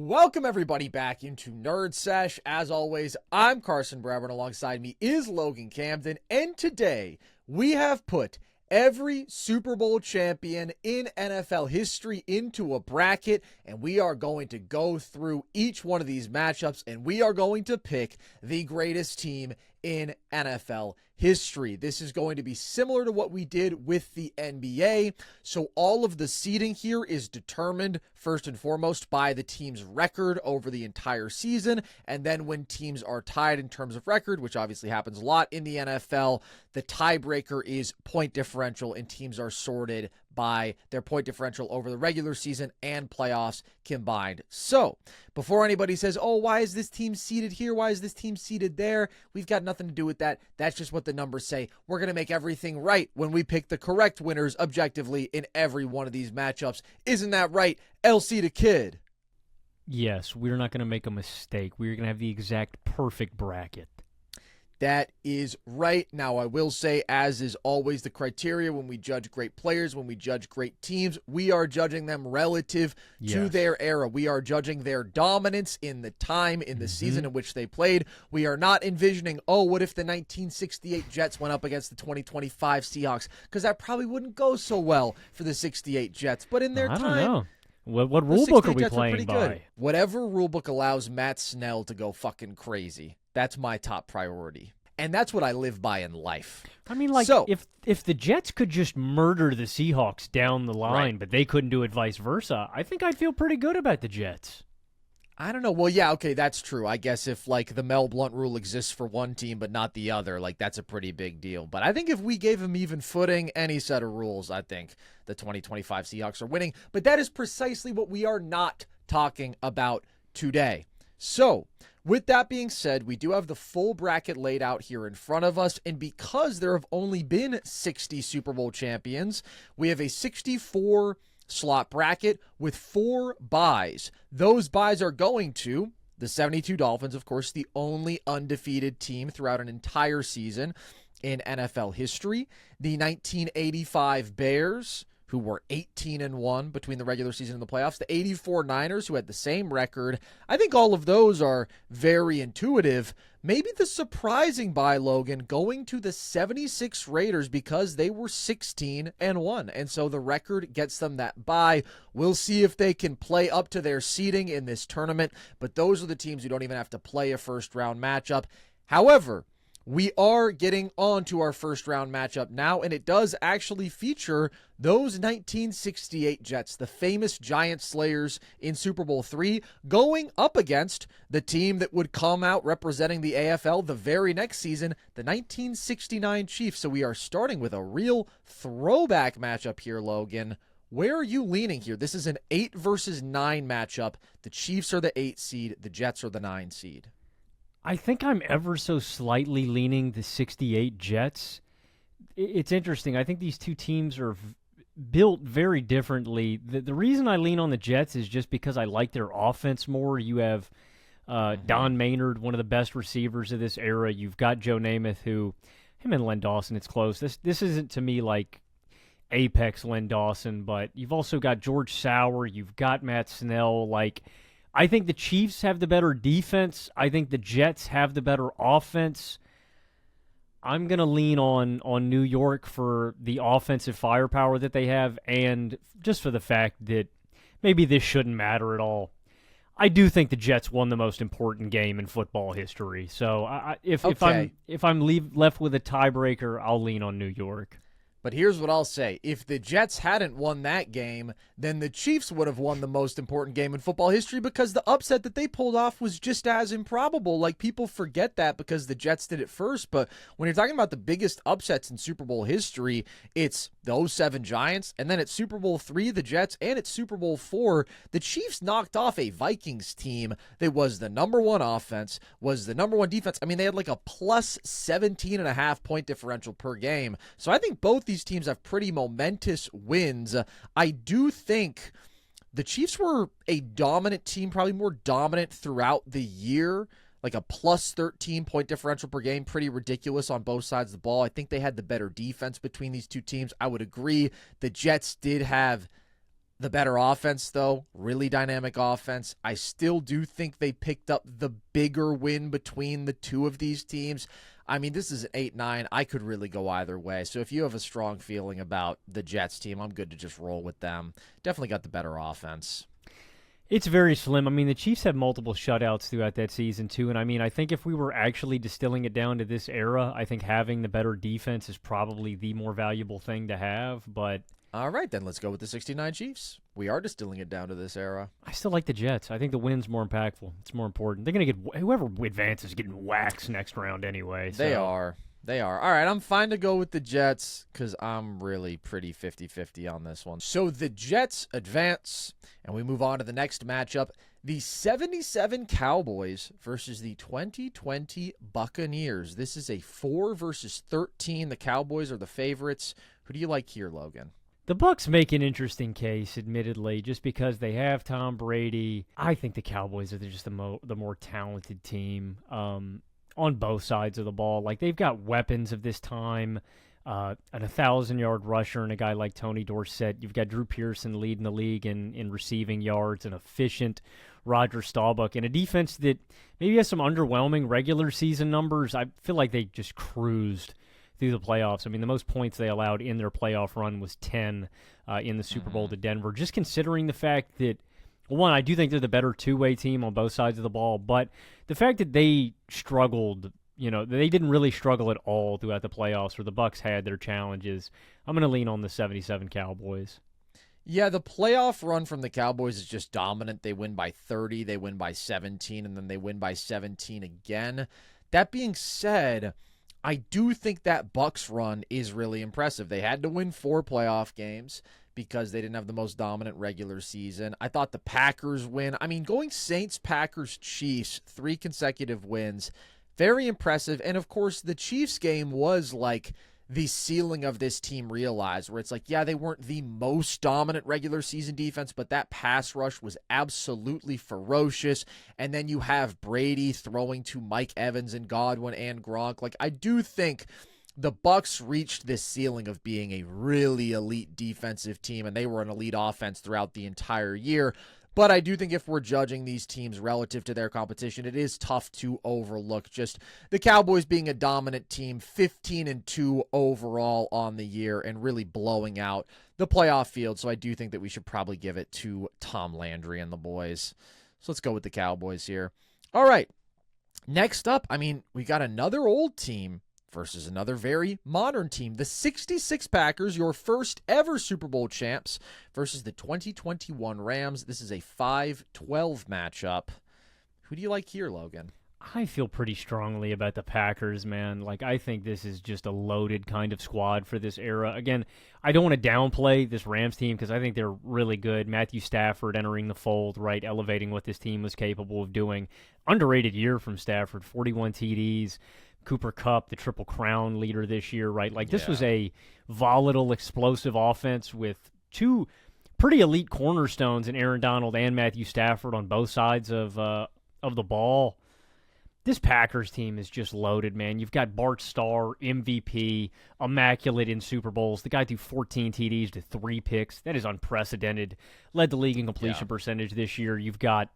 Welcome everybody back into Nerd Sesh. As always, I'm Carson Brower, and alongside me is Logan Camden, and today we have put every Super Bowl champion in NFL history into a bracket, and we are going to go through each one of these matchups, and we are going to pick the greatest team in NFL history. This is going to be similar to what we did with the NBA. So all of the seeding here is determined first and foremost by the team's record over the entire season. And then when teams are tied in terms of record, which obviously happens a lot in the NFL, the tiebreaker is point differential, and teams are sorted by their point differential over the regular season and playoffs combined. So before anybody says, oh, why is this team seated here? Why is this team seated there? We've got nothing to do with that. That's just what the numbers say. We're going to make everything right when we pick the correct winners objectively in every one of these matchups. Isn't that right, LC the Kid? Yes, we're not going to make a mistake. We're going to have the exact perfect bracket. That is right. Now, I will say, as is always the criteria when we judge great players, when we judge great teams, we are judging them relative to their era. We are judging their dominance in the time, in the season in which they played. We are not envisioning, oh, what if the 1968 Jets went up against the 2025 Seahawks? Because that probably wouldn't go so well for the 68 Jets. But in their time... I don't know. What rule book are we playing by? Good. Whatever rule book allows Matt Snell to go fucking crazy. That's my top priority. And that's what I live by in life. I mean, like, so, if the Jets could just murder the Seahawks down the line, right, but they couldn't do it vice versa, I think I'd feel pretty good about the Jets. I don't know. Well, yeah, okay, that's true. I guess if, like, the Mel Blount rule exists for one team but not the other, like, that's a pretty big deal. But I think if we gave him even footing, any set of rules, I think the 2025 Seahawks are winning. But that is precisely what we are not talking about today. So, with that being said, we do have the full bracket laid out here in front of us, and because there have only been 60 Super Bowl champions, we have a 64 slot bracket with 4 byes. Those byes are going to the 72 Dolphins, of course, the only undefeated team throughout an entire season in NFL history, the 1985 Bears, who were 18-1 between the regular season and the playoffs, the 84 Niners, who had the same record. I think all of those are very intuitive. Maybe the surprising bye, Logan, going to the 76 Raiders because they were 16-1, and so the record gets them that bye. We'll see if they can play up to their seeding in this tournament, but those are the teams who don't even have to play a first-round matchup. However, we are getting on to our first-round matchup now, and it does actually feature those 1968 Jets, the famous Giant Slayers in Super Bowl III, going up against the team that would come out representing the AFL the very next season, the 1969 Chiefs. So we are starting with a real throwback matchup here, Logan. Where are you leaning here? This is an 8 versus 9 matchup. The Chiefs are the 8 seed. The Jets are the 9 seed. I think I'm ever so slightly leaning the 68 Jets. It's interesting. I think these two teams are built very differently. The reason I lean on the Jets is just because I like their offense more. You have Don Maynard, one of the best receivers of this era. You've got Joe Namath, who, him and Len Dawson, it's close. This isn't to me like Apex Len Dawson, but you've also got George Sauer. You've got Matt Snell. Like, I think the Chiefs have the better defense. I think the Jets have the better offense. I'm going to lean on New York for the offensive firepower that they have, and just for the fact that maybe this shouldn't matter at all. I do think the Jets won the most important game in football history. So if I'm left with a tiebreaker, I'll lean on New York. But here's what I'll say. If the Jets hadn't won that game, then the Chiefs would have won the most important game in football history because the upset that they pulled off was just as improbable. Like, people forget that because the Jets did it first. But when you're talking about the biggest upsets in Super Bowl history, it's the 07 Giants, and then it's Super Bowl III, the Jets, and it's Super Bowl IV. The Chiefs knocked off a Vikings team that was the number 1 offense, was the number 1 defense. I mean, they had like a plus 17.5 point differential per game. So I think both these teams have pretty momentous wins. I do think the Chiefs were a dominant team, probably more dominant throughout the year, like a plus 13 point differential per game, pretty ridiculous on both sides of the ball. I think they had the better defense between these two teams. I would agree. The Jets did have the better offense, though. Really dynamic offense. I still do think they picked up the bigger win between the two of these teams. I mean, this is an 8-9. I could really go either way. So if you have a strong feeling about the Jets team, I'm good to just roll with them. Definitely got the better offense. It's very slim. I mean, the Chiefs had multiple shutouts throughout that season, too. And I mean, I think if we were actually distilling it down to this era, I think having the better defense is probably the more valuable thing to have. But all right, then let's go with the 69 Chiefs. We are distilling it down to this era. I still like the Jets. I think the win's more impactful. It's more important. They're going to get whoever advances getting waxed next round anyway. So. They are. They are. All right, I'm fine to go with the Jets because I'm really pretty 50-50 on this one. So the Jets advance, and we move on to the next matchup. The 77 Cowboys versus the 2020 Buccaneers. This is a 4 versus 13. The Cowboys are the favorites. Who do you like here, Logan? The Bucs make an interesting case, admittedly, just because they have Tom Brady. I think the Cowboys are just the more talented team on both sides of the ball. Like, they've got weapons of this time, an 1,000-yard rusher and a guy like Tony Dorsett. You've got Drew Pearson leading the league in receiving yards, an efficient Roger Staubach, and a defense that maybe has some underwhelming regular season numbers. I feel like they just cruised through the playoffs. I mean, the most points they allowed in their playoff run was 10 in the Super Bowl to Denver. Just considering the fact that, one, I do think they're the better two-way team on both sides of the ball, but the fact that they struggled, they didn't really struggle at all throughout the playoffs, where the Bucs had their challenges. I'm going to lean on the 77 Cowboys. Yeah, the playoff run from the Cowboys is just dominant. They win by 30, they win by 17, and then they win by 17 again. That being said, I do think that Bucs run is really impressive. They had to win 4 playoff games because they didn't have the most dominant regular season. I thought the Packers win. I mean, going Saints, Packers, Chiefs, 3 consecutive wins, very impressive. And of course, the Chiefs game was like the ceiling of this team realized, where it's like, yeah, they weren't the most dominant regular season defense, but that pass rush was absolutely ferocious. And then you have Brady throwing to Mike Evans and Godwin and Gronk. Like, I do think the Bucs reached this ceiling of being a really elite defensive team, and they were an elite offense throughout the entire year. But I do think if we're judging these teams relative to their competition, it is tough to overlook just the Cowboys being a dominant team, 15-2 overall on the year, and really blowing out the playoff field. So I do think that we should probably give it to Tom Landry and the boys. So let's go with the Cowboys here. All right. Next up, I mean, we got another old team versus another very modern team. The 66 Packers, your first ever Super Bowl champs, versus the 2021 Rams. This is a 5-12 matchup. Who do you like here, Logan? I feel pretty strongly about the Packers, man. Like, I think this is just a loaded kind of squad for this era. Again, I don't want to downplay this Rams team because I think they're really good. Matthew Stafford entering the fold, right, elevating what this team was capable of doing. Underrated year from Stafford, 41 TDs. Cooper Kupp, the Triple Crown leader this year, right? Like, this was a volatile, explosive offense with 2 pretty elite cornerstones in Aaron Donald and Matthew Stafford on both sides of the ball. This Packers team is just loaded, man. You've got Bart Starr, MVP, immaculate in Super Bowls. The guy threw 14 TDs to 3 picks. That is unprecedented. Led the league in completion percentage this year. You've got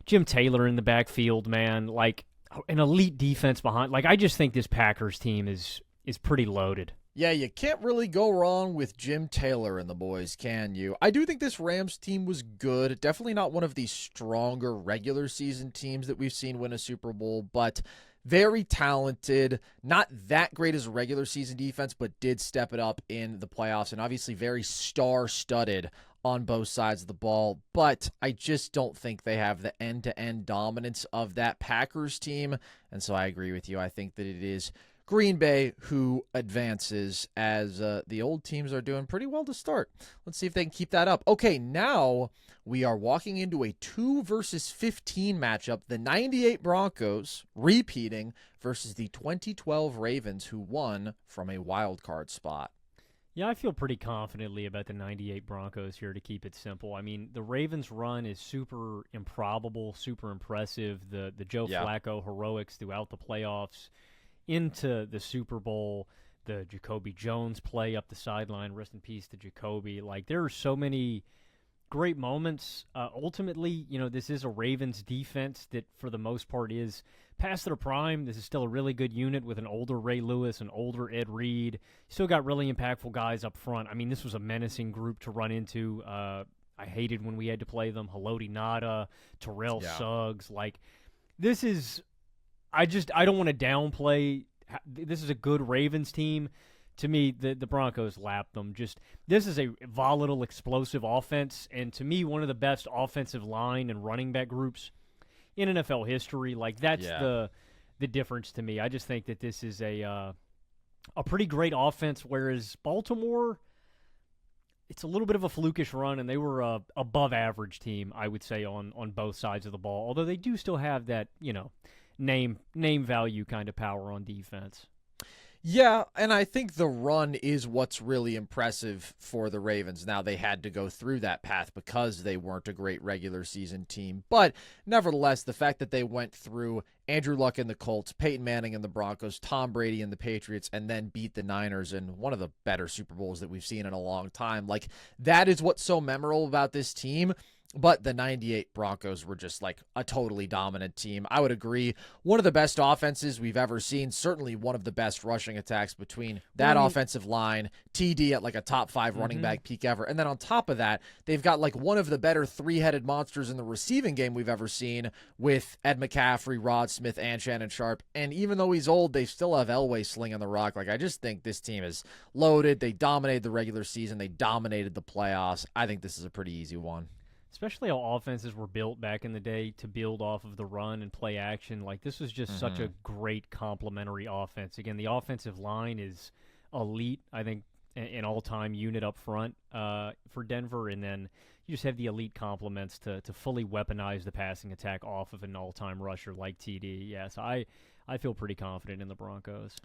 Jim Taylor in the backfield, man. Like, an elite defense behind. Like, I just think this Packers team is pretty loaded. Yeah, you can't really go wrong with Jim Taylor and the boys, can you? I do think this Rams team was good. Definitely not one of the stronger regular season teams that we've seen win a Super Bowl, but very talented. Not that great as a regular season defense, but did step it up in the playoffs, and obviously very star-studded on both sides of the ball, but I just don't think they have the end-to-end dominance of that Packers team, and so I agree with you. I think that it is Green Bay who advances, as the old teams are doing pretty well to start. Let's see if they can keep that up. Okay, now we are walking into a 2 versus 15 matchup. The 98 Broncos repeating versus the 2012 Ravens, who won from a wild card spot. Yeah, I feel pretty confidently about the 98 Broncos here, to keep it simple. I mean, the Ravens' run is super improbable, super impressive. The Joe Flacco heroics throughout the playoffs into the Super Bowl, the Jacoby Jones play up the sideline, rest in peace to Jacoby. Like, there are so many great moments. Ultimately, this is a Ravens defense that, for the most part, is past their prime. This is still a really good unit with an older Ray Lewis, an older Ed Reed. Still got really impactful guys up front. I mean, this was a menacing group to run into. I hated when we had to play them. Haloti Ngata, Terrell Suggs. Like, this is... I don't want to downplay. This is a good Ravens team. To me, the Broncos lapped them. This is a volatile, explosive offense, and to me, one of the best offensive line and running back groups in NFL history. Like, that's the difference to me. I just think that this is a pretty great offense, whereas Baltimore, it's a little bit of a flukish run, and they were a above average team, I would say, on both sides of the ball. Although they do still have that, name value kind of power on defense. Yeah, and I think the run is what's really impressive for the Ravens. Now, they had to go through that path because they weren't a great regular season team. But nevertheless, the fact that they went through Andrew Luck and the Colts, Peyton Manning and the Broncos, Tom Brady and the Patriots, and then beat the Niners in one of the better Super Bowls that we've seen in a long time. Like, that is what's so memorable about this team. But the 98 Broncos were just like a totally dominant team. I would agree. One of the best offenses we've ever seen. Certainly one of the best rushing attacks between that offensive line, TD at like a top 5 running back peak ever. And then on top of that, they've got like one of the better 3-headed monsters in the receiving game we've ever seen with Ed McCaffrey, Rod Smith, and Shannon Sharp. And even though he's old, they still have Elway slinging the rock. Like, I just think this team is loaded. They dominated the regular season. They dominated the playoffs. I think this is a pretty easy one. Especially how offenses were built back in the day to build off of the run and play action. Like, this was just such a great complementary offense. Again, the offensive line is elite, I think, an all-time unit up front for Denver. And then you just have the elite complements to fully weaponize the passing attack off of an all-time rusher like TD. Yeah, so I feel pretty confident in the Broncos.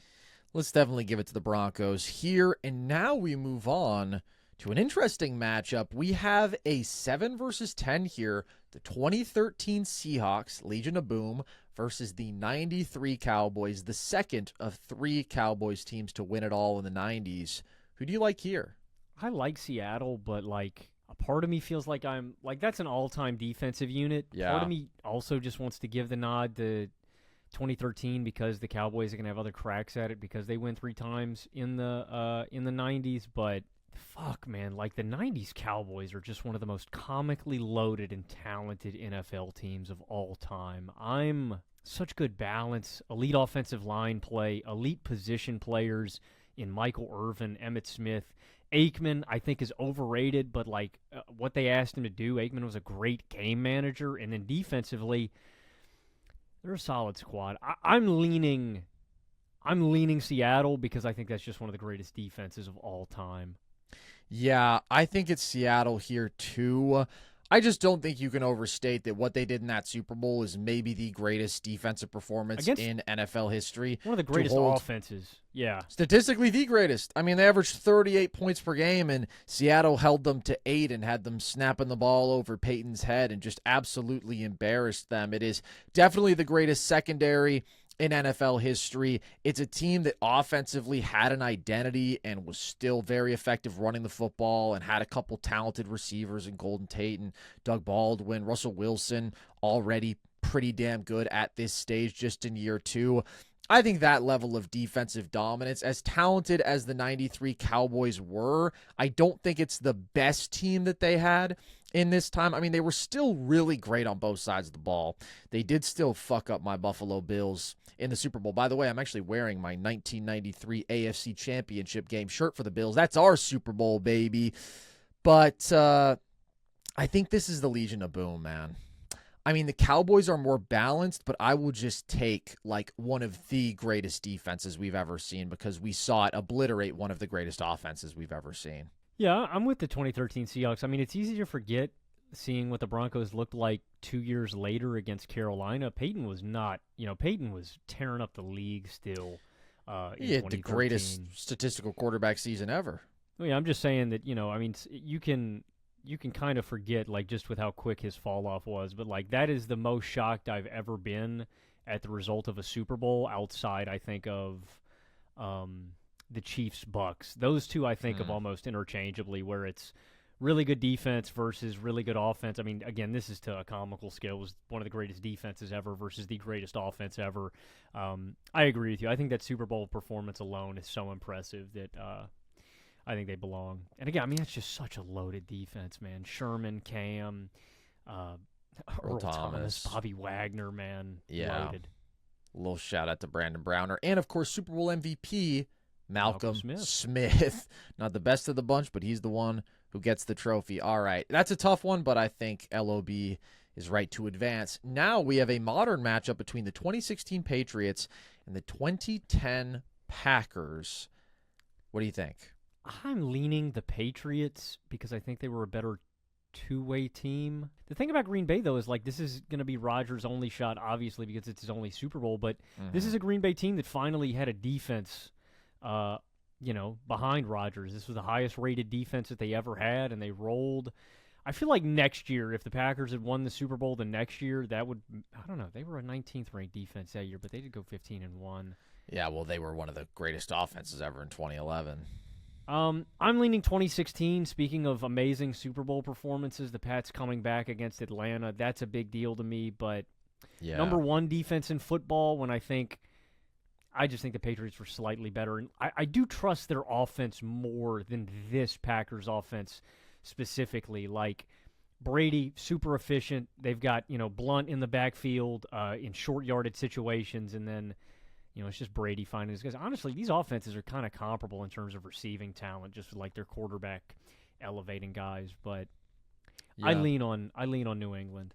Let's definitely give it to the Broncos here. And now we move on to an interesting matchup. We have a 7 versus 10 here. The 2013 Seahawks, Legion of Boom, versus the 93 Cowboys, the second of 3 Cowboys teams to win it all in the 90s. Who do you like here? I like Seattle, but like a part of me feels like that's an all-time defensive unit. Yeah. Part of me also just wants to give the nod to 2013 because the Cowboys are going to have other cracks at it because they win 3 times in the 90s, but fuck, man, like the 90s Cowboys are just one of the most comically loaded and talented NFL teams of all time. I'm such good balance, elite offensive line play, elite position players in Michael Irvin, Emmitt Smith. Aikman, I think, is overrated, but like what they asked him to do, Aikman was a great game manager, and then defensively, they're a solid squad. I'm leaning Seattle because I think that's just one of the greatest defenses of all time. Yeah, I think it's Seattle here too. I just don't think you can overstate that what they did in that Super Bowl is maybe the greatest defensive performance in NFL history. One of the greatest offenses. Yeah. Statistically, the greatest. I mean, they averaged 38 points per game, and Seattle held them to 8 and had them snapping the ball over Peyton's head and just absolutely embarrassed them. It is definitely the greatest secondary in NFL history. It's a team that offensively had an identity and was still very effective running the football and had a couple talented receivers in Golden Tate and Doug Baldwin. Russell Wilson already pretty damn good at this stage just in year 2. I think that level of defensive dominance, as talented as the 93 Cowboys were, I don't think it's the best team that they had in this time. I mean, they were still really great on both sides of the ball. They did still fuck up my Buffalo Bills in the Super Bowl. By the way, I'm actually wearing my 1993 AFC Championship game shirt for the Bills. That's our Super Bowl, baby. But I think this is the Legion of Boom, man. I mean, the Cowboys are more balanced, but I will just take like one of the greatest defenses we've ever seen because we saw it obliterate one of the greatest offenses we've ever seen. Yeah, I'm with the 2013 Seahawks. I mean, it's easy to forget seeing what the Broncos looked like 2 years later against Carolina. Peyton was tearing up the league still. He had the greatest statistical quarterback season ever. Well, yeah, I'm just saying that, I mean, you can kind of forget, like, just with how quick his fall off was. But, like, that is the most shocked I've ever been at the result of a Super Bowl outside, I think, of the Chiefs-Bucks. Those two I think of almost interchangeably, where it's really good defense versus really good offense. I mean, again, this is to a comical scale. It was one of the greatest defenses ever versus the greatest offense ever. I agree with you. I think that Super Bowl performance alone is so impressive that I think they belong. And again, I mean, it's just such a loaded defense, man. Sherman, Cam, Earl Thomas, Bobby Wagner, man. Yeah. Loaded. A little shout out to Brandon Browner. And, of course, Super Bowl MVP, Malcolm Smith. Smith. Not the best of the bunch, but he's the one who gets the trophy. All right. That's a tough one, but I think LOB is right to advance. Now we have a modern matchup between the 2016 Patriots and the 2010 Packers. What do you think? I'm leaning the Patriots because I think they were a better two-way team. The thing about Green Bay, though, is like this is going to be Rodgers' only shot, obviously, because it's his only Super Bowl. But this is a Green Bay team that finally had a defense, behind Rodgers. This was the highest-rated defense that they ever had, and they rolled. I feel like next year, if the Packers had won the Super Bowl the next year, that would, I don't know, they were a 19th ranked defense that year, but they did go 15-1. Yeah, well, they were one of the greatest offenses ever in 2011. I'm leaning 2016. Speaking of amazing Super Bowl performances, the Pats coming back against Atlanta, that's a big deal to me. But number one defense in football, I just think the Patriots were slightly better. And I do trust their offense more than this Packers offense specifically. Like Brady, super efficient. They've got, Blunt in the backfield in short yardage situations, and then it's just Brady finding his guys. Honestly, these offenses are kind of comparable in terms of receiving talent, just like their quarterback elevating guys. But I lean on New England.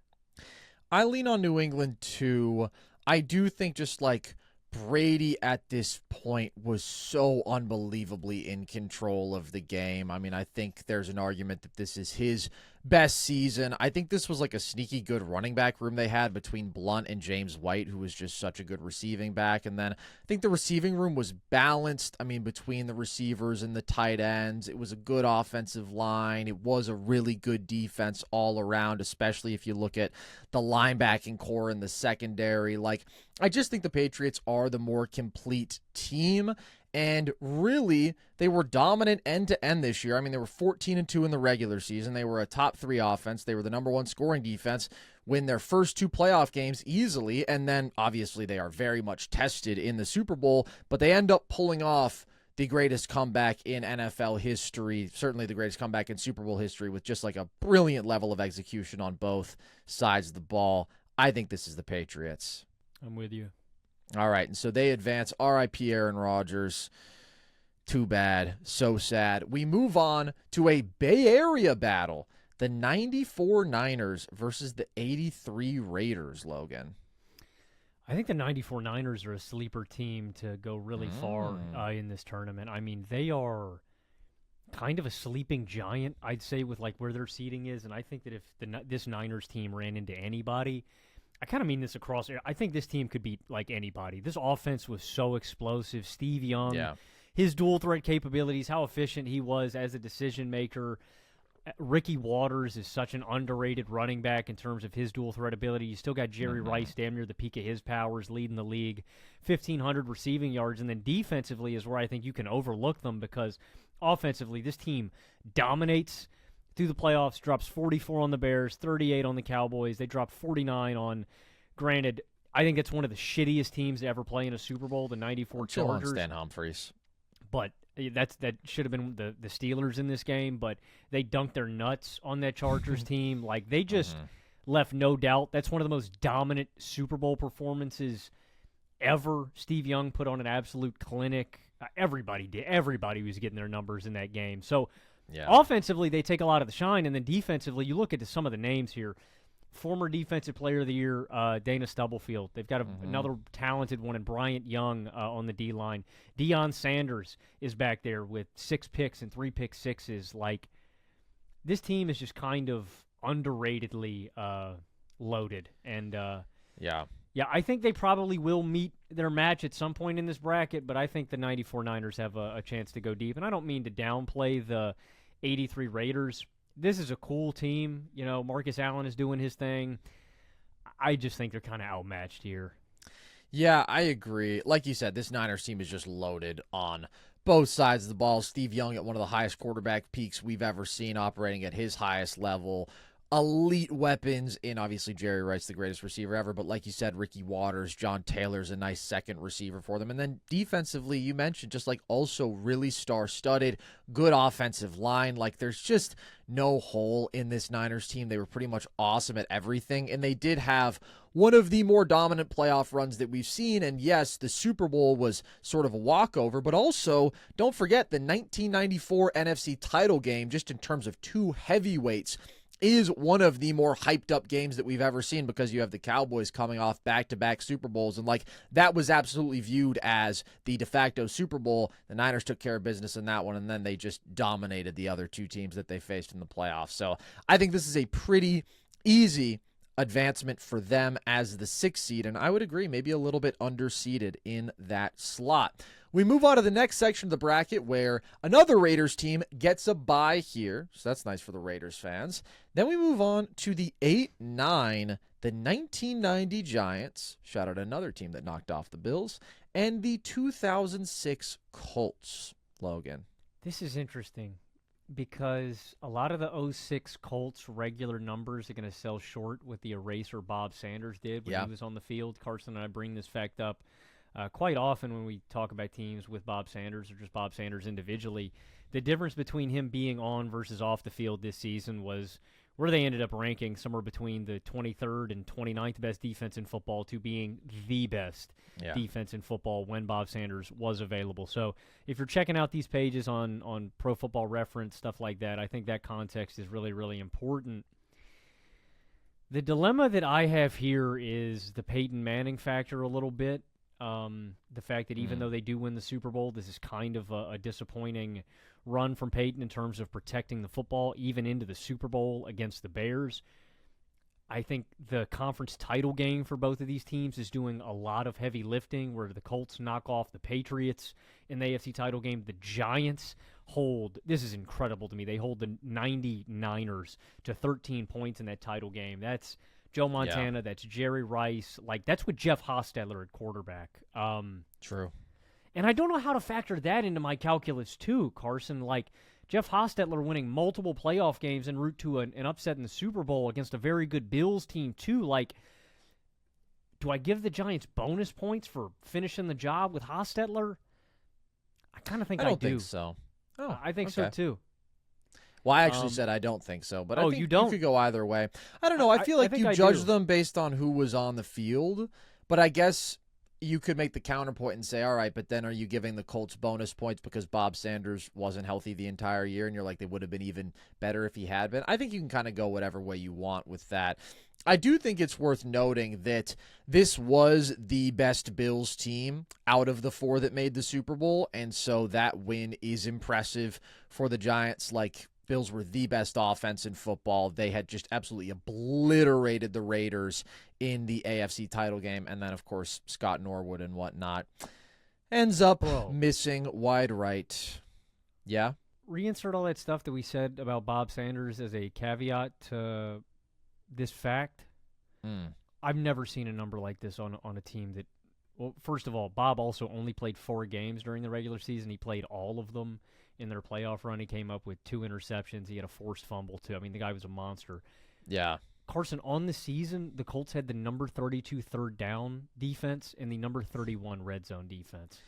I lean on New England too. I do think just like Brady at this point was so unbelievably in control of the game. I mean, I think there's an argument that this is his best season. I think this was like a sneaky good running back room they had between Blunt and James White, who was just such a good receiving back. And then I think the receiving room was balanced. I mean, between the receivers and the tight ends, it was a good offensive line. It was a really good defense all around, especially if you look at the linebacking core and the secondary. Like, I just think the Patriots are the more complete team. And really, they were dominant end-to-end this year. I mean, they were 14-2 in the regular season. They were a top 3 offense. They were the number 1 scoring defense, win their first 2 playoff games easily, and then obviously they are very much tested in the Super Bowl, but they end up pulling off the greatest comeback in NFL history, certainly the greatest comeback in Super Bowl history, with just like a brilliant level of execution on both sides of the ball. I think this is the Patriots. I'm with you. All right, and so they advance. R.I.P. Aaron Rodgers. Too bad. So sad. We move on to a Bay Area battle. The 94 Niners versus the 83 Raiders, Logan. I think the 94 Niners are a sleeper team to go really far in this tournament. I mean, they are kind of a sleeping giant, I'd say, with like where their seating is. And I think that if this Niners team ran into anybody, I kind of mean this across. I think this team could beat like anybody. This offense was so explosive. Steve Young, his dual threat capabilities, how efficient he was as a decision maker. Ricky Waters is such an underrated running back in terms of his dual threat ability. You still got Jerry Rice damn near the peak of his powers, leading the league, 1,500 receiving yards. And then defensively is where I think you can overlook them because offensively this team dominates through the playoffs, drops 44 on the Bears, 38 on the Cowboys. They dropped 49 on, granted, I think it's one of the shittiest teams to ever play in a Super Bowl, the 94 Chargers. Stan Humphries. But that should have been the Steelers in this game, but they dunked their nuts on that Chargers team. Like, they just left no doubt. That's one of the most dominant Super Bowl performances ever. Steve Young put on an absolute clinic. Everybody did. Everybody was getting their numbers in that game. So, offensively, they take a lot of the shine, and then defensively, you look at some of the names here. Former Defensive Player of the Year, Dana Stubblefield. They've got another talented one in Bryant Young on the D-line. Deion Sanders is back there with 6 picks and 3 pick sixes. Like, this team is just kind of underratedly loaded. And, I think they probably will meet their match at some point in this bracket, but I think the 94 Niners have a chance to go deep. And I don't mean to downplay the 83 Raiders. This is a cool team. You know, Marcus Allen is doing his thing. I just think they're kind of outmatched here. Yeah, I agree. Like you said, this Niners team is just loaded on both sides of the ball. Steve Young at one of the highest quarterback peaks we've ever seen, operating at his highest level. Elite weapons in, obviously, Jerry Rice, the greatest receiver ever, but like you said, Ricky Waters, John Taylor's a nice second receiver for them. And then defensively, you mentioned just like also really star-studded, good offensive line. Like there's just no hole in this Niners team. They were pretty much awesome at everything, and they did have one of the more dominant playoff runs that we've seen. And yes, the Super Bowl was sort of a walkover, but also don't forget the 1994 NFC title game, just in terms of two heavyweights, is one of the more hyped up games that we've ever seen, because you have the Cowboys coming off back-to-back Super Bowls, and like that was absolutely viewed as the de facto Super Bowl. The Niners took care of business in that one, and then they just dominated the other two teams that they faced in the playoffs. So I think this is a pretty easy advancement for them as the 6th seed, and I would agree, maybe a little bit underseeded in that slot. We move on to the next section of the bracket, where another Raiders team gets a bye here, so that's nice for the Raiders fans. Then we move on to the 8-9, the 1990 Giants, shout out another team that knocked off the Bills, and the 2006 Colts. Logan. This is interesting, because a lot of the '06 Colts regular numbers are going to sell short with the eraser Bob Sanders did when he was on the field. Carson and I bring this fact up quite often when we talk about teams with Bob Sanders or just Bob Sanders individually. The difference between him being on versus off the field this season was where they ended up ranking somewhere between the 23rd and 29th best defense in football to being the best defense in football when Bob Sanders was available. So if you're checking out these pages on Pro Football Reference, stuff like that, I think that context is really, really important. The dilemma that I have here is the Peyton Manning factor a little bit. The fact that even though they do win the Super Bowl, this is kind of a disappointing run from Peyton in terms of protecting the football, even into the Super Bowl against the Bears. I think the conference title game for both of these teams is doing a lot of heavy lifting, where the Colts knock off the Patriots in the AFC title game. The Giants this is incredible to me, they hold the 99ers to 13 points in that title game. That's Joe Montana, that's Jerry Rice. Like, that's with Jeff Hostetler at quarterback. True. And I don't know how to factor that into my calculus, too, Carson. Like, Jeff Hostetler winning multiple playoff games en route to an upset in the Super Bowl against a very good Bills team, too. Like, do I give the Giants bonus points for finishing the job with Hostetler? I kind of think I do. I don't think so. Oh, I think so, too. Well, I actually said I don't think so, but I think you don't? You could go either way. I don't know. I feel like you judge them based on who was on the field, but I guess you could make the counterpoint and say, all right, but then are you giving the Colts bonus points because Bob Sanders wasn't healthy the entire year, and you're like, they would have been even better if he had been? I think you can kind of go whatever way you want with that. I do think it's worth noting that this was the best Bills team out of the four that made the Super Bowl, and so that win is impressive for the Giants. Like, Bills were the best offense in football. They had just absolutely obliterated the Raiders in the AFC title game. And then, of course, Scott Norwood and whatnot ends up missing wide right. Yeah? Reinsert all that stuff that we said about Bob Sanders as a caveat to this fact. I've never seen a number like this on a team that, well, first of all, Bob also only played 4 games during the regular season. He played all of them in their playoff run. He came up with 2 interceptions. He had a forced fumble, too. I mean, the guy was a monster. Yeah. Carson, on the season, the Colts had the number 32 third down defense and the number 31 red zone defense.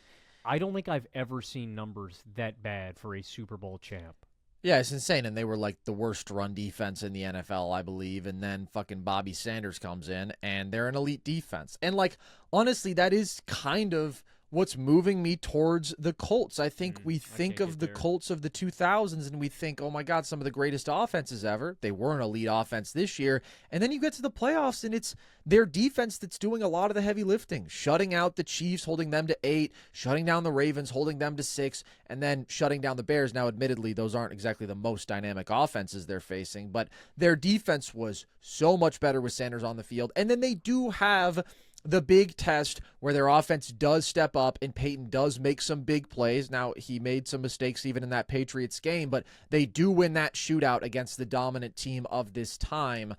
I don't think I've ever seen numbers that bad for a Super Bowl champ. Yeah, it's insane, and they were like the worst run defense in the NFL, I believe, and then fucking Bobby Sanders comes in, and they're an elite defense. And, like, honestly, that is kind of what's moving me towards the Colts. I think we think of the Colts of the 2000s, and we think, oh my God, some of the greatest offenses ever. They were an elite offense this year. And then you get to the playoffs, and it's their defense that's doing a lot of the heavy lifting, shutting out the Chiefs, holding them to 8, shutting down the Ravens, holding them to 6, and then shutting down the Bears. Now, admittedly, those aren't exactly the most dynamic offenses they're facing, but their defense was so much better with Sanders on the field. And then they do have the big test where their offense does step up and Peyton does make some big plays. Now, he made some mistakes even in that Patriots game, but they do win that shootout against the dominant team of this time.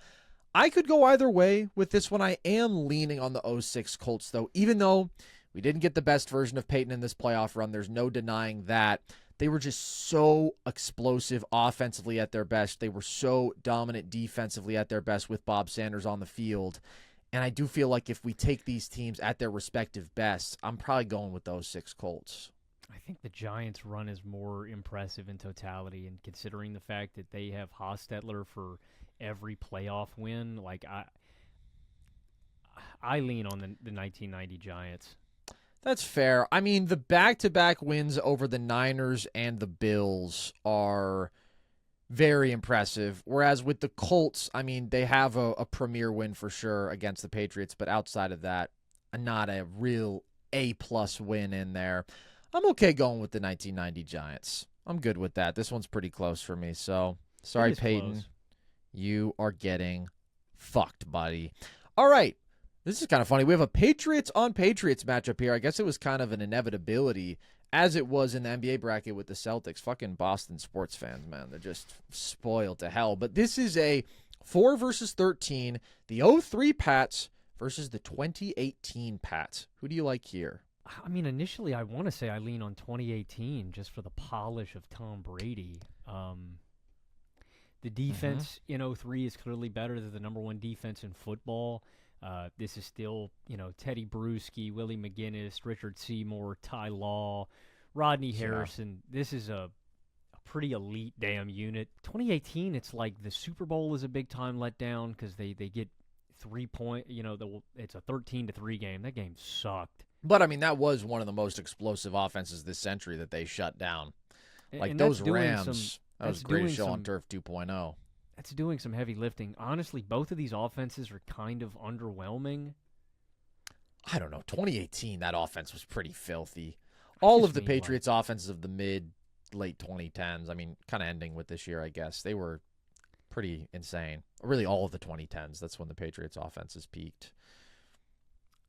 I could go either way with this one. I am leaning on the '06 Colts, though, even though We didn't get the best version of Peyton in this playoff run. There's no denying that. They were just so explosive offensively at their best. They were so dominant defensively at their best with Bob Sanders on the field. And I do feel like if we take these teams at their respective bests, I'm probably going with those 6 Colts. I think the Giants' run is more impressive in totality, and considering the fact that they have Hostetler for every playoff win, like I lean on the 1990 Giants. That's fair. I mean, the back-to-back wins over the Niners and the Bills are very impressive. Whereas with the Colts, I mean, they have a premier win for sure against the Patriots, but outside of that, not a real A-plus win in there. I'm okay going with the 1990 Giants. I'm good with that. This one's pretty close for me. So, sorry, Peyton. Close. You are getting fucked, buddy. All right. This is kind of funny. We have a Patriots on Patriots matchup here. I guess it was kind of an inevitability, as it was in the NBA bracket with the Celtics. Fucking Boston sports fans, man. They're just spoiled to hell. But this is a 4 versus 13. The 03 Pats versus the 2018 Pats. Who do you like here? I mean, initially, I want to say I lean on 2018 just for the polish of Tom Brady. The defense in 03 is clearly better than the number 1 defense in football. This is still, Teddy Bruschi, Willie McGinnis, Richard Seymour, Ty Law, Rodney Harrison. This is a pretty elite damn unit. 2018, it's like the Super Bowl is a big-time letdown because they get 3 point. It's a 13-3 game. That game sucked. But, I mean, that was one of the most explosive offenses this century that they shut down. Like, and those Rams, that was the greatest show on Turf 2.0. That's doing some heavy lifting. Honestly, both of these offenses are kind of underwhelming. I don't know. 2018, that offense was pretty filthy. All of the Patriots' offenses of the late 2010s, I mean, kind of ending with this year, I guess, they were pretty insane. Really, all of the 2010s. That's when the Patriots' offenses peaked.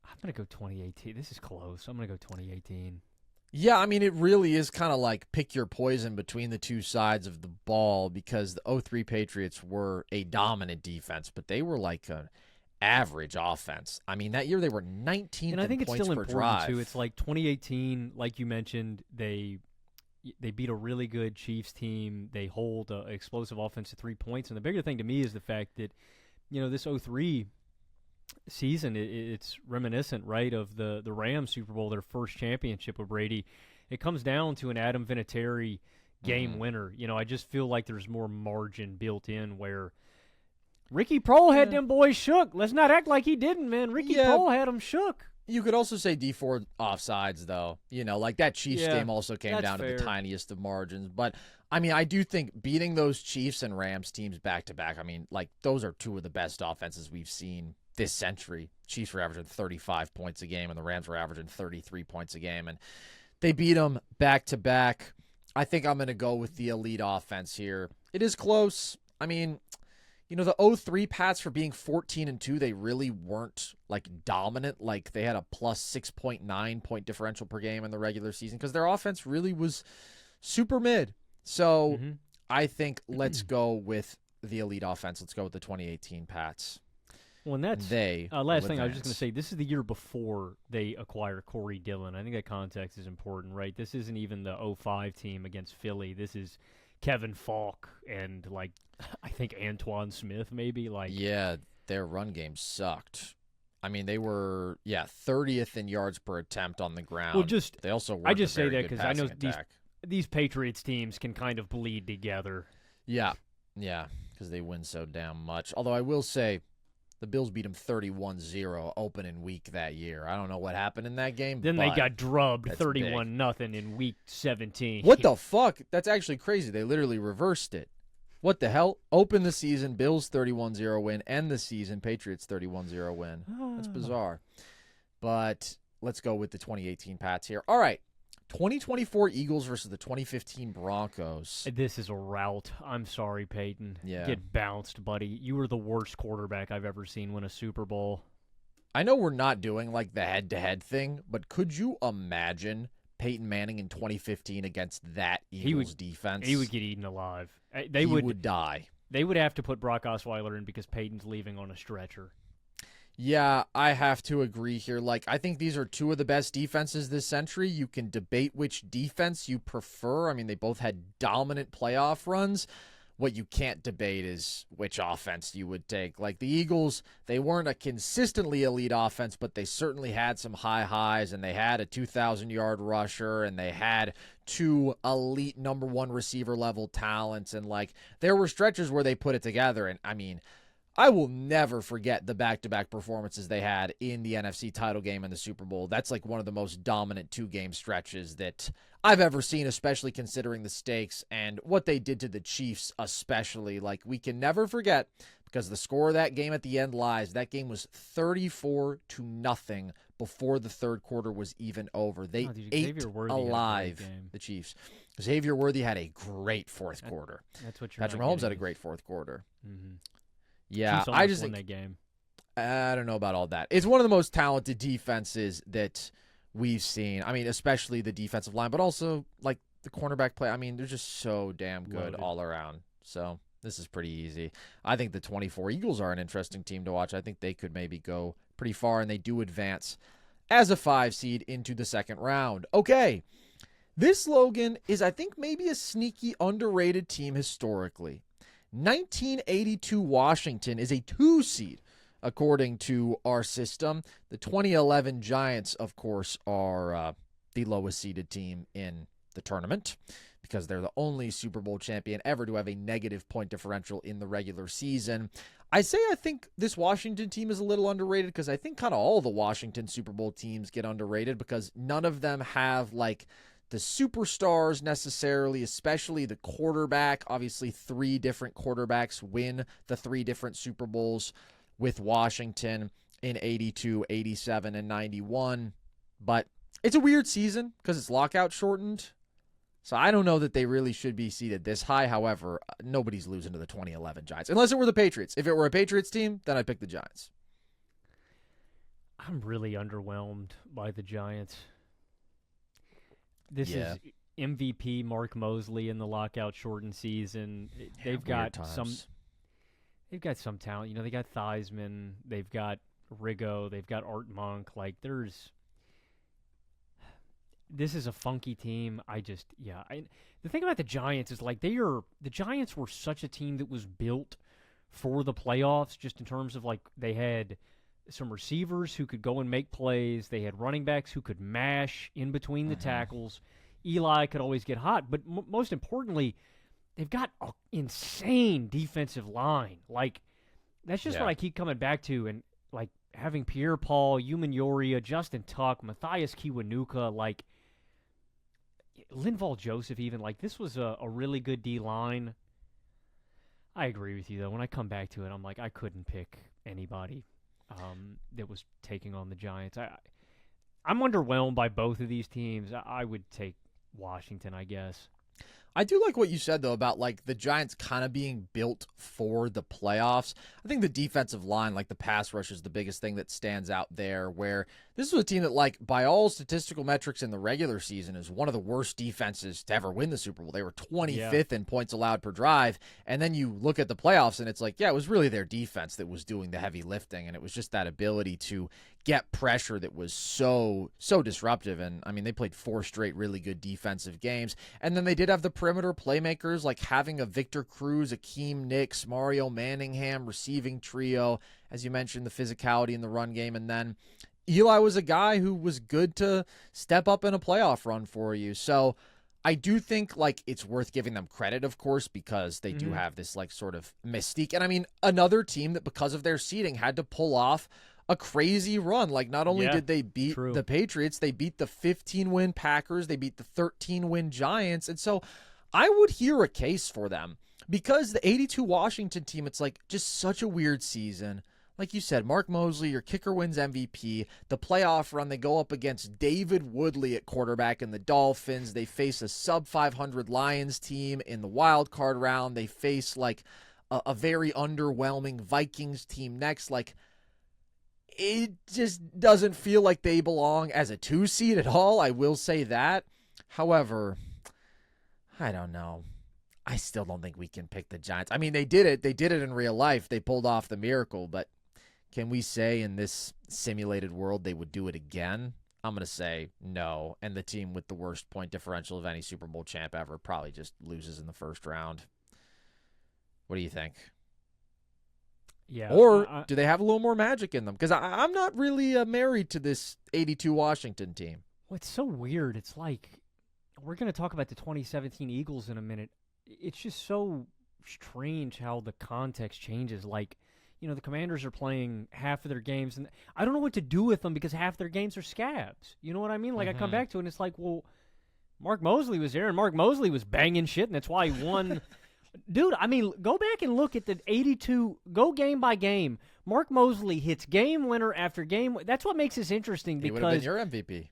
I'm going to go 2018. This is close. I'm going to go 2018. Yeah, I mean, it really is kind of like pick your poison between the two sides of the ball because the 03 Patriots were a dominant defense, but they were like an average offense. I mean, that year they were 19th and I think in it's points still per important, drive. too. It's like 2018, like you mentioned, they beat a really good Chiefs team. They hold an explosive offense to 3 points. And the bigger thing to me is the fact that, this 03 season, it's reminiscent, right, of the Rams Super Bowl, their first championship with Brady. It comes down to an Adam Vinatieri game winner. I just feel like there's more margin built in where Ricky Prohl had them boys shook. Let's not act like he didn't, man. Ricky Prohl had them shook. You could also say D4 offsides, though. Like that Chiefs game also came down to the tiniest of margins. But, I mean, I do think beating those Chiefs and Rams teams back-to-back, I mean, like, those are two of the best offenses we've seen this century. Chiefs were averaging 35 points a game, and the Rams were averaging 33 points a game. And they beat them back-to-back. I think I'm going to go with the elite offense here. It is close. I mean, the 03 Pats, for being 14-2, they really weren't, like, dominant. Like, they had a plus 6.9 point differential per game in the regular season because their offense really was super mid. So I think let's go with the elite offense. Let's go with the 2018 Pats. Well, and that's last thing I was just going to say. This is the year before they acquire Corey Dillon. I think that context is important, right? This isn't even the 05 team against Philly. This is Kevin Falk and, like, I think Antoine Smith maybe. Yeah, their run game sucked. I mean, they were 30th in yards per attempt on the ground. Well, they also I just say that because I know these Patriots teams can kind of bleed together. Yeah, because they win so damn much. Although I will say, the Bills beat them 31-0 opening week that year. I don't know what happened in that game. Then they got drubbed 31-0 in week 17. What the fuck? That's actually crazy. They literally reversed it. What the hell? Open the season, Bills 31-0 win. End the season, Patriots 31-0 win. That's bizarre. But let's go with the 2018 Pats here. All right. 2024 Eagles versus the 2015 Broncos. This is a rout. I'm sorry, Peyton. Yeah. Get bounced, buddy. You were the worst quarterback I've ever seen win a Super Bowl. I know we're not doing like the head-to-head thing, but could you imagine Peyton Manning in 2015 against that Eagles defense? He would get eaten alive. He would die. They would have to put Brock Osweiler in because Peyton's leaving on a stretcher. Yeah, I have to agree here. Like, I think these are two of the best defenses this century. You can debate which defense you prefer. I mean, they both had dominant playoff runs. What you can't debate is which offense you would take. Like the Eagles, they weren't a consistently elite offense, but they certainly had some high highs, and they had a 2,000-yard rusher, and they had two elite number one receiver level talents. And like, there were stretches where they put it together. And I mean, I will never forget the back-to-back performances they had in the NFC title game and the Super Bowl. That's like one of the most dominant two-game stretches that I've ever seen, especially considering the stakes and what they did to the Chiefs especially. Like, we can never forget, because the score of that game at the end lies, that game was 34-0 before the third quarter was even over. They ate alive the Chiefs. Xavier Worthy had a great fourth quarter. That's what you're Patrick Mahomes had a great fourth quarter. Mm-hmm. Yeah, I just won that game. I don't know about all that. It's one of the most talented defenses that we've seen. I mean, especially the defensive line, but also like the cornerback play. I mean, they're just so damn good all around. So this is pretty easy. I think the 24 Eagles are an interesting team to watch. I think they could maybe go pretty far, and they do advance as a 5 seed into the second round. Okay, this, Logan, is I think maybe a sneaky underrated team historically. 1982 Washington is a 2 seed, according to our system. The 2011 Giants, of course, are the lowest seeded team in the tournament because they're the only Super Bowl champion ever to have a negative point differential in the regular season. I think this Washington team is a little underrated because I think kind of all the Washington Super Bowl teams get underrated because none of them have like the superstars necessarily, especially the quarterback. Obviously, 3 different quarterbacks win the 3 different Super Bowls with Washington in 82, 87, and 91. But it's a weird season because it's lockout shortened. So I don't know that they really should be seated this high. However, nobody's losing to the 2011 Giants, unless it were the Patriots. If it were a Patriots team, then I'd pick the Giants. I'm really underwhelmed by the Giants. This is MVP Mark Mosley in the lockout shortened season. They've got some talent. You know, they got Theismann, they've got Riggo, they've got Art Monk. Like, this is a funky team. The thing about the Giants is like the Giants were such a team that was built for the playoffs, just in terms of like they had some receivers who could go and make plays. They had running backs who could mash in between the tackles. Eli could always get hot. But most importantly, they've got an insane defensive line. Like, that's just what I keep coming back to. And, like, having Pierre-Paul, Umanyoria, Justin Tuck, Matthias Kiwanuka, like, Linval Joseph even. Like, this was a really good D-line. I agree with you, though. When I come back to it, I'm like, I couldn't pick anybody that was taking on the Giants. I'm underwhelmed by both of these teams. I would take Washington, I guess. I do like what you said, though, about like the Giants kind of being built for the playoffs. I think the defensive line, like the pass rush, is the biggest thing that stands out there, where this was a team that, like, by all statistical metrics in the regular season, is one of the worst defenses to ever win the Super Bowl. They were 25th in points allowed per drive. And then you look at the playoffs and it's like, yeah, it was really their defense that was doing the heavy lifting. And it was just that ability to get pressure that was so disruptive. And I mean, they played 4 straight really good defensive games. And then they did have the perimeter playmakers, like having a Victor Cruz, Akeem Nicks, Mario Manningham receiving trio. As you mentioned, the physicality in the run game. And then Eli was a guy who was good to step up in a playoff run for you. So I do think, like, it's worth giving them credit, of course, because they do have this, like, sort of mystique. And I mean, another team that, because of their seeding, had to pull off a crazy run. Like, not only did they beat the Patriots, they beat the 15-win Packers, they beat the 13-win Giants. And so I would hear a case for them, because the 82 Washington team, it's like just such a weird season. Like you said, Mark Mosley, your kicker, wins MVP. The playoff run, they go up against David Woodley at quarterback in the Dolphins. They face a sub-500 Lions team in the wild card round. They face like a very underwhelming Vikings team next. Like, it just doesn't feel like they belong as a 2 seed at all. I will say that. However, I don't know. I still don't think we can pick the Giants. I mean, they did it. They did it in real life. They pulled off the miracle, but Can we say in this simulated world they would do it again? I'm going to say no. And the team with the worst point differential of any Super Bowl champ ever probably just loses in the first round. What do you think? Yeah. Or do they have a little more magic in them? Because I'm not really married to this 82 Washington team. Well, it's so weird. It's like, we're going to talk about the 2017 Eagles in a minute. It's just so strange how the context changes. Like, the Commanders are playing half of their games, and I don't know what to do with them because half their games are scabs. You know what I mean? Like, I come back to it, and it's like, well, Mark Mosley was there, and Mark Mosley was banging shit, and that's why he won. Dude, I mean, go back and look at the 82, go game by game. Mark Mosley hits game winner after game. That's what makes this interesting because he would have been your MVP.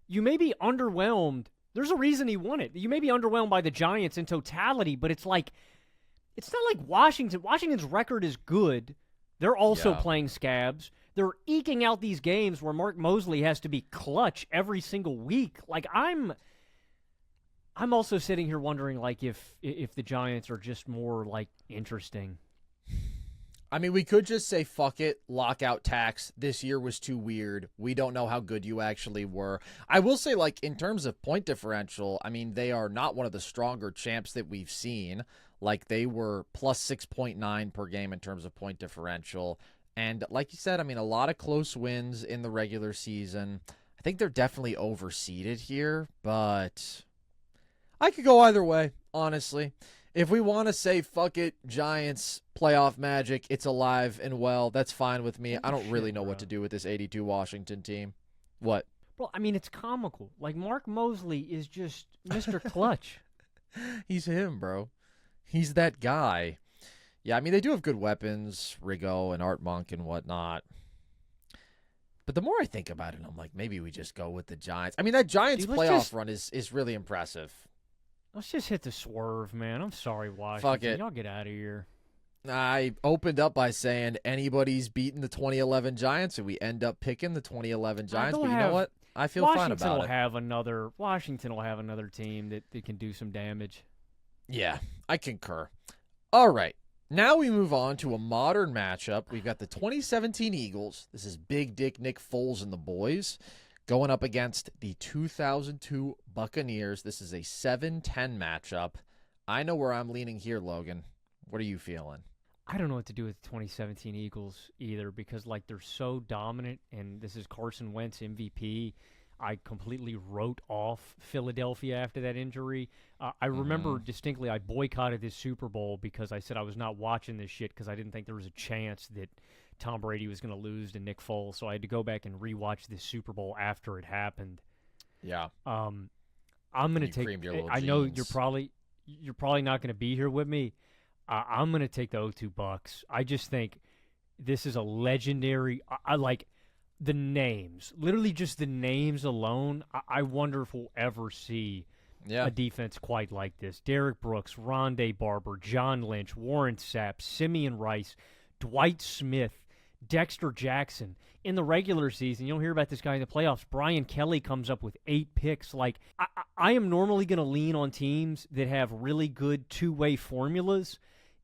You may be underwhelmed. There's a reason he won it. You may be underwhelmed by the Giants in totality, but it's like, it's not like Washington. Washington's record is good. They're also playing scabs. They're eking out these games where Mark Mosley has to be clutch every single week. Like, I'm also sitting here wondering, like, if the Giants are just more, like, interesting. I mean, we could just say, fuck it, lockout tax. This year was too weird. We don't know how good you actually were. I will say, like, in terms of point differential, I mean, they are not one of the stronger champs that we've seen. Like, they were plus 6.9 per game in terms of point differential. And like you said, I mean, a lot of close wins in the regular season. I think they're definitely overseeded here, but I could go either way, honestly. If we want to say, fuck it, Giants, playoff magic, it's alive and well, that's fine with me. I don't really know what to do with this 82 Washington team. What? Well, I mean, it's comical. Like, Mark Mosley is just Mr. Clutch. He's him, bro. He's that guy. Yeah, I mean, they do have good weapons, Rigo and Art Monk and whatnot. But the more I think about it, I'm like, maybe we just go with the Giants. I mean, that Giants playoff run is really impressive. Let's just hit the swerve, man. I'm sorry, Washington. Fuck it. Y'all get out of here. I opened up by saying anybody's beaten the 2011 Giants, and we end up picking the 2011 Giants. But you know what? I feel fine about it. Washington will have another team that can do some damage. Yeah, I concur. All right. Now we move on to a modern matchup. We've got the 2017 Eagles. This is Big Dick Nick Foles and the boys going up against the 2002 Buccaneers. This is a 7-10 matchup. I know where I'm leaning here, Logan. What are you feeling? I don't know what to do with the 2017 Eagles either because, like, they're so dominant, and this is Carson Wentz MVP. I completely wrote off Philadelphia after that injury. I remember distinctly I boycotted this Super Bowl because I said I was not watching this shit because I didn't think there was a chance that Tom Brady was going to lose to Nick Foles. So I had to go back and rewatch this Super Bowl after it happened. Yeah. I'm going to take – I know you're probably not going to be here with me. I'm going to take the 0-2 Bucks. I just think this is a legendary – I like – the names, literally just the names alone, I wonder if we'll ever see a defense quite like this. Derek Brooks, Rondé Barber, John Lynch, Warren Sapp, Simeon Rice, Dwight Smith, Dexter Jackson. In the regular season, you'll hear about this guy in the playoffs. Brian Kelly comes up with 8 picks. Like, I am normally going to lean on teams that have really good two-way formulas.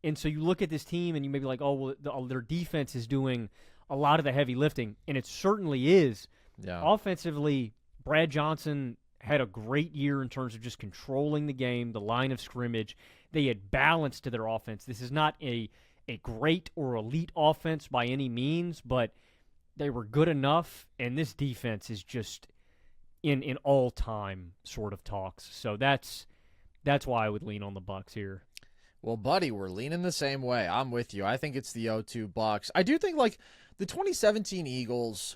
And so you look at this team and you may be like, oh, well, their defense is doing a lot of the heavy lifting, and it certainly is. Yeah. Offensively, Brad Johnson had a great year in terms of just controlling the game, the line of scrimmage. They had balance to their offense. This is not a great or elite offense by any means, but they were good enough, and this defense is just in all-time sort of talks. So that's why I would lean on the Bucs here. Well, buddy, we're leaning the same way. I'm with you. I think it's the 0-2 Bucs. I do think, like, the 2017 Eagles,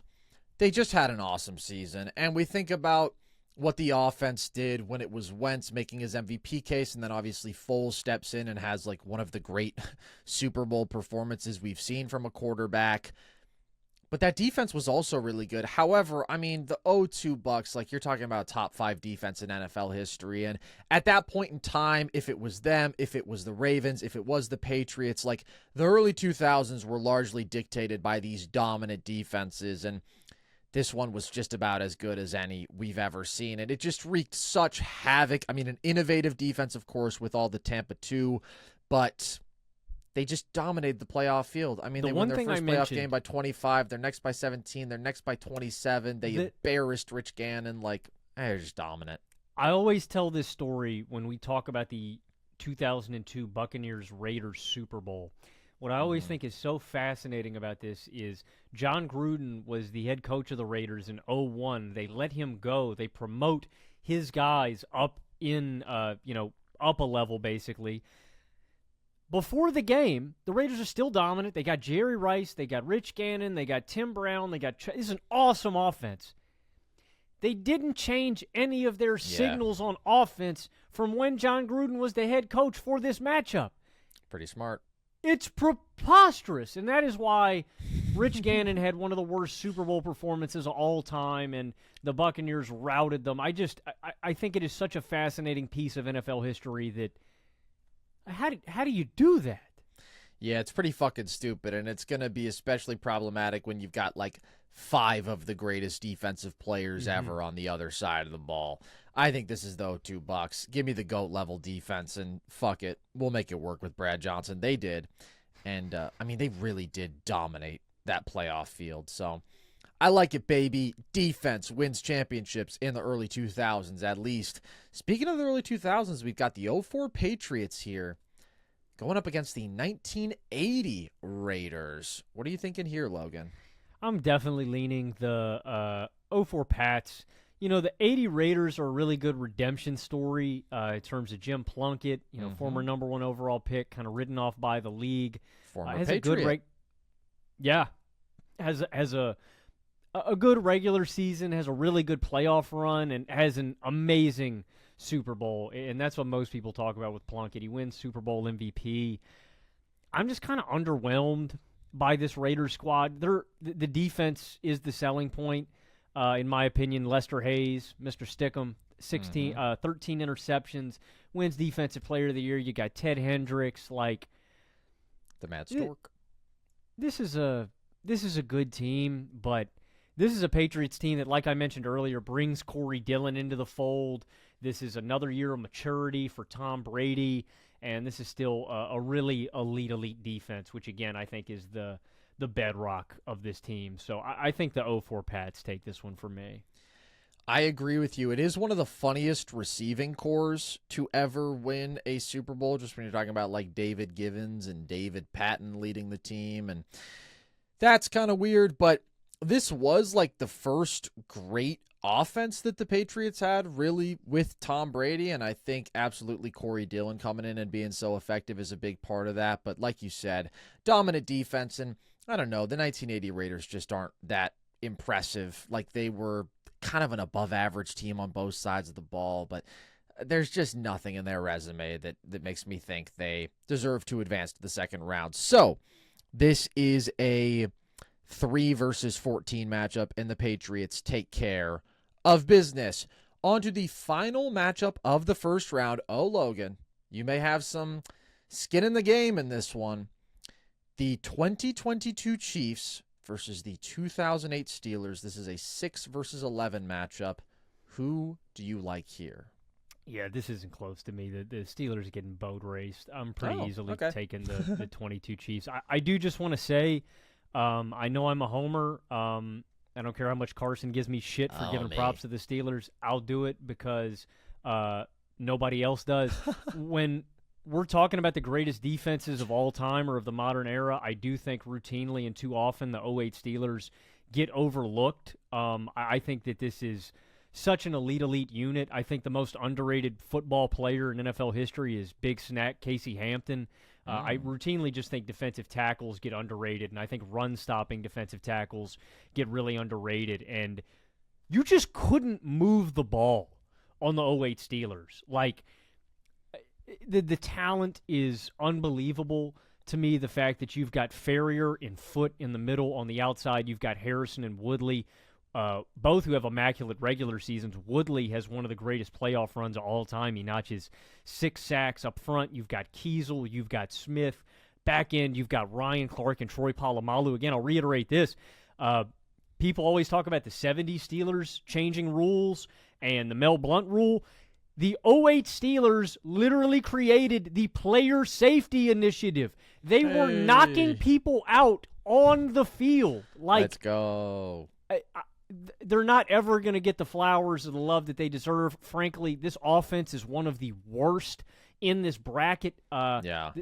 they just had an awesome season. And we think about what the offense did when it was Wentz making his MVP case, and then obviously Foles steps in and has, like, one of the great Super Bowl performances we've seen from a quarterback. But that defense was also really good. However, I mean, the 0-2 Bucs, like, you're talking about a top 5 defense in NFL history. And at that point in time, if it was them, if it was the Ravens, if it was the Patriots, like, the early 2000s were largely dictated by these dominant defenses. And this one was just about as good as any we've ever seen. And it just wreaked such havoc. I mean, an innovative defense, of course, with all the Tampa 2, but they just dominated the playoff field. I mean, The they one won their thing I first playoff mentioned- game by 25, their next by 17, their next by 27. They embarrassed Rich Gannon. Like, they're just dominant. I always tell this story when we talk about the 2002 Buccaneers-Raiders Super Bowl. What I always think is so fascinating about this is John Gruden was the head coach of the Raiders in 01. They let him go. They promote his guys up in, up a level, basically. Before the game, the Raiders are still dominant. They got Jerry Rice. They got Rich Gannon. They got Tim Brown. This is an awesome offense. They didn't change any of their signals on offense from when John Gruden was the head coach for this matchup. Pretty smart. It's preposterous, and that is why Rich Gannon had one of the worst Super Bowl performances of all time, and the Buccaneers routed them. I think it is such a fascinating piece of NFL history that how do you do that? Yeah, it's pretty fucking stupid, and it's going to be especially problematic when you've got, like, 5 of the greatest defensive players ever on the other side of the ball. I think this is, though, $2. Give me the GOAT-level defense, and fuck it. We'll make it work with Brad Johnson. They did. And, I mean, they really did dominate that playoff field. So, I like it, baby. Defense wins championships in the early 2000s, at least. Speaking of the early 2000s, we've got the 04 Patriots here going up against the 1980 Raiders. What are you thinking here, Logan? I'm definitely leaning the 04 Pats. You know, the 80 Raiders are a really good redemption story in terms of Jim Plunkett, former number 1 overall pick, kind of ridden off by the league. Former has Patriot. Has a good regular season, has a really good playoff run, and has an amazing Super Bowl. And that's what most people talk about with Plunkett. He wins Super Bowl MVP. I'm just kind of underwhelmed by this Raiders squad. The defense is the selling point. In my opinion, Lester Hayes, Mr. Stickum, 13 interceptions, wins Defensive Player of the Year. You got Ted Hendricks, like The Matt Stork. This is a good team, but this is a Patriots team that, like I mentioned earlier, brings Corey Dillon into the fold. This is another year of maturity for Tom Brady, and this is still a really elite defense, which again I think is the bedrock of this team. So I think the 04 Pats take this one for me. I agree with you. It is one of the funniest receiving cores to ever win a Super Bowl, just when you're talking about like David Givens and David Patton leading the team, and that's kind of weird, but this was like the first great offense that the Patriots had, really, with Tom Brady, and I think absolutely Corey Dillon coming in and being so effective is a big part of that. But like you said, dominant defense, and I don't know, the 1980 Raiders just aren't that impressive. Like, they were kind of an above-average team on both sides of the ball, but there's just nothing in their resume that makes me think they deserve to advance to the second round. So, this is a 3 versus 14 matchup, and the Patriots take care of business. On to the final matchup of the first round. Oh, Logan, you may have some skin in the game in this one. The 2022 Chiefs versus the 2008 Steelers. This is a 6 versus 11 matchup. Who do you like here? Yeah, this isn't close to me. The Steelers are getting boat raced. I'm pretty easily taking the 22 Chiefs. I do just want to say, I know I'm a homer. I don't care how much Carson gives me shit for giving props to the Steelers. I'll do it because nobody else does. When we're talking about the greatest defenses of all time or of the modern era, I do think routinely and too often the 08 Steelers get overlooked. I think that this is such an elite unit. I think the most underrated football player in NFL history is Big Snack Casey Hampton. I routinely just think defensive tackles get underrated, and I think run-stopping defensive tackles get really underrated. And you just couldn't move the ball on the 08 Steelers. Like, the talent is unbelievable to me. The fact that you've got Ferrier and Foote in the middle, on the outside you've got Harrison and Woodley, both who have immaculate regular seasons. Woodley has one of the greatest playoff runs of all time. He notches 6 sacks up front. You've got Kiesel. You've got Smith. Back end, you've got Ryan Clark and Troy Polamalu. Again, I'll reiterate this. People always talk about the 70s Steelers changing rules and the Mel Blount rule. The '08 Steelers literally created the player safety initiative. They were knocking people out on the field. Like, let's go. They're not ever going to get the flowers or the love that they deserve. Frankly, this offense is one of the worst in this bracket.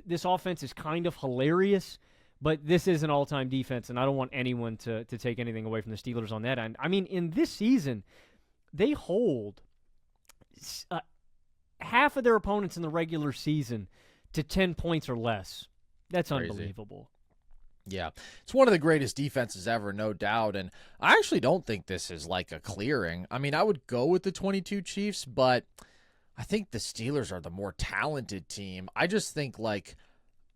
This offense is kind of hilarious, but this is an all-time defense, and I don't want anyone to take anything away from the Steelers on that end. I mean, in this season, they hold half of their opponents in the regular season to 10 points or less. That's crazy. Unbelievable. Yeah, it's one of the greatest defenses ever, no doubt, and I actually don't think this is like a clearing. I mean, I would go with the 22 Chiefs, but I think the Steelers are the more talented team. I just think, like,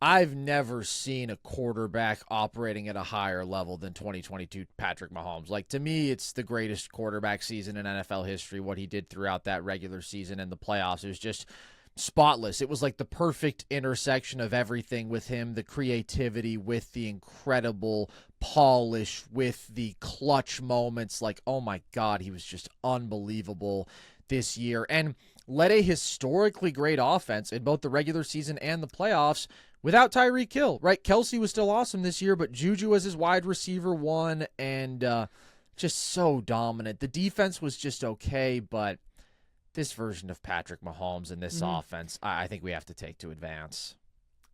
I've never seen a quarterback operating at a higher level than 2022 Patrick Mahomes. Like, to me, it's the greatest quarterback season in NFL history. What he did throughout that regular season and the playoffs, it was just spotless. It was like the perfect intersection of everything with him, the creativity with the incredible polish, with the clutch moments. Like, oh my God, he was just unbelievable this year and led a historically great offense in both the regular season and the playoffs without Tyreek Hill, right? Kelsey was still awesome this year, but Juju as his wide receiver one, and just so dominant. The defense was just okay, but this version of Patrick Mahomes and this offense, I think we have to take to advance.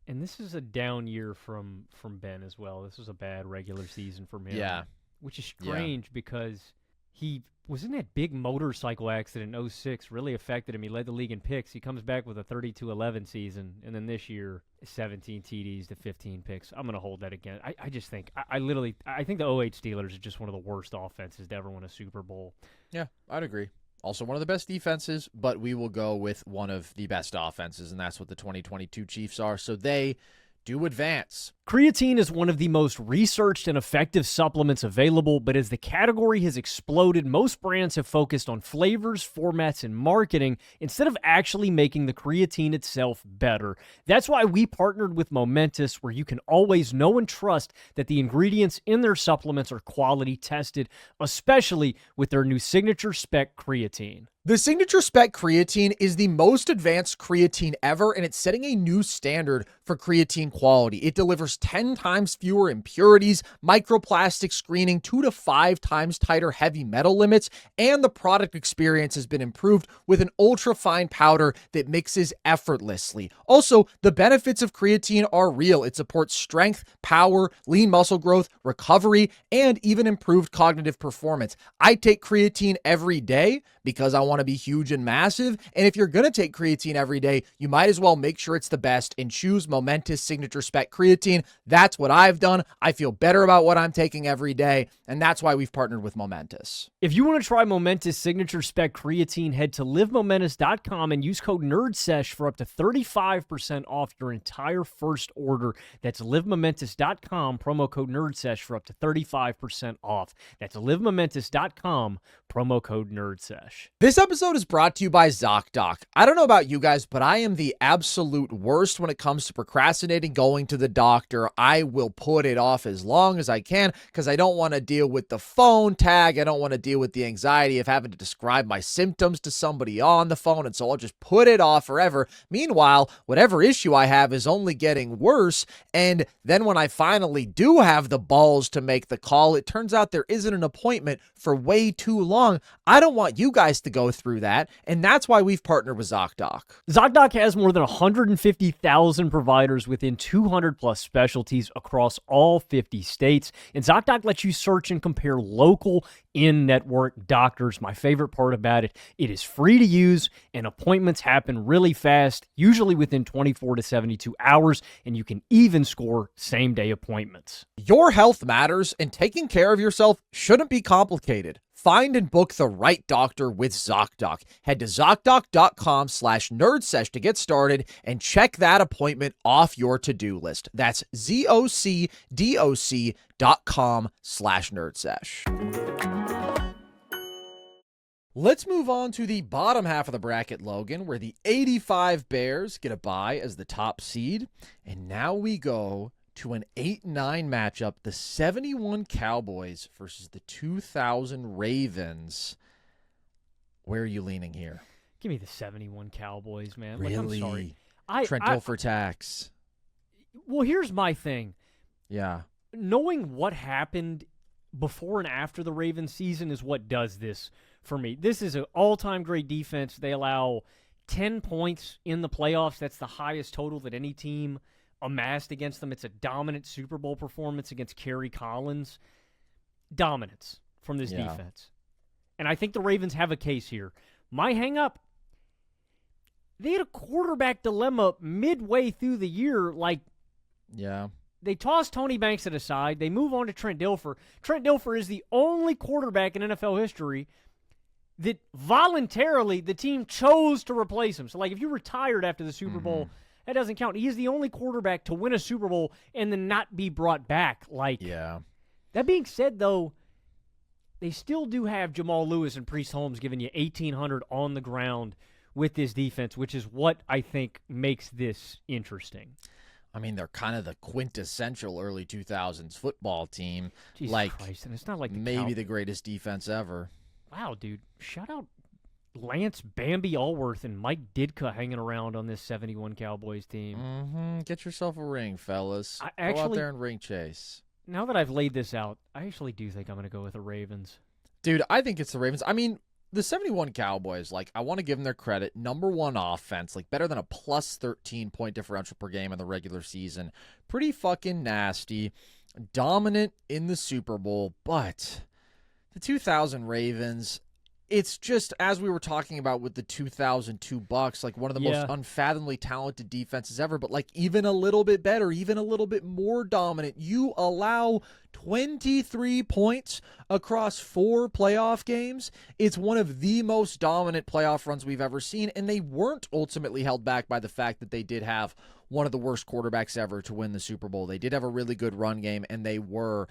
And this is a down year from Ben as well. This was a bad regular season for him. Yeah. Which is strange because he was in that big motorcycle accident in 06, really affected him. He led the league in picks. He comes back with a 32-11 season, and then this year, 17 TDs to 15 picks. I'm going to hold that again. I just think, I think the '08 Steelers are just one of the worst offenses to ever win a Super Bowl. Yeah, I'd agree. Also one of the best defenses, but we will go with one of the best offenses, and that's what the 2022 Chiefs are. So they do advance. Creatine is one of the most researched and effective supplements available, but as the category has exploded, most brands have focused on flavors, formats, and marketing instead of actually making the creatine itself better. That's why we partnered with Momentous, where you can always know and trust that the ingredients in their supplements are quality tested, especially with their new Signature Spec creatine. The Signature Spec creatine is the most advanced creatine ever, and it's setting a new standard for creatine quality. It delivers 10 times fewer impurities, microplastic screening, 2 to 5 times tighter heavy metal limits, and the product experience has been improved with an ultra-fine powder that mixes effortlessly. Also, the benefits of creatine are real. It supports strength, power, lean muscle growth, recovery, and even improved cognitive performance. I take creatine every day because I want to be huge and massive. And if you're going to take creatine every day, you might as well make sure it's the best and choose Momentous Signature Spec creatine. That's what I've done. I feel better about what I'm taking every day, and that's why we've partnered with Momentous. If you want to try Momentous Signature Spec creatine, head to livemomentous.com and use code NERDSESH for up to 35% off your entire first order. That's livemomentous.com, promo code NERDSESH for up to 35% off. That's livemomentous.com, promo code NERDSESH. This episode is brought to you by ZocDoc. I don't know about you guys, but I am the absolute worst when it comes to procrastinating going to the doctor. I will put it off as long as I can because I don't want to deal with the phone tag. I don't want to deal with the anxiety of having to describe my symptoms to somebody on the phone, and so I'll just put it off forever. Meanwhile, whatever issue I have is only getting worse, and then when I finally do have the balls to make the call, it turns out there isn't an appointment for way too long. I don't want you guys to go through that, and that's why we've partnered with ZocDoc. ZocDoc has more than 150,000 providers within 200 plus specialties across all 50 states, and ZocDoc lets you search and compare local in-network doctors. My favorite part about it, it is free to use, and appointments happen really fast, usually within 24 to 72 hours, and you can even score same-day appointments. Your health matters, and taking care of yourself shouldn't be complicated. Find and book the right doctor with ZocDoc. Head to ZocDoc.com/nerdsesh to get started and check that appointment off your to-do list. That's ZocDoc.com/nerdsesh. Let's move on to the bottom half of the bracket, Logan, where the 85 Bears get a bye as the top seed. And now we go to an 8-9 matchup, the 71 Cowboys versus the 2000 Ravens. Where are you leaning here? Give me the 71 Cowboys, man. Really? Like, I'm sorry. Trent Dilfer tax. Well, here's my thing. Yeah. Knowing what happened before and after the Ravens season is what does this for me. This is an all-time great defense. They allow 10 points in the playoffs. That's the highest total that any team amassed against them. It's a dominant Super Bowl performance against Kerry Collins. Dominance from this defense. And I think the Ravens have a case here. My hang-up, they had a quarterback dilemma midway through the year. Like, they toss Tony Banks aside. They move on to Trent Dilfer. Trent Dilfer is the only quarterback in NFL history that voluntarily the team chose to replace him. So, like, if you retired after the Super Bowl, that doesn't count. He is the only quarterback to win a Super Bowl and then not be brought back. Like, that being said, though, they still do have Jamal Lewis and Priest Holmes giving you 1,800 on the ground with this defense, which is what I think makes this interesting. I mean, they're kind of the quintessential early 2000s football team. Jesus Christ, and it's not like maybe the greatest defense ever. Wow, dude. Shout out Lance Bambi Allworth and Mike Ditka hanging around on this 71 Cowboys team. Get yourself a ring, fellas. Go out there and ring chase. Now that I've laid this out, I actually do think I'm going to go with the Ravens. Dude, I think it's the Ravens. I mean, the 71 Cowboys, like, I want to give them their credit. Number one offense, like, better than a plus 13 point differential per game in the regular season. Pretty fucking nasty. Dominant in the Super Bowl. But the 2000 Ravens, it's just, as we were talking about with the 2002 Bucks, like one of the most unfathomably talented defenses ever, but like even a little bit better, even a little bit more dominant. You allow 23 points across 4 playoff games. It's one of the most dominant playoff runs we've ever seen, and they weren't ultimately held back by the fact that they did have one of the worst quarterbacks ever to win the Super Bowl. They did have a really good run game, and they were,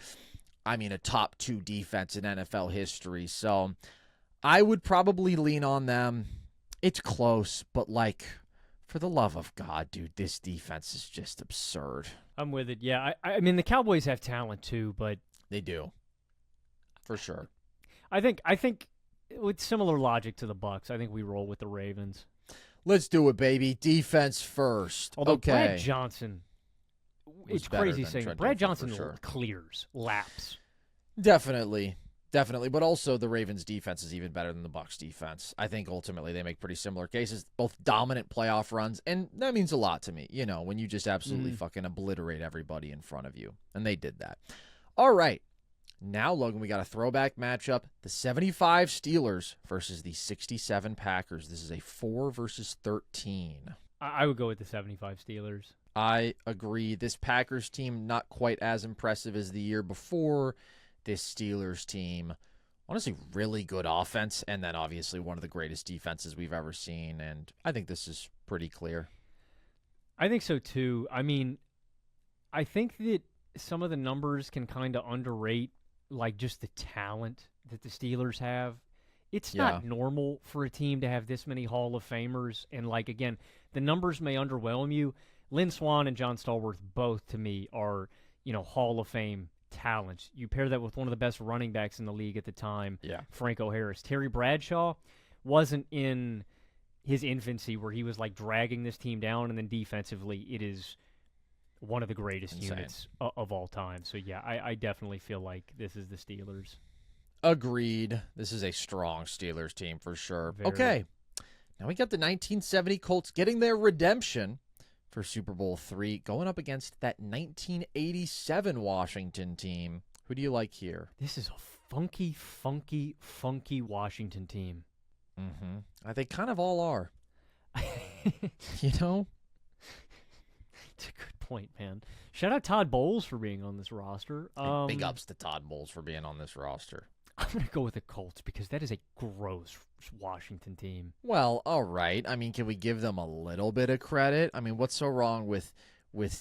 I mean, a top 2 defense in NFL history. So I would probably lean on them. It's close, but like, for the love of God, dude, this defense is just absurd. I'm with it. Yeah, I mean, the Cowboys have talent too, but they do, for sure. I think with similar logic to the Bucks, I think we roll with the Ravens. Let's do it, baby. Defense first. Although Brad Johnson, it's crazy saying Brad Johnson sure. clears, laps. Definitely, but also the Ravens' defense is even better than the Bucs' defense. I think ultimately they make pretty similar cases, both dominant playoff runs, and that means a lot to me, you know, when you just absolutely fucking obliterate everybody in front of you, and they did that. All right, now, Logan, we got a throwback matchup, the 75 Steelers versus the 67 Packers. This is a 4 versus 13. I would go with the 75 Steelers. I agree. This Packers team, not quite as impressive as the year before. This Steelers team, honestly, really good offense, and then obviously one of the greatest defenses we've ever seen, and I think this is pretty clear. I think so, too. I mean, I think that some of the numbers can kind of underrate, like, just the talent that the Steelers have. It's not normal for a team to have this many Hall of Famers, and, like, again, the numbers may underwhelm you. Lynn Swann and John Stallworth both, to me, are, you know, Hall of Fame talent. You pair that with one of the best running backs in the league at the time, Franco Harris. Terry Bradshaw wasn't in his infancy where he was like dragging this team down, and then defensively it is one of the greatest units of all time. So yeah, I definitely feel like this is the Steelers. Agreed. This is a strong Steelers team for sure. Very. Okay, now we got the 1970 Colts getting their redemption for Super Bowl III, going up against that 1987 Washington team. Who do you like here? This is a funky Washington team. They kind of all are. You know? It's a good point, man. Shout out Todd Bowles for being on this roster. Big ups to Todd Bowles for being on this roster. I'm going to go with the Colts because that is a gross Washington team. Well, all right. I mean, can we give them a little bit of credit? I mean, what's so wrong with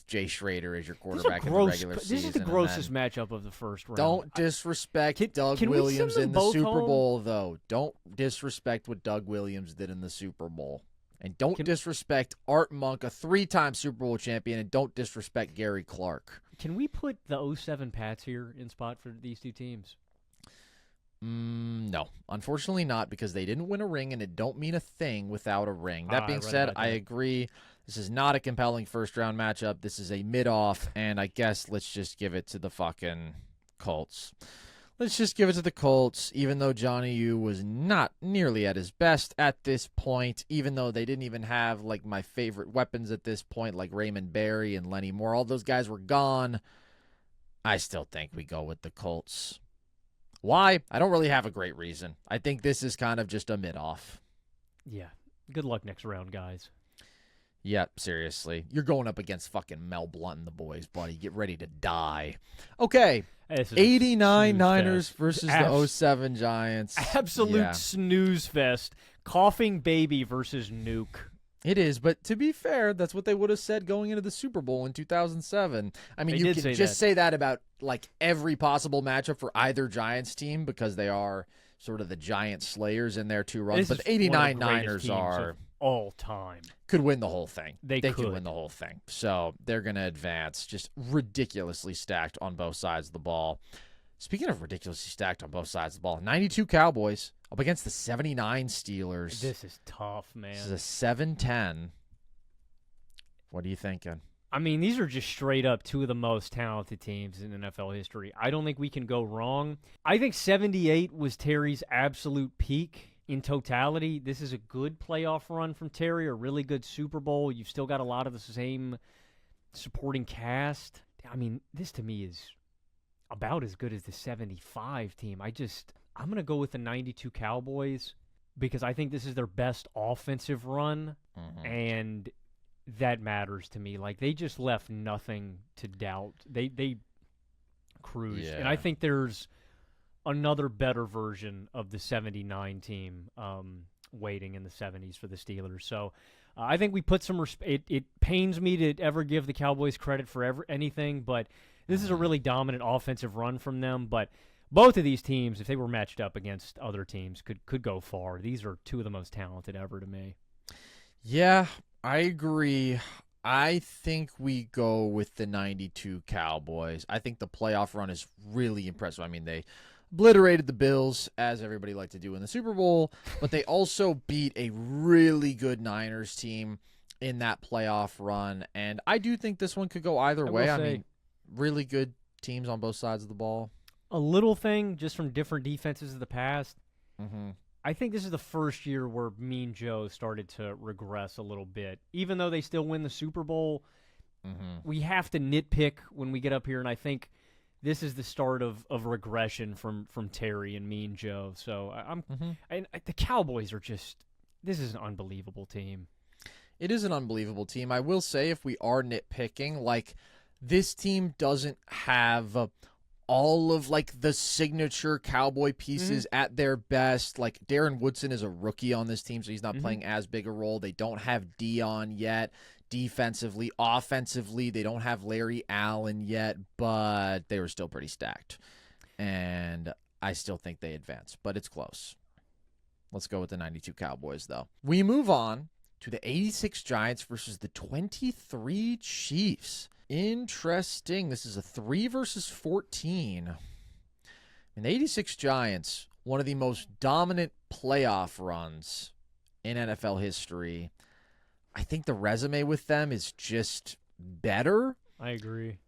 Jay Schrader as your quarterback in the regular season? This is the grossest matchup of the first round. Don't disrespect Doug Williams in the Super Bowl, though. Don't disrespect what Doug Williams did in the Super Bowl. And don't disrespect Art Monk, a 3-time Super Bowl champion, and don't disrespect Gary Clark. Can we put the 07 Pats here in spot for these two teams? No, unfortunately not, because they didn't win a ring, and it don't mean a thing without a ring. That I being read said, about I that. agree. This is not a compelling first-round matchup. This is a mid-off, and I guess let's just give it to the fucking Colts. Let's just give it to the Colts, even though Johnny U was not nearly at his best at this point, even though they didn't even have like my favorite weapons at this point, like Raymond Berry and Lenny Moore. All those guys were gone. I still think we go with the Colts. Why? I don't really have a great reason. I think this is kind of just a mid-off. Yeah. Good luck next round, guys. Yep, seriously. You're going up against fucking Mel Blunt and the boys, buddy. Get ready to die. Okay. This is a 89 snooze Niners fest. versus the 07 Giants. Absolute Yeah, snooze fest. Coughing baby versus nuke. it is. But to be fair, that's what they would have said going into the Super Bowl in 2007. I mean, They you did can say just that. say that about like every possible matchup for either Giants team because they are sort of the Giant Slayers in their two runs. This But is the 89 one of the greatest Niners teams are of all time. could win the whole thing. They could could. win the whole thing. So they're going to advance. Just ridiculously stacked on both sides of the ball. Speaking of ridiculously stacked on both sides of the ball, 92 Cowboys up against the 79 Steelers. This is tough, man. This is a 7-10. What are you thinking? I mean, these are just straight up two of the most talented teams in NFL history. I don't think we can go wrong. I think 78 was Terry's absolute peak in totality. This is a good playoff run from Terry, a really good Super Bowl. You've still got a lot of the same supporting cast. I mean, this to me is about as good as the 75 team. I'm going to go with the 92 Cowboys because I think this is their best offensive run, and that matters to me. Like, they just left nothing to doubt. They cruised. Yeah. And I think there's another better version of the 79 team waiting in the 70s for the Steelers. So I think we put some it pains me to ever give the Cowboys credit for anything, but this is a really dominant offensive run from them. But both of these teams, if they were matched up against other teams, could go far. These are two of the most talented ever to me. Yeah, I agree. I think we go with the 92 Cowboys. I think the playoff run is really impressive. I mean, they obliterated the Bills, as everybody liked to do in the Super Bowl, but they also beat a really good Niners team in that playoff run. And I do think this one could go either way. I mean, really good teams on both sides of the ball. A little thing, just from different defenses of the past, Mm-hmm. I think this is the first year where Mean Joe started to regress a little bit. Even though they still win the Super Bowl, we have to nitpick when we get up here, and I think this is the start of regression from Terry and Mean Joe. So the Cowboys are this is an unbelievable team. It is an unbelievable team. I will say, if we are nitpicking, like, this team doesn't have all of like the signature Cowboy pieces at their best. Like, Darren Woodson is a rookie on this team, so he's not playing as big a role. They don't have Dion yet. Defensively, offensively, they don't have Larry Allen yet, but they were still pretty stacked. And I still think they advance, but it's close. Let's go with the 92 Cowboys, though. We move on to the 86 Giants versus the 23 Chiefs. Interesting. This is a 3 versus 14. And the 86 Giants, one of the most dominant playoff runs in NFL history. I think the resume with them is just better. I agree.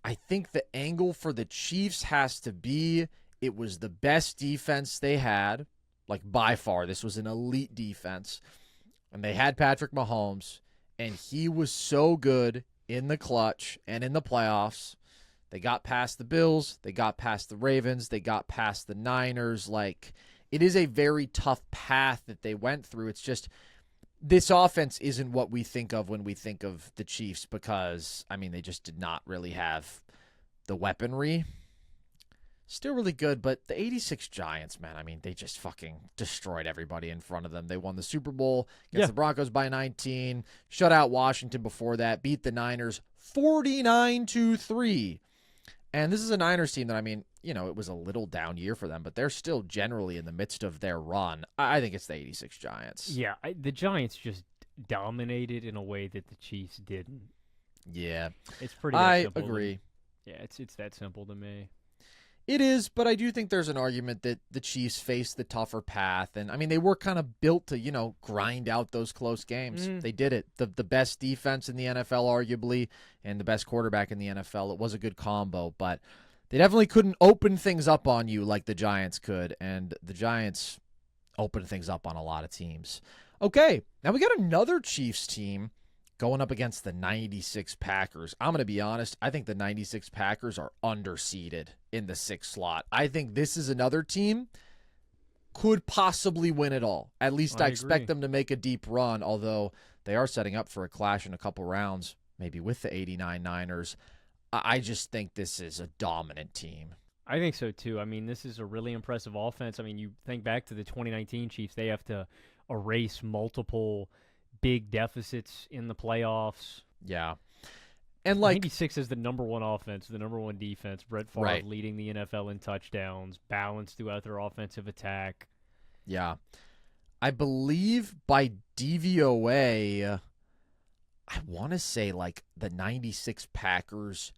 I think the angle for the Chiefs has to be it was the best defense they had, like by far. This was an elite defense. And they had Patrick Mahomes, and he was so good in the clutch and in the playoffs. They got past the Bills. They got past the Ravens. They got past the Niners. Like, it is a very tough path that they went through. It's just this offense isn't what we think of when we think of the Chiefs because, I mean, they just did not really have the weaponry. Still really good, but the 86 Giants, man, I mean, they just fucking destroyed everybody in front of them. They won the Super Bowl against the Broncos by 19, shut out Washington before that, beat the Niners 49-3. And this is a Niners team that, I mean, you know, it was a little down year for them, but they're still generally in the midst of their run. I think it's the 86 Giants. Yeah, the Giants just dominated in a way that the Chiefs didn't. Yeah. It's pretty I simple. agree. Yeah, it's that simple to me. It is, but I do think there's an argument that the Chiefs faced the tougher path. And, I mean, they were kind of built to, grind out those close games. They did it. The best defense in the NFL, arguably, and the best quarterback in the NFL. It was a good combo, but they definitely couldn't open things up on you like the Giants could. And the Giants opened things up on a lot of teams. Okay, now we got another Chiefs team going up against the 96 Packers. I'm going to be honest. I think the 96 Packers are underseeded in the 6th slot. I think this is another team could possibly win it all. At least I expect them to make a deep run, although they are setting up for a clash in a couple rounds, maybe with the 89 Niners. I just think this is a dominant team. I think so, too. I mean, this is a really impressive offense. I mean, you think back to the 2019 Chiefs, they have to erase multiple big deficits in the playoffs. Yeah. And 96 is the number one offense, the number one defense. Brett Favre leading the NFL in touchdowns, balanced throughout their offensive attack. Yeah. I believe by DVOA, I want to say the 96 Packers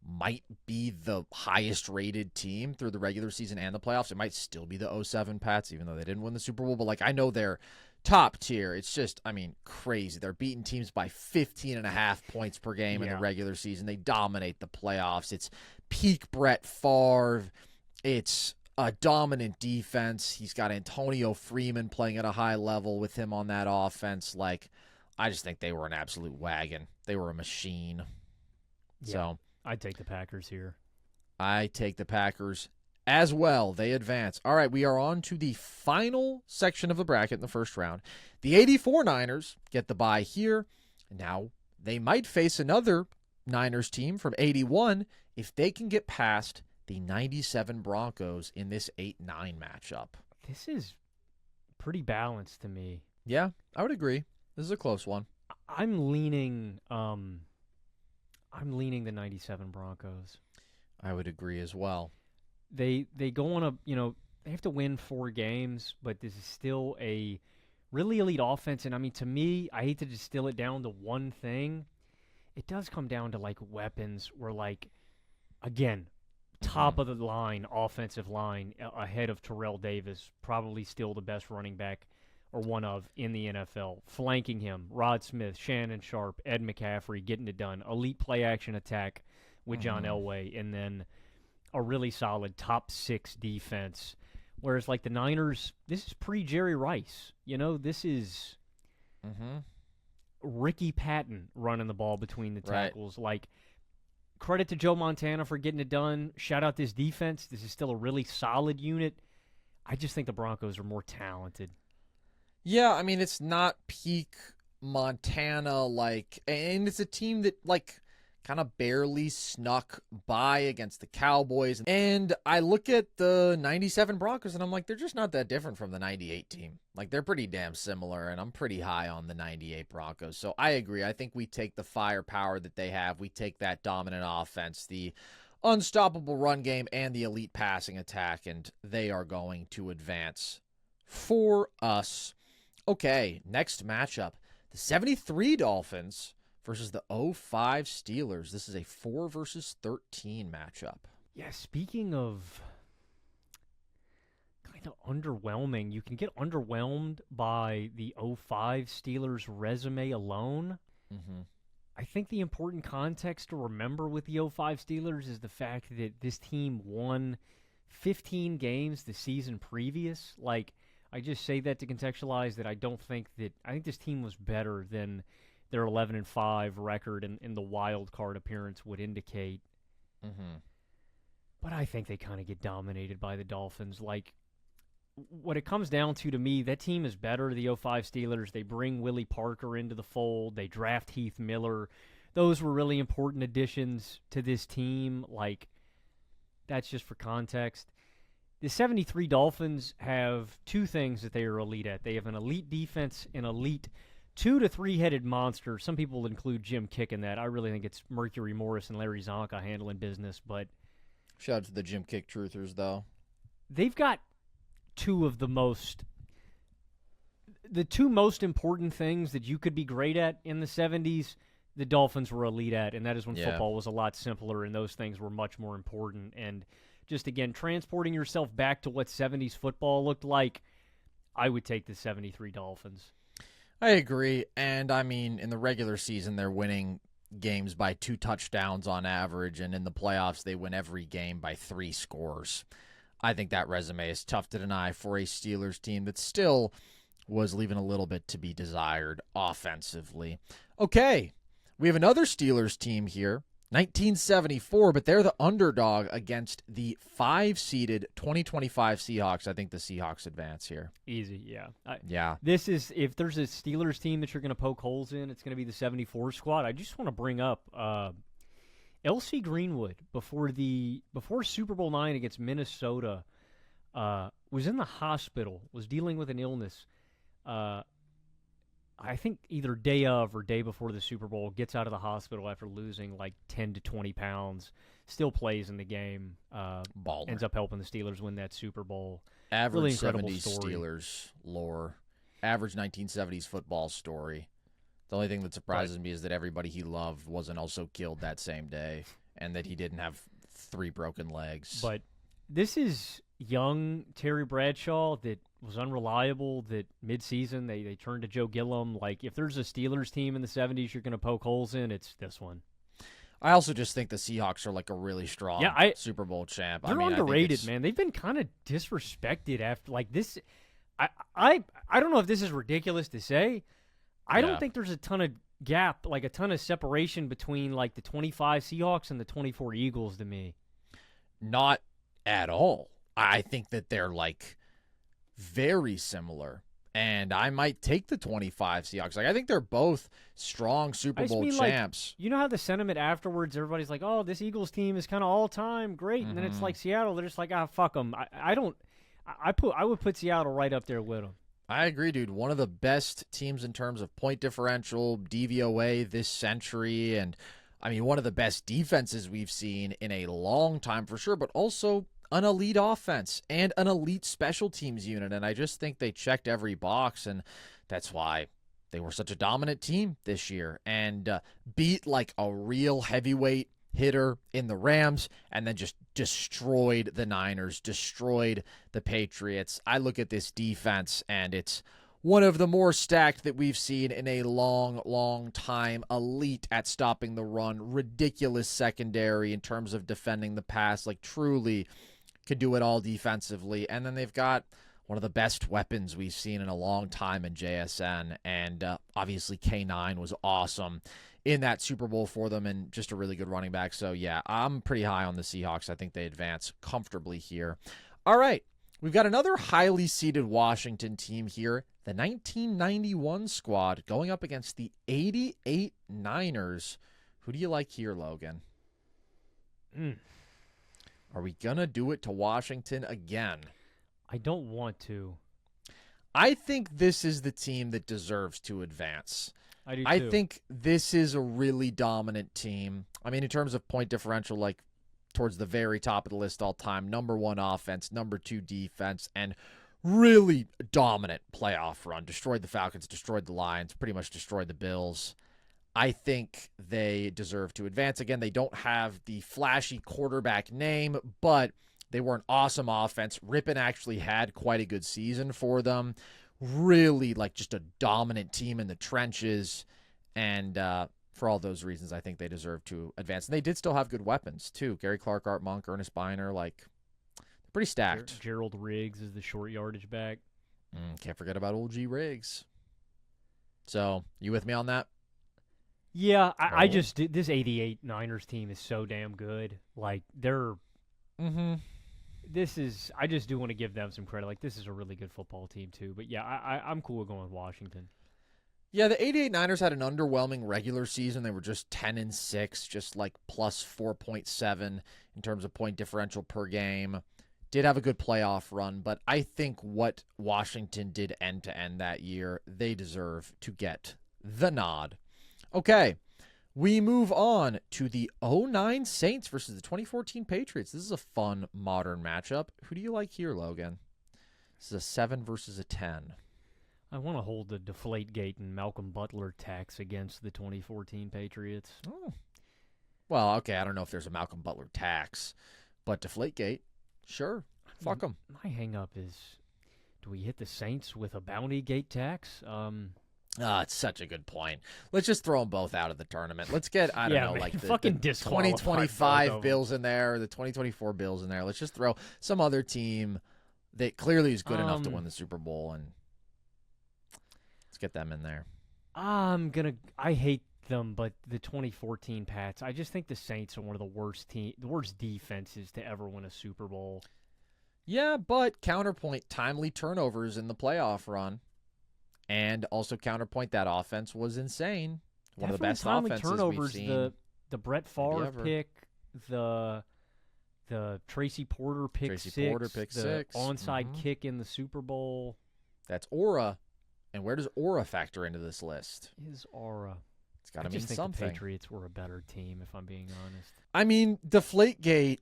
might be the highest rated team through the regular season and the playoffs. It might still be the 07 Pats, even though they didn't win the Super Bowl. But I know they're top tier. It's just, crazy. They're beating teams by 15.5 points per game in the regular season. They dominate the playoffs. It's peak Brett Favre. It's a dominant defense. He's got Antonio Freeman playing at a high level with him on that offense. I just think they were an absolute wagon. They were a machine. Yeah, so I'd take the Packers here. I take the Packers as well. They advance. All right, we are on to the final section of the bracket in the first round. The 84 Niners get the bye here. Now, they might face another Niners team from 81 if they can get past the 97 Broncos in this 8-9 matchup. This is pretty balanced to me. Yeah, I would agree. This is a close one. I'm leaning the 97 Broncos. I would agree as well. They go on they have to win 4 games, but this is still a really elite offense. And, to me, I hate to distill it down to one thing. It does come down to, weapons where, again, top of the line, offensive line, ahead of Terrell Davis, probably still the best running back or one of in the NFL. Flanking him, Rod Smith, Shannon Sharp, Ed McCaffrey getting it done. Elite play-action attack with John Elway, and then a really solid top 6 defense. Whereas, the Niners, this is pre-Jerry Rice. This is Ricky Patton running the ball between the tackles. Credit to Joe Montana for getting it done. Shout out this defense. This is still a really solid unit. I just think the Broncos are more talented. Yeah, it's not peak Montana, and it's a team that, kind of barely snuck by against the Cowboys. And I look at the 97 Broncos, and I'm like, they're just not that different from the 98 team. They're pretty damn similar, and I'm pretty high on the 98 Broncos. So I agree. I think we take the firepower that they have. We take that dominant offense, the unstoppable run game, and the elite passing attack, and they are going to advance for us. Okay, next matchup. The 73 Dolphins versus the 05 Steelers. This is a 4 versus 13 matchup. Yeah, speaking of kind of underwhelming, you can get underwhelmed by the 05 Steelers resume alone. I think the important context to remember with the 05 Steelers is the fact that this team won 15 games the season previous. I just say that to contextualize that I think this team was better than their 11-5 record and the wild card appearance would indicate. But I think they kind of get dominated by the Dolphins. What it comes down to me, that team is better, the 05 Steelers. They bring Willie Parker into the fold. They draft Heath Miller. Those were really important additions to this team. That's just for context. The 73 Dolphins have 2 things that they are elite at. They have an elite defense, an elite 2 to 3-headed monster. Some people include Jim Kick in that. I really think it's Mercury Morris and Larry Zonka handling business, but shout out to the Jim Kick truthers, though. They've got 2 of the 2 most important things that you could be great at in the 70s, the Dolphins were elite at, and that is when football was a lot simpler and those things were much more important. And just again transporting yourself back to what 70s football looked like, I would take the 73 Dolphins. I agree. And I mean, in the regular season, they're winning games by 2 touchdowns on average, and in the playoffs, they win every game by 3 scores. I think that resume is tough to deny for a Steelers team that still was leaving a little bit to be desired offensively. Okay, we have another Steelers team here, 1974, but they're the underdog against the 5-seeded 2025 Seahawks. I think the Seahawks advance here. Easy, yeah. Yeah. This is, if there's a Steelers team that you're going to poke holes in, it's going to be the 74 squad. I just want to bring up L.C. Greenwood before Super Bowl IX against Minnesota was in the hospital, was dealing with an illness. I think either day of or day before the Super Bowl, gets out of the hospital after losing like 10 to 20 pounds, still plays in the game, ends up helping the Steelers win that Super Bowl. Average really incredible 70s story. Steelers lore. Average 1970s football story. The only thing that surprises me is that everybody he loved wasn't also killed that same day, and that he didn't have 3 broken legs. But this is young Terry Bradshaw that was unreliable, that midseason they turned to Joe Gilliam. Like, if there's a Steelers team in the 70s you're going to poke holes in, it's this one. I also just think the Seahawks are like a really strong Super Bowl champ. They're underrated, man. They've been kind of disrespected after like this. I don't know if this is ridiculous to say. I don't think there's a ton of gap, like a ton of separation between like the 25 Seahawks and the 24 Eagles to me. Not at all. I think that they're like very similar. And I might take the 25 Seahawks. Like, I think they're both strong Super Bowl champs. Like, you know how the sentiment afterwards, everybody's like, oh, this Eagles team is kind of all-time great. Mm-hmm. And then it's like Seattle, they're just like, fuck them. I would put Seattle right up there with them. I agree, dude. One of the best teams in terms of point differential, DVOA this century. And, I mean, one of the best defenses we've seen in a long time for sure, but also an elite offense and an elite special teams unit. And I just think they checked every box, and that's why they were such a dominant team this year and beat like a real heavyweight hitter in the Rams, and then just destroyed the Niners, destroyed the Patriots. I look at this defense, and it's one of the more stacked that we've seen in a long, long time. Elite at stopping the run, ridiculous secondary in terms of defending the pass, like truly could do it all defensively. And then they've got one of the best weapons we've seen in a long time in JSN. And obviously K9 was awesome in that Super Bowl for them, and just a really good running back. So, yeah, I'm pretty high on the Seahawks. I think they advance comfortably here. All right, we've got another highly seeded Washington team here, the 1991 squad, going up against the 88 Niners. Who do you like here, Logan? Are we going to do it to Washington again? I don't want to. I think this is the team that deserves to advance. I do too. I think this is a really dominant team. I mean, in terms of point differential, like towards the very top of the list all time, number 1 offense, number 2 defense, and really dominant playoff run. Destroyed the Falcons, destroyed the Lions, pretty much destroyed the Bills. I think they deserve to advance. Again, they don't have the flashy quarterback name, but they were an awesome offense. Rippon actually had quite a good season for them. Really, like, just a dominant team in the trenches. And for all those reasons, I think they deserve to advance. And they did still have good weapons, too. Gary Clark, Art Monk, Ernest Biner, like, they're pretty stacked. Gerald Riggs is the short yardage back. Can't forget about old G. Riggs. So, you with me on that? Yeah, I just, this 88 Niners team is so damn good. Like, they're, this is, I just do want to give them some credit. Like, this is a really good football team, too. But yeah, I'm cool with going with Washington. Yeah, the 88 Niners had an underwhelming regular season. They were just 10-6, just like plus 4.7 in terms of point differential per game. Did have a good playoff run, but I think what Washington did end-to-end that year, they deserve to get the nod. Okay, we move on to the 09 Saints versus the 2014 Patriots. This is a fun, modern matchup. Who do you like here, Logan? This is a 7 versus a 10. I want to hold the Deflategate and Malcolm Butler tax against the 2014 Patriots. Oh. Well, okay, I don't know if there's a Malcolm Butler tax, but Deflategate, Sure. Fuck them. My hang-up is, do we hit the Saints with a bounty gate tax? It's such a good point. Let's just throw them both out of the tournament. Let's get, I don't know, man, like the fucking disqualify both 2025 of Bills in there, or the 2024 Bills in there. Let's just throw some other team that clearly is good enough to win the Super Bowl, and let's get them in there. I hate them, but the 2014 Pats, I just think the Saints are one of the worst defenses to ever win a Super Bowl. Yeah, but counterpoint, timely turnovers in the playoff run. And also counterpoint, that offense was insane. One of the best offenses turnovers, we've seen. The Brett Favre pick, the Tracy Porter pick six, the onside kick in the Super Bowl. That's aura. And where does aura factor into this list? His aura. It's got to mean something. The Patriots were a better team, if I'm being honest. I mean, Deflategate.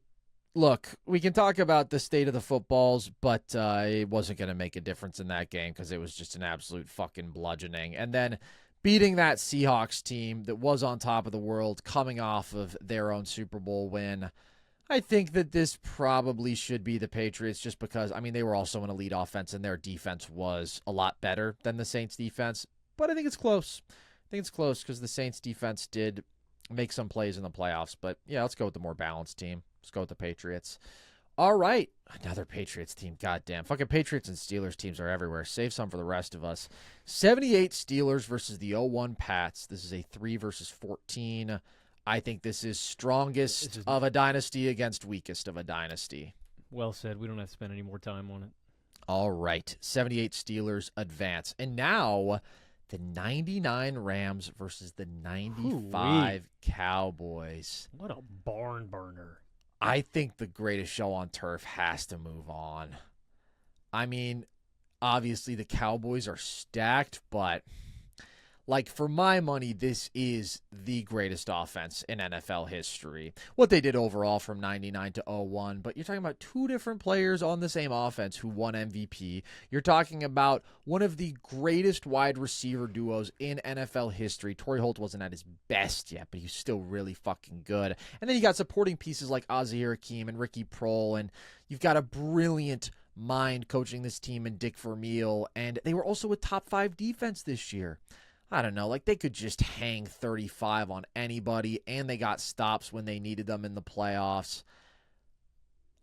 Look, we can talk about the state of the footballs, but it wasn't going to make a difference in that game because it was just an absolute fucking bludgeoning. And then beating that Seahawks team that was on top of the world, coming off of their own Super Bowl win, I think that this probably should be the Patriots just because, I mean, they were also an elite offense and their defense was a lot better than the Saints defense. But I think it's close. I think it's close because the Saints defense did make some plays in the playoffs. But yeah, let's go with the more balanced team. Let's go with the Patriots. All right. Another Patriots team. Goddamn. Fucking Patriots and Steelers teams are everywhere. Save some for the rest of us. 78 Steelers versus the 0-1 Pats. This is a 3 versus 14. I think this is strongest of a dynasty against weakest of a dynasty. Well said. We don't have to spend any more time on it. All right. 78 Steelers advance. And now the 99 Rams versus the 95 Cowboys. What a barn burner. I think the greatest show on turf has to move on. I mean, obviously the Cowboys are stacked, but like for my money, this is the greatest offense in NFL history. What they did overall from 99 to 01, but you're talking about two different players on the same offense who won MVP. You're talking about one of the greatest wide receiver duos in NFL history. Torrey Holt wasn't at his best yet, but he's still really fucking good. And then you got supporting pieces like Azir Hakim and Ricky Prohl, and you've got a brilliant mind coaching this team in Dick Vermeil, and they were also a top 5 defense this year. I don't know, like they could just hang 35 on anybody, and they got stops when they needed them in the playoffs.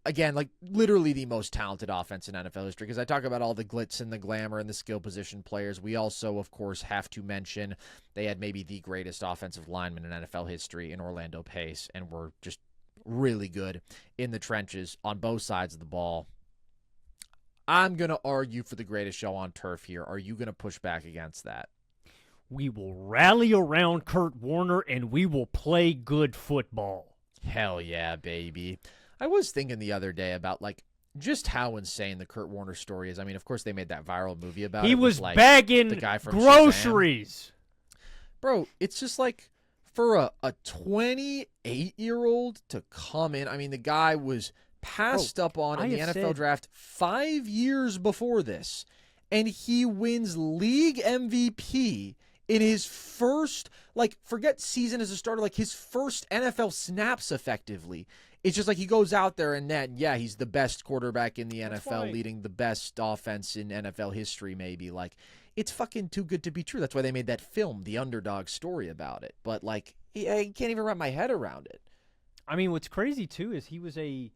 Again, like literally the most talented offense in NFL history, because I talk about all the glitz and the glamour and the skill position players. We also, of course, have to mention they had maybe the greatest offensive lineman in NFL history in Orlando Pace, and were just really good in the trenches on both sides of the ball. I'm going to argue for the greatest show on turf here. Are you going to push back against that? We will rally around Kurt Warner, and we will play good football. Hell yeah, baby. I was thinking the other day about, like, just how insane the Kurt Warner story is. I mean, of course, they made that viral movie about it. He was like, bagging the guy from groceries. Shazam. Bro, it's just like for a 28-year-old to come in. I mean, the guy was passed up on in the NFL draft 5 years before this, and he wins league MVP in his first, like, forget season as a starter, like his first NFL snaps effectively. It's just like he goes out there and then, yeah, he's the best quarterback in the NFL, leading the best offense in NFL history maybe. Like, it's fucking too good to be true. That's why they made that film, The Underdog Story, about it. But, like, I can't even wrap my head around it. I mean, what's crazy, too, is he was he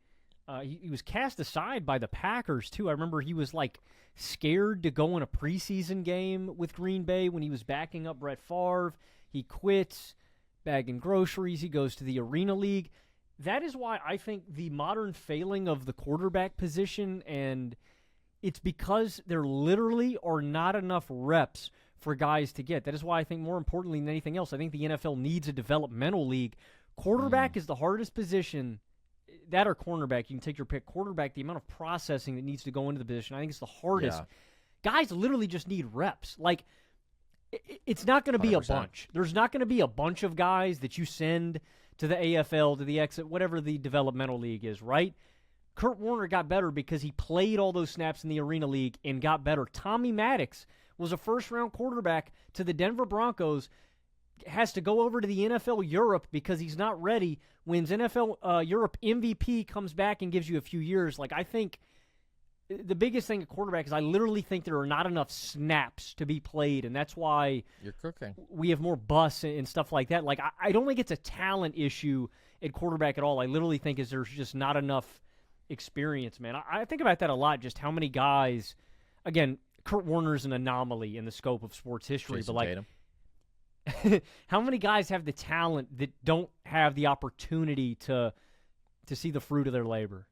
was cast aside by the Packers, too. I remember he was, like, scared to go in a preseason game with Green Bay when he was backing up Brett Favre. He quits, bagging groceries. He goes to the Arena League. That is why I think the modern failing of the quarterback position, and it's because there literally are not enough reps for guys to get. That is why I think more importantly than anything else, I think the NFL needs a developmental league. Quarterback is the hardest position. That or cornerback, you can take your pick. Quarterback, the amount of processing that needs to go into the position, I think it's the hardest. Yeah. Guys literally just need reps. Like, it's not going to be 100%. A bunch. There's not going to be a bunch of guys that you send to the AFL, to the exit, whatever the developmental league is, right? Kurt Warner got better because he played all those snaps in the Arena League and got better. Tommy Maddox was a first-round quarterback to the Denver Broncos, has to go over to the NFL Europe because he's not ready, wins NFL Europe MVP, comes back and gives you a few years. Like, I think the biggest thing at quarterback is I literally think there are not enough snaps to be played, and that's why You're cooking. we have more busts and stuff like that. Like, I don't think it's a talent issue at quarterback at all. I literally think there's just not enough experience, man. I think about that a lot, just how many guys, again, Kurt Warner's an anomaly in the scope of sports history, Jason but like Tatum. how many guys have the talent that don't have the opportunity to see the fruit of their labor?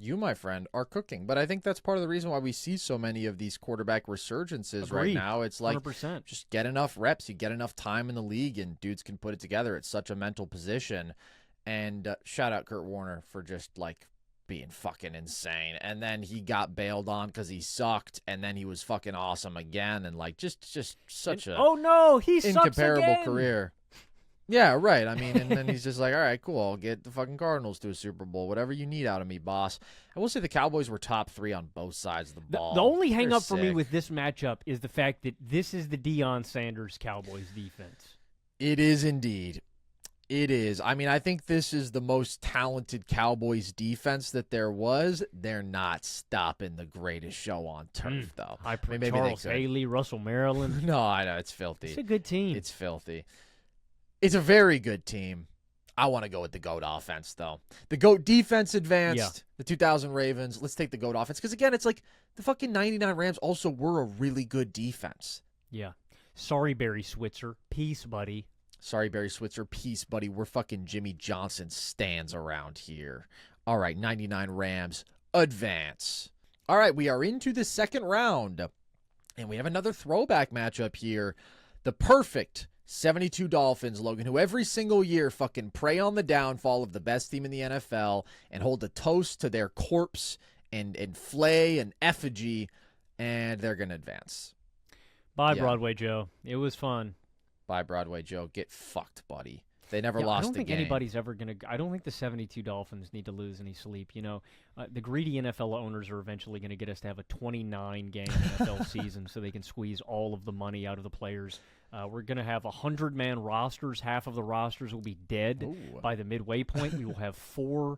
You, my friend, are cooking. But I think that's part of the reason why we see so many of these quarterback resurgences Agreed. right now. It's like 100%. just get enough reps. You get enough time in the league, and dudes can put it together. It's such a mental position. And shout out Kurt Warner for just, like, being fucking insane. And then he got bailed on because he sucked, and then he was fucking awesome again. And, like, just such a oh, no, he sucks incomparable again. career. Yeah, right. I mean, and then he's just like, all right, cool. I'll get the fucking Cardinals to a Super Bowl. Whatever you need out of me, boss. I will say the Cowboys were top 3 on both sides of the ball. The only hang They're up for me sick. with this matchup is the fact that this is the Deion Sanders Cowboys defense. It is indeed. It is. I mean, I think this is the most talented Cowboys defense that there was. They're not stopping the greatest show on turf, though. I mean, maybe Charles they could. Haley, Russell Maryland. No, I know. It's filthy. It's a good team. It's filthy. It's a very good team. I want to go with the GOAT offense, though. The GOAT defense advanced. Yeah. The 2000 Ravens. Let's take the GOAT offense. Because, again, it's like the fucking 99 Rams also were a really good defense. Yeah. Sorry, Barry Switzer. Peace, buddy. Sorry, Barry Switzer. Peace, buddy. We're fucking Jimmy Johnson stands around here. All right, 99 Rams advance. All right, we are into the second round. And we have another throwback matchup here. The perfect 72 Dolphins, Logan, who every single year fucking prey on the downfall of the best team in the NFL and hold a toast to their corpse and flay and effigy, and they're going to advance. Bye, Yeah. Broadway Joe. It was fun. Bye, Broadway Joe. Get fucked, buddy. They never Yeah, lost I don't a think game. anybody's ever going to – I don't think the 72 Dolphins need to lose any sleep. You know, the greedy NFL owners are eventually going to get us to have a 29-game NFL season so they can squeeze all of the money out of the players. We're going to have 100-man rosters. Half of the rosters will be dead Ooh. by the midway point. We will have 4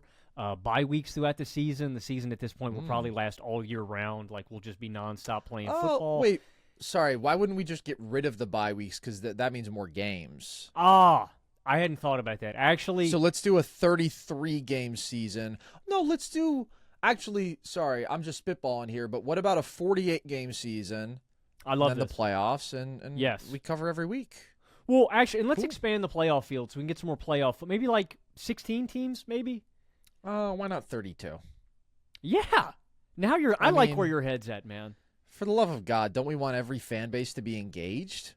bye weeks throughout the season. The season at this point will probably last all year round. Like, we'll just be nonstop playing football. Wait. Sorry, why wouldn't we just get rid of the bye weeks? Because that means more games. I hadn't thought about that. Actually, So let's do a 33-game season. No, let's do – actually, sorry, I'm just spitballing here, but what about a 48-game season? I love and this. then the playoffs, and Yes. we cover every week. Well, actually, and let's Cool. expand the playoff field so we can get some more playoff. Maybe like 16 teams, maybe? Why not 32? Yeah. Now I I like mean- where your head's at, man. For the love of God, don't we want every fan base to be engaged?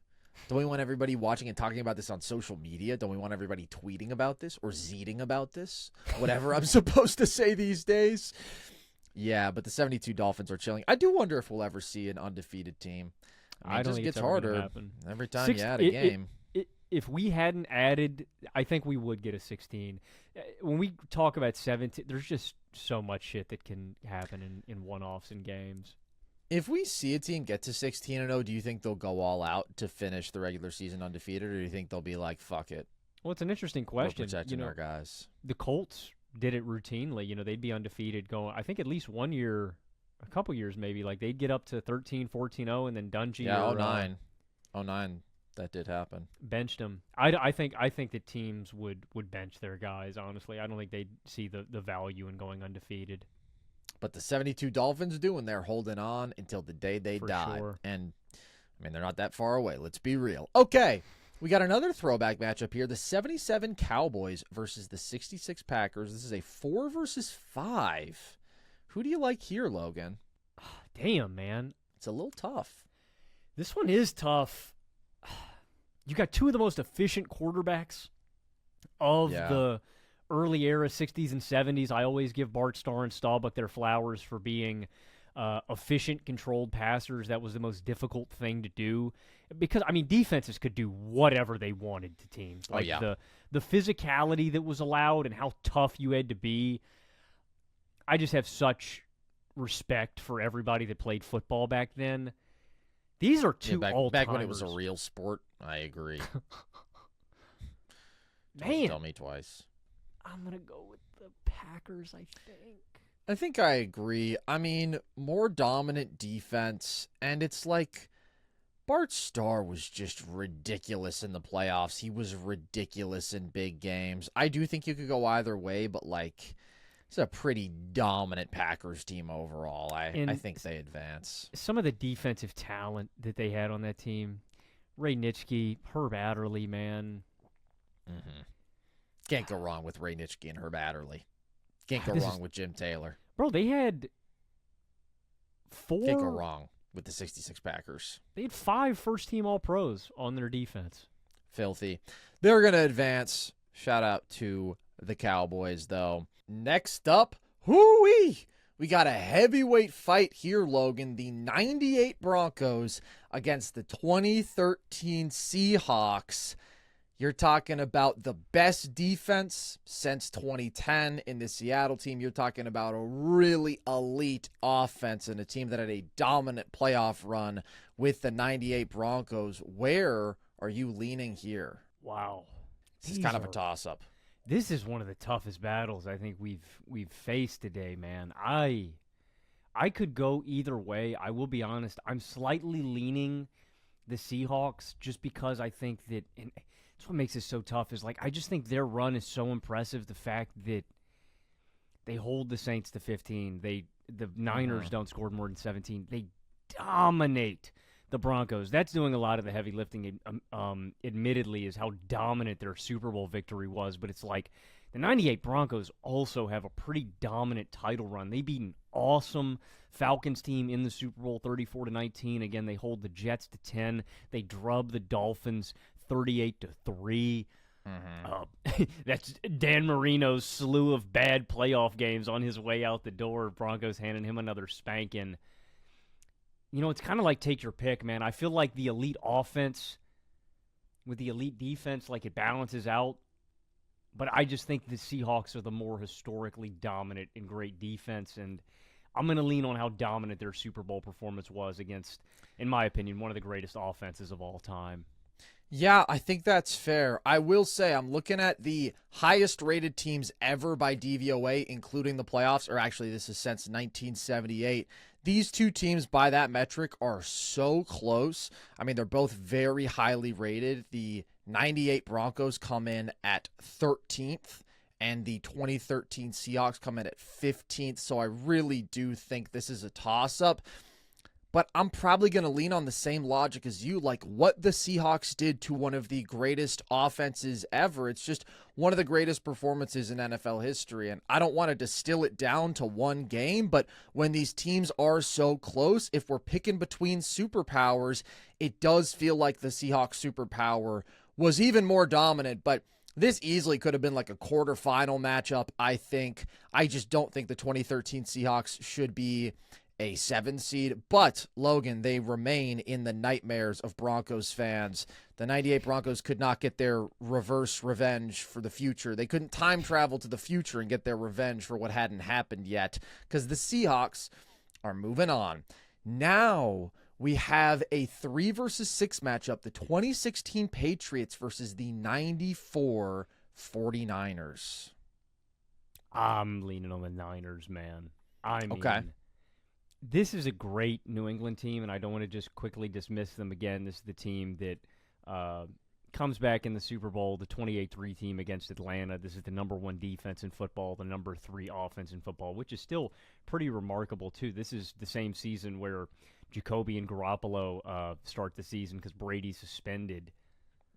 Don't we want everybody watching and talking about this on social media? Don't we want everybody tweeting about this or zeeting about this? Whatever I'm supposed to say these days. Yeah, but the 72 Dolphins are chilling. I do wonder if we'll ever see an undefeated team. I mean, I it don't just think gets it's ever gonna harder happen. every time Six- you add a game. If we hadn't added, I think we would get a 16. When we talk about 17, there's just so much shit that can happen in one-offs and games. If we see a team get to 16-0, do you think they'll go all out to finish the regular season undefeated, or do you think they'll be like, fuck it, Well, it's an interesting we're question. protecting our guys? The Colts did it routinely. They'd be undefeated going, I think at least one year, a couple years maybe, like they'd get up to 13, 14-0, and then Dungy Yeah, or 09, that did happen. benched them. I think that teams would bench their guys, honestly. I don't think they'd see the value in going undefeated. But the 72 Dolphins do, and they're holding on until the day they For die. sure. And, I mean, they're not that far away. Let's be real. Okay, we got another throwback matchup here. The 77 Cowboys versus the 66 Packers. This is a 4 versus 5. Who do you like here, Logan? Damn, man. It's a little tough. This one is tough. You got 2 of the most efficient quarterbacks of Yeah. the early era 60s and 70s. I always give Bart Starr and Staubach their flowers for being efficient, controlled passers. That was the most difficult thing to do because, I mean, defenses could do whatever they wanted to teams. Like the physicality that was allowed and how tough you had to be. I just have such respect for everybody that played football back then. These are two all-timers. back when it was a real sport. I agree. Man, tell me twice. I'm going to go with the Packers, I think. I think I agree. I mean, more dominant defense, and it's like Bart Starr was just ridiculous in the playoffs. He was ridiculous in big games. I do think you could go either way, but like it's a pretty dominant Packers team overall. I think they advance. Some of the defensive talent that they had on that team, Ray Nitschke, Herb Adderley, man. Mm-hmm. Can't go wrong with Ray Nitschke and Herb Adderley. Can't go wrong with Jim Taylor. Bro, they had four. Can't go wrong with the 66 Packers. They had 5 first-team All-Pros on their defense. Filthy. They're going to advance. Shout out to the Cowboys, though. Next up, hoo-wee! We got a heavyweight fight here, Logan. The 98 Broncos against the 2013 Seahawks. You're talking about the best defense since 2010 in the Seattle team. You're talking about a really elite offense and a team that had a dominant playoff run with the 98 Broncos. Where are you leaning here? Wow. This is kind of a toss-up. This is one of the toughest battles I think we've faced today, man. I could go either way. I will be honest. I'm slightly leaning the Seahawks just because I think that – that's what makes it so tough is, like, I just think their run is so impressive. The fact that they hold the Saints to 15. The Niners don't score more than 17. They dominate the Broncos. That's doing a lot of the heavy lifting, admittedly, is how dominant their Super Bowl victory was. But it's like the 98 Broncos also have a pretty dominant title run. They beat an awesome Falcons team in the Super Bowl 34-19. Again, they hold the Jets to 10. They drub the Dolphins 38-3. That's Dan Marino's slew of bad playoff games on his way out the door. Broncos handing him another spanking. You know, it's kind of like take your pick, man. I feel like the elite offense with the elite defense, like it balances out. But I just think the Seahawks are the more historically dominant and great defense, and I'm going to lean on how dominant their Super Bowl performance was against, in my opinion, one of the greatest offenses of all time. Yeah, I think that's fair. I will say I'm looking at the highest rated teams ever by DVOA, including the playoffs, or actually this is since 1978. These two teams by that metric are so close. I mean, they're both very highly rated. The 98 Broncos come in at 13th, and the 2013 Seahawks come in at 15th. So I really do think this is a toss-up. But I'm probably going to lean on the same logic as you, like what the Seahawks did to one of the greatest offenses ever. It's just one of the greatest performances in NFL history. And I don't want to distill it down to one game, but when these teams are so close, if we're picking between superpowers, it does feel like the Seahawks superpower was even more dominant. But this easily could have been like a quarterfinal matchup, I think. I just don't think the 2013 Seahawks should be a 7 seed, but Logan, they remain in the nightmares of Broncos fans. The 98 Broncos could not get their reverse revenge for the future. They couldn't time travel to the future and get their revenge for what hadn't happened yet, because the Seahawks are moving on. Now we have a 3 versus 6 matchup, the 2016 Patriots versus the 94 49ers. I'm leaning on the Niners, man. I mean, okay. This is a great New England team, and I don't want to just quickly dismiss them again. This is the team that comes back in the Super Bowl, the 28-3 team against Atlanta. This is the number 1 defense in football, the number 3 offense in football, which is still pretty remarkable, too. This is the same season where Jacoby and Garoppolo start the season because Brady's suspended.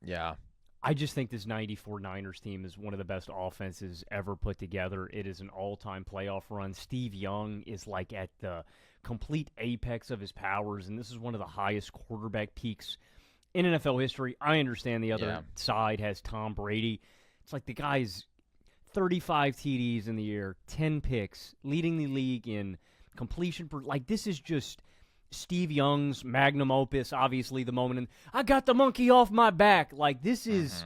Yeah. I just think this 94 Niners team is one of the best offenses ever put together. It is an all-time playoff run. Steve Young is like at the complete apex of his powers, and this is one of the highest quarterback peaks in NFL history. I understand the other side has Tom Brady. It's like the guy's 35 TDs in the year, 10 picks, leading the league in completion. Like, this is just Steve Young's magnum opus, obviously the moment, and I got the monkey off my back. Like, this is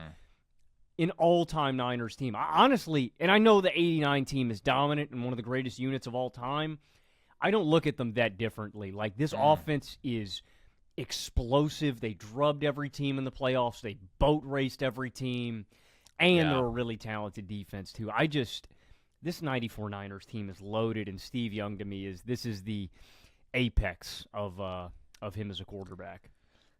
an all-time Niners team. Honestly, and I know the 89 team is dominant and one of the greatest units of all time, I don't look at them that differently. Like, this offense is explosive. They drubbed every team in the playoffs. They boat raced every team. And they're Yeah. a really talented defense, too. This 94 Niners team is loaded, and Steve Young, to me, this is the apex of him as a quarterback.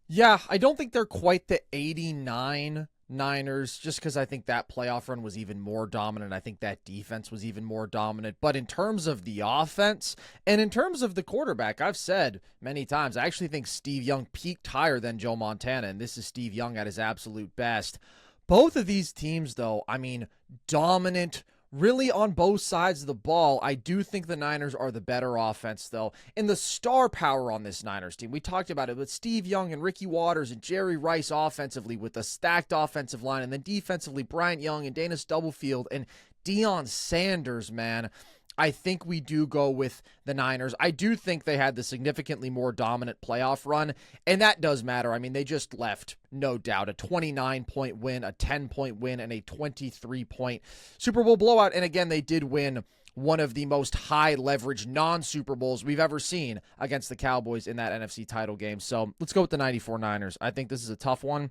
Yeah, I don't think they're quite the 89 Niners, just because I think that playoff run was even more dominant. I think that defense was even more dominant. But in terms of the offense and in terms of the quarterback, I've said many times, I actually think Steve Young peaked higher than Joe Montana, and this is Steve Young at his absolute best. Both of these teams, though, I mean, dominant, really on both sides of the ball. I do think the Niners are the better offense, though. And the star power on this Niners team, we talked about it with Steve Young and Ricky Waters and Jerry Rice offensively with a stacked offensive line, and then defensively Bryant Young and Dana Stubblefield and Deion Sanders, man. I think we do go with the Niners. I do think they had the significantly more dominant playoff run, and that does matter. I mean, they just left, no doubt, a 29-point win, a 10-point win, and a 23-point Super Bowl blowout. And again, they did win one of the most high-leverage non-Super Bowls we've ever seen against the Cowboys in that NFC title game. So let's go with the 94 Niners. I think this is a tough one,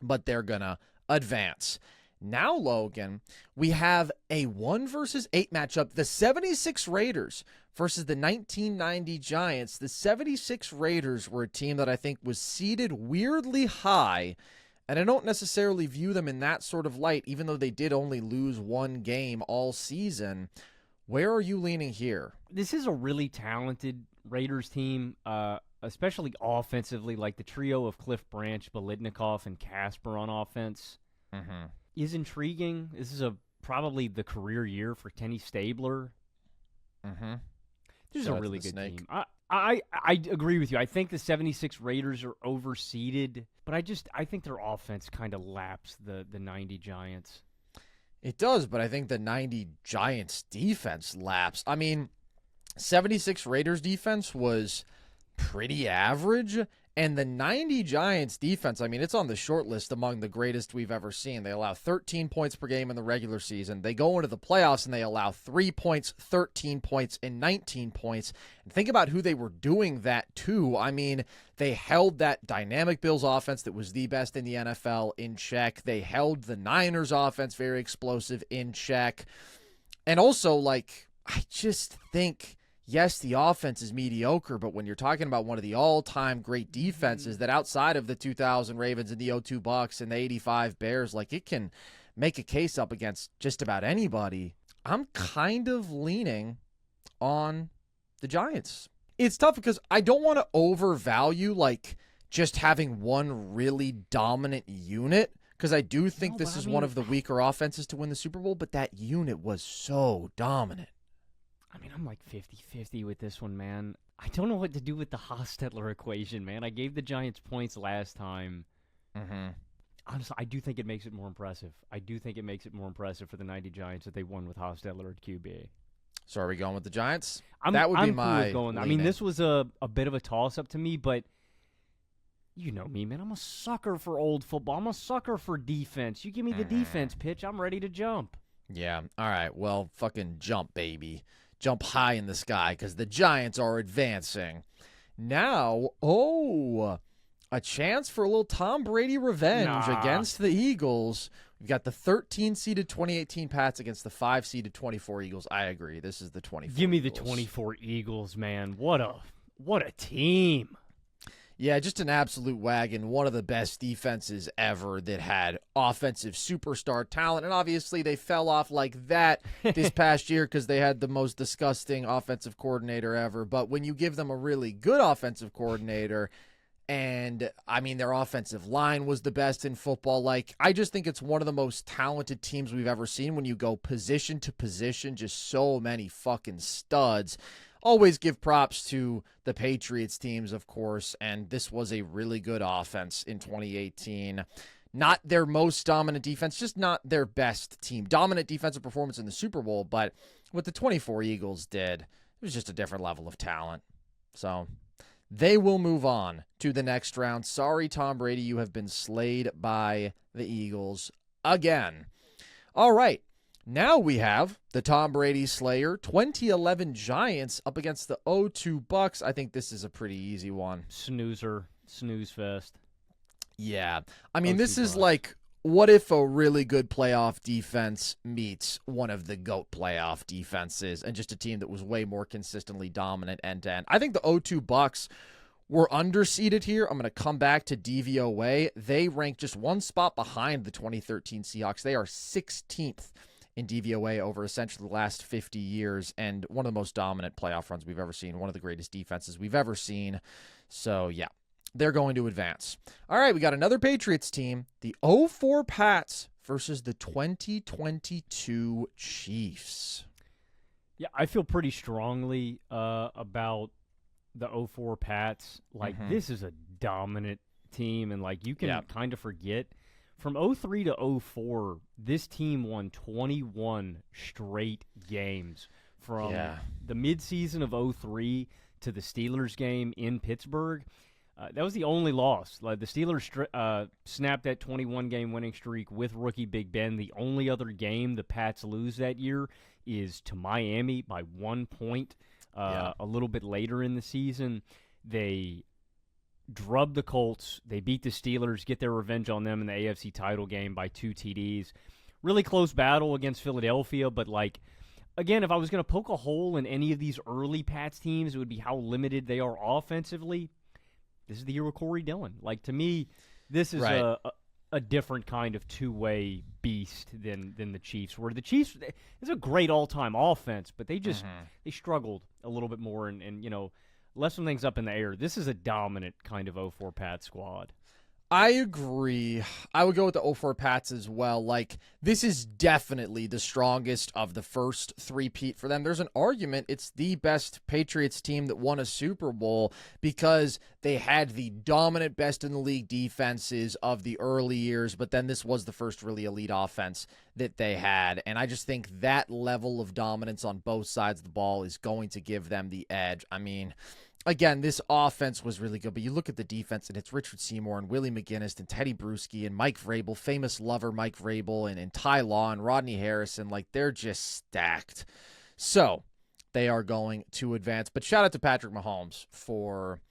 but they're going to advance. Now, Logan, we have a 1 versus 8 matchup. The 76 Raiders versus the 1990 Giants. The 76 Raiders were a team that I think was seeded weirdly high, and I don't necessarily view them in that sort of light, even though they did only lose one game all season. Where are you leaning here? This is a really talented Raiders team, especially offensively, like the trio of Cliff Branch, Biletnikoff, and Casper on offense. Mm-hmm. Is intriguing. This is probably the career year for Kenny Stabler. Mm-hmm. This is a really good team. I agree with you. I think the 76 Raiders are overseeded, but I think their offense kind of laps the 90 Giants. It does, but I think the 90 Giants defense laps. I mean, 76 Raiders defense was pretty average, and the 90 Giants defense, I mean, it's on the short list among the greatest we've ever seen. They allow 13 points per game in the regular season. They go into the playoffs and they allow 3 points, 13 points, and 19 points. And think about who they were doing that to. I mean, they held that dynamic Bills offense that was the best in the NFL in check. They held the Niners offense, very explosive, in check. And also, like, I just think, yes, the offense is mediocre, but when you're talking about one of the all-time great defenses that outside of the 2000 Ravens and the 02 Bucks and the 85 Bears, like, it can make a case up against just about anybody. I'm kind of leaning on the Giants. It's tough because I don't want to overvalue, like, just having one really dominant unit, because I do think this is one of the weaker offenses to win the Super Bowl, but that unit was so dominant. I mean, I'm like 50-50 with this one, man. I don't know what to do with the Hostetler equation, man. I gave the Giants points last time. Mm-hmm. Honestly, I do think it makes it more impressive. I do think it makes it more impressive for the 90 Giants that they won with Hostetler at QB. So are we going with the Giants? That would be my cool going. I mean, this was a bit of a toss-up to me, but you know me, man. I'm a sucker for old football. I'm a sucker for defense. You give me the defense pitch, I'm ready to jump. Yeah. All right. Well, fucking jump, baby. Jump high in the sky because the Giants are advancing. Now, a chance for a little Tom Brady revenge against the Eagles. We've got the 13-seeded 2018 Pats against the 5-seeded 24 Eagles. I agree. This is the 24 Give me Eagles. the 24 Eagles, man. What a team. Yeah, just an absolute wagon. One of the best defenses ever that had offensive superstar talent. And obviously they fell off like that this past year because they had the most disgusting offensive coordinator ever. But when you give them a really good offensive coordinator, and I mean their offensive line was the best in football, like I just think it's one of the most talented teams we've ever seen when you go position to position, just so many fucking studs. Always give props to the Patriots teams, of course, and this was a really good offense in 2018. Not their most dominant defense, just not their best team. Dominant defensive performance in the Super Bowl, but what the 24 Eagles did, it was just a different level of talent. So they will move on to the next round. Sorry, Tom Brady, you have been slayed by the Eagles again. All right. Now we have the Tom Brady Slayer 2011 Giants up against the 02 Bucks. I think this is a pretty easy one. Snooze fest. Yeah. I mean, this is like what if a really good playoff defense meets one of the GOAT playoff defenses and just a team that was way more consistently dominant end to end? I think the 0-2 Bucks were underseeded here. I'm going to come back to DVOA. They rank just one spot behind the 2013 Seahawks. They are 16th in DVOA over essentially the last 50 years, and one of the most dominant playoff runs we've ever seen, one of the greatest defenses we've ever seen. So, yeah, they're going to advance. All right, we got another Patriots team, the 0-4 Pats versus the 2022 Chiefs. Yeah, I feel pretty strongly about the 0-4 Pats. Like, this is a dominant team, and, like, you can kind of forget. From 0-3 to 0-4, this team won 21 straight games. From the midseason of 0-3 to the Steelers game in Pittsburgh, that was the only loss. Like, the Steelers snapped that 21-game winning streak with rookie Big Ben. The only other game the Pats lose that year is to Miami by 1 point. A little bit later in the season, they drubbed the Colts. They beat the Steelers, get their revenge on them in the AFC title game by 2 TDs. Really close battle against Philadelphia, but, like, again, if I was going to poke a hole in any of these early Pats teams, it would be how limited they are offensively. This is the year with Corey Dillon. Like, to me, this is a different kind of two-way beast than the Chiefs, where the Chiefs is a great all-time offense, but they just they struggled a little bit more and you know, left some things up in the air. This is a dominant kind of 0-4 Pats squad. I agree. I would go with the 0-4 Pats as well. Like, this is definitely the strongest of the first three-peat for them. There's an argument it's the best Patriots team that won a Super Bowl because they had the dominant best-in-the-league defenses of the early years, but then this was the first really elite offense that they had. And I just think that level of dominance on both sides of the ball is going to give them the edge. I mean, again, this offense was really good, but you look at the defense, and it's Richard Seymour and Willie McGinnis and Teddy Bruschi and Mike Vrabel, famous lover Mike Vrabel, and Ty Law and Rodney Harrison. Like, they're just stacked. So they are going to advance. But shout out to Patrick Mahomes for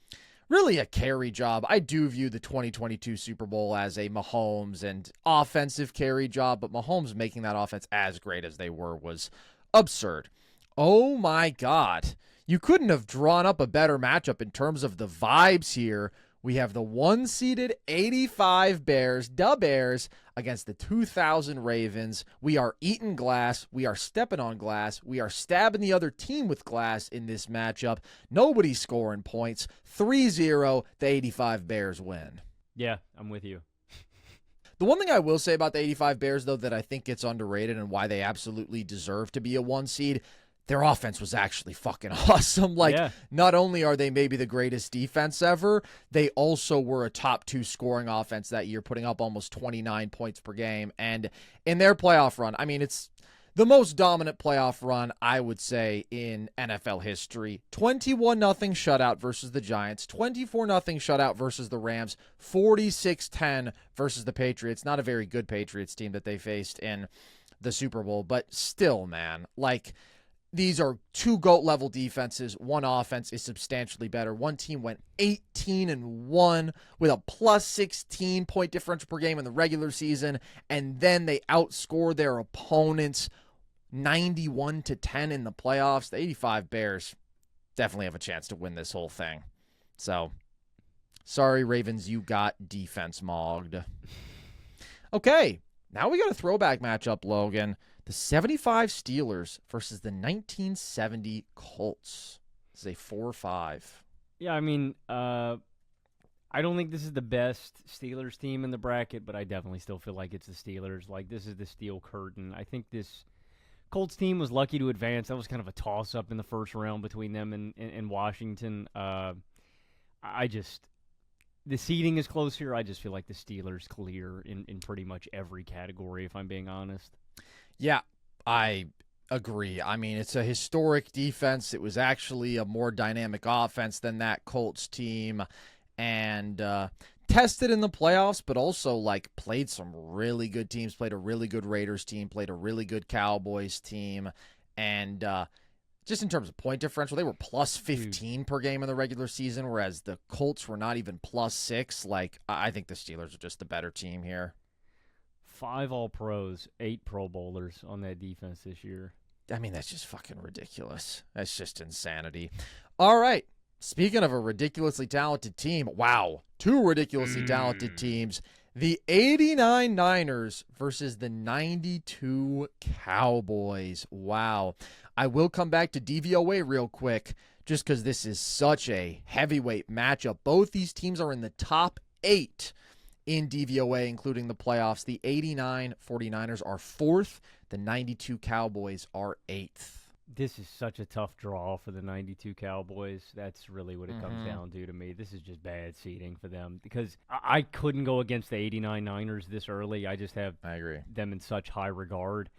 really a carry job. I do view the 2022 Super Bowl as a Mahomes and offensive carry job, but Mahomes making that offense as great as they were was absurd. Oh, my God. You couldn't have drawn up a better matchup in terms of the vibes here. We have the one-seeded 85 Bears, the Bears, against the 2000 Ravens. We are eating glass. We are stepping on glass. We are stabbing the other team with glass in this matchup. Nobody's scoring points. 3-0, the 85 Bears win. Yeah, I'm with you. The one thing I will say about the 85 Bears, though, that I think gets underrated and why they absolutely deserve to be a one seed, their offense was actually fucking awesome. Like, not only are they maybe the greatest defense ever, they also were a top 2 scoring offense that year, putting up almost 29 points per game. And in their playoff run, I mean, it's the most dominant playoff run, I would say, in NFL history. 21-0 shutout versus the Giants, 24-0 shutout versus the Rams, 46-10 versus the Patriots. Not a very good Patriots team that they faced in the Super Bowl, but still, man, like, these are 2 GOAT-level defenses. One offense is substantially better. One team went 18-1 with a plus 16 point differential per game in the regular season, and then they outscored their opponents 91-10 in the playoffs. The 85 Bears definitely have a chance to win this whole thing. So, sorry, Ravens, you got defense mogged. Okay, now we got a throwback matchup, Logan. The 75 Steelers versus the 1970 Colts. This is a 4-5. Yeah, I mean, I don't think this is the best Steelers team in the bracket, but I definitely still feel like it's the Steelers. Like, this is the steel curtain. I think this Colts team was lucky to advance. That was kind of a toss-up in the first round between them and Washington. The seeding is close here. I just feel like the Steelers clear in pretty much every category, if I'm being honest. Yeah, I agree. I mean, it's a historic defense. It was actually a more dynamic offense than that Colts team, and tested in the playoffs, but also, like, played some really good teams, played a really good Raiders team, played a really good Cowboys team, and just in terms of point differential, they were plus 15 per game in the regular season, whereas the Colts were not even plus 6. Like, I think the Steelers are just the better team here. 5 All-Pros, 8 Pro Bowlers on that defense this year. I mean, that's just fucking ridiculous. That's just insanity. All right. Speaking of a ridiculously talented team, wow, 2 ridiculously talented teams. The 89 Niners versus the 92 Cowboys. Wow. I will come back to DVOA real quick just because this is such a heavyweight matchup. Both these teams are in the top 8 in DVOA, including the playoffs. The 89 49ers are 4th. The 92 Cowboys are 8th. This is such a tough draw for the 92 Cowboys. That's really what it comes down to me. This is just bad seeding for them because I couldn't go against the 89 Niners this early. I just have them in such high regard.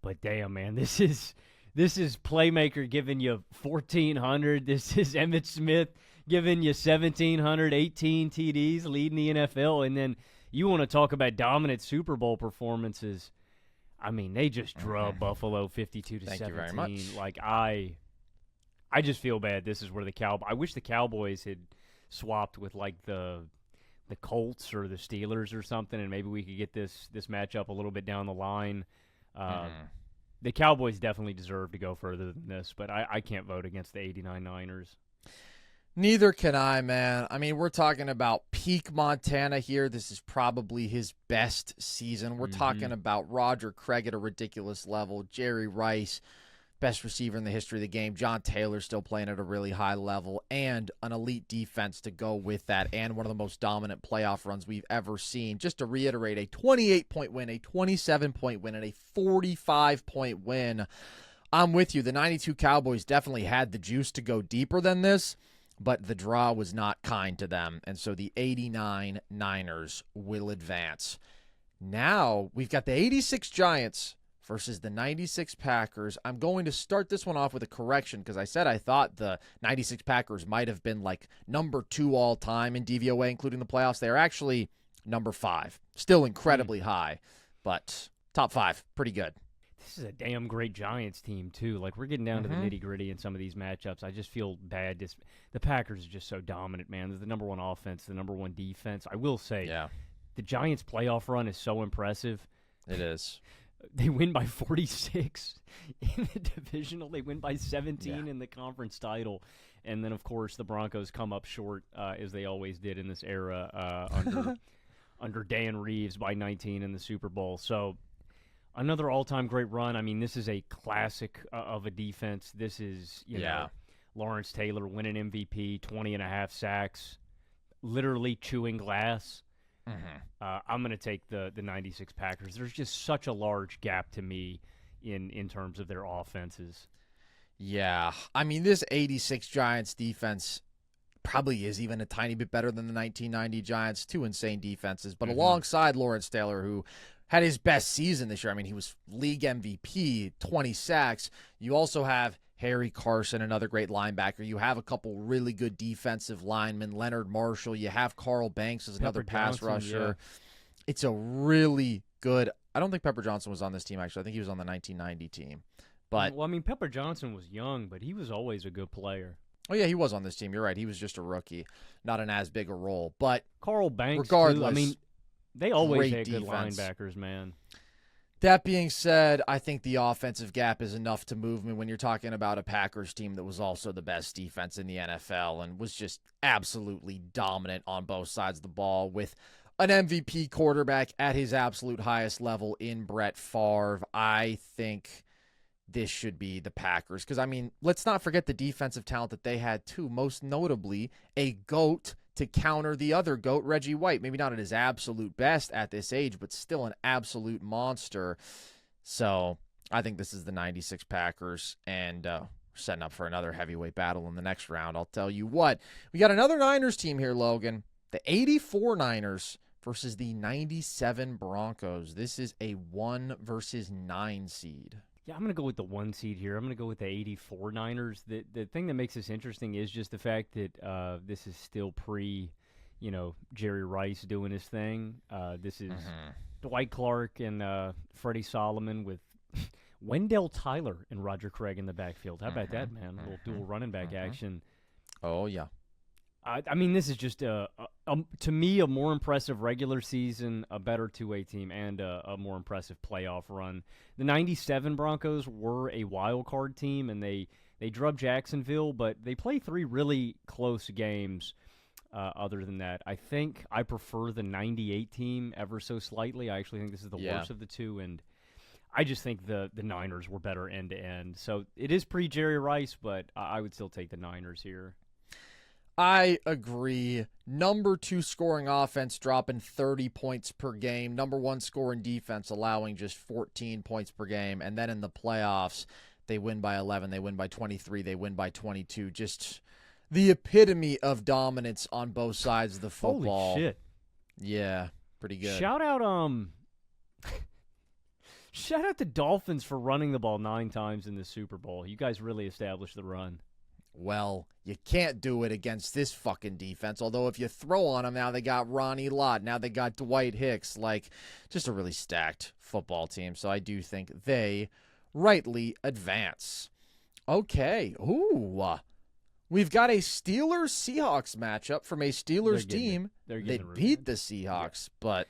But damn, man, this is playmaker giving you 1,400. This is Emmitt Smith giving you 1,700, 18 TDs, leading the NFL. And then you want to talk about dominant Super Bowl performances. I mean, they just drove Buffalo 52-17. Thank you very much. Like, I just feel bad. This is where I wish the Cowboys had swapped with, like, the Colts or the Steelers or something, and maybe we could get this matchup a little bit down the line. The Cowboys definitely deserve to go further than this, but I can't vote against the 89 Niners. Neither can I, man. I mean, we're talking about peak Montana here. This is probably his best season. We're talking about Roger Craig at a ridiculous level, Jerry Rice, best receiver in the history of the game, John Taylor still playing at a really high level, and an elite defense to go with that, and one of the most dominant playoff runs we've ever seen. Just to reiterate, a 28-point win, a 27-point win, and a 45-point win. I'm with you. The 92 Cowboys definitely had the juice to go deeper than this, but the draw was not kind to them, and so the 89 Niners will advance. Now, we've got the 86 Giants versus the 96 Packers. I'm going to start this one off with a correction because I said I thought the 96 Packers might have been like number 2 all-time in DVOA, including the playoffs. They're actually number 5. Still incredibly high, but top 5. Pretty good. This is a damn great Giants team, too. Like, we're getting down to the nitty-gritty in some of these matchups. I just feel bad. The Packers are just so dominant, man. They're the number 1 offense, the number 1 defense. I will say, the Giants' playoff run is so impressive. It is. They win by 46 in the divisional. They win by 17 in the conference title. And then, of course, the Broncos come up short, as they always did in this era, under Dan Reeves by 19 in the Super Bowl. So, another all-time great run. I mean, this is a classic of a defense. This is, you know, Lawrence Taylor winning MVP, 20.5 sacks, literally chewing glass. I'm going to take the 96 Packers. There's just such a large gap to me in terms of their offenses. Yeah. I mean, this 86 Giants defense probably is even a tiny bit better than the 1990 Giants. 2 insane defenses. But alongside Lawrence Taylor, who had his best season this year, I mean, he was league MVP, 20 sacks. You also have Harry Carson, another great linebacker. You have a couple really good defensive linemen, Leonard Marshall. You have Carl Banks as another pass rusher. Yeah. It's a really good – I don't think Pepper Johnson was on this team, actually. I think he was on the 1990 team. But well, I mean, Pepper Johnson was young, but he was always a good player. Oh, yeah, he was on this team. You're right. He was just a rookie, not an as big a role. But Carl Banks, regardless, too. I mean, they always had good linebackers, man. That being said, I think the offensive gap is enough to move me when you're talking about a Packers team that was also the best defense in the NFL and was just absolutely dominant on both sides of the ball with an MVP quarterback at his absolute highest level in Brett Favre. I think this should be the Packers because, I mean, let's not forget the defensive talent that they had too, most notably a GOAT to counter the other GOAT, Reggie White. Maybe not at his absolute best at this age, but still an absolute monster. So I think this is the 96 Packers, and we're setting up for another heavyweight battle in the next round. I'll tell you what. We got another Niners team here, Logan. The 84 Niners versus the 97 Broncos. This is a 1 versus 9 seed. Yeah, I'm going to go with the 1 seed here. I'm going to go with the 84 Niners. The thing that makes this interesting is just the fact that this is still Jerry Rice doing his thing. This is Dwight Clark and Freddie Solomon with Wendell Tyler and Roger Craig in the backfield. How about that, man? A little dual running back action. Oh, yeah. I mean, this is just to me a more impressive regular season, a better two-way team, and a more impressive playoff run. The '97 Broncos were a wild card team, and they drubbed Jacksonville, but they played 3 really close games. Other than that, I think I prefer the '98 team ever so slightly. I actually think this is the worst of the two, and I just think the Niners were better end to end. So it is pre-Jerry Rice, but I would still take the Niners here. I agree. Number 2 scoring offense dropping 30 points per game. Number 1 scoring defense allowing just 14 points per game. And then in the playoffs, they win by 11, they win by 23, they win by 22. Just the epitome of dominance on both sides of the football. Holy shit. Yeah, pretty good. Shout out shout out to Dolphins for running the ball 9 times in the Super Bowl. You guys really established the run. Well, you can't do it against this fucking defense. Although if you throw on them, now they got Ronnie Lott. Now they got Dwight Hicks. Like, just a really stacked football team. So I do think they rightly advance. Okay. Ooh. We've got a Steelers-Seahawks matchup from a Steelers team. They beat the Seahawks, but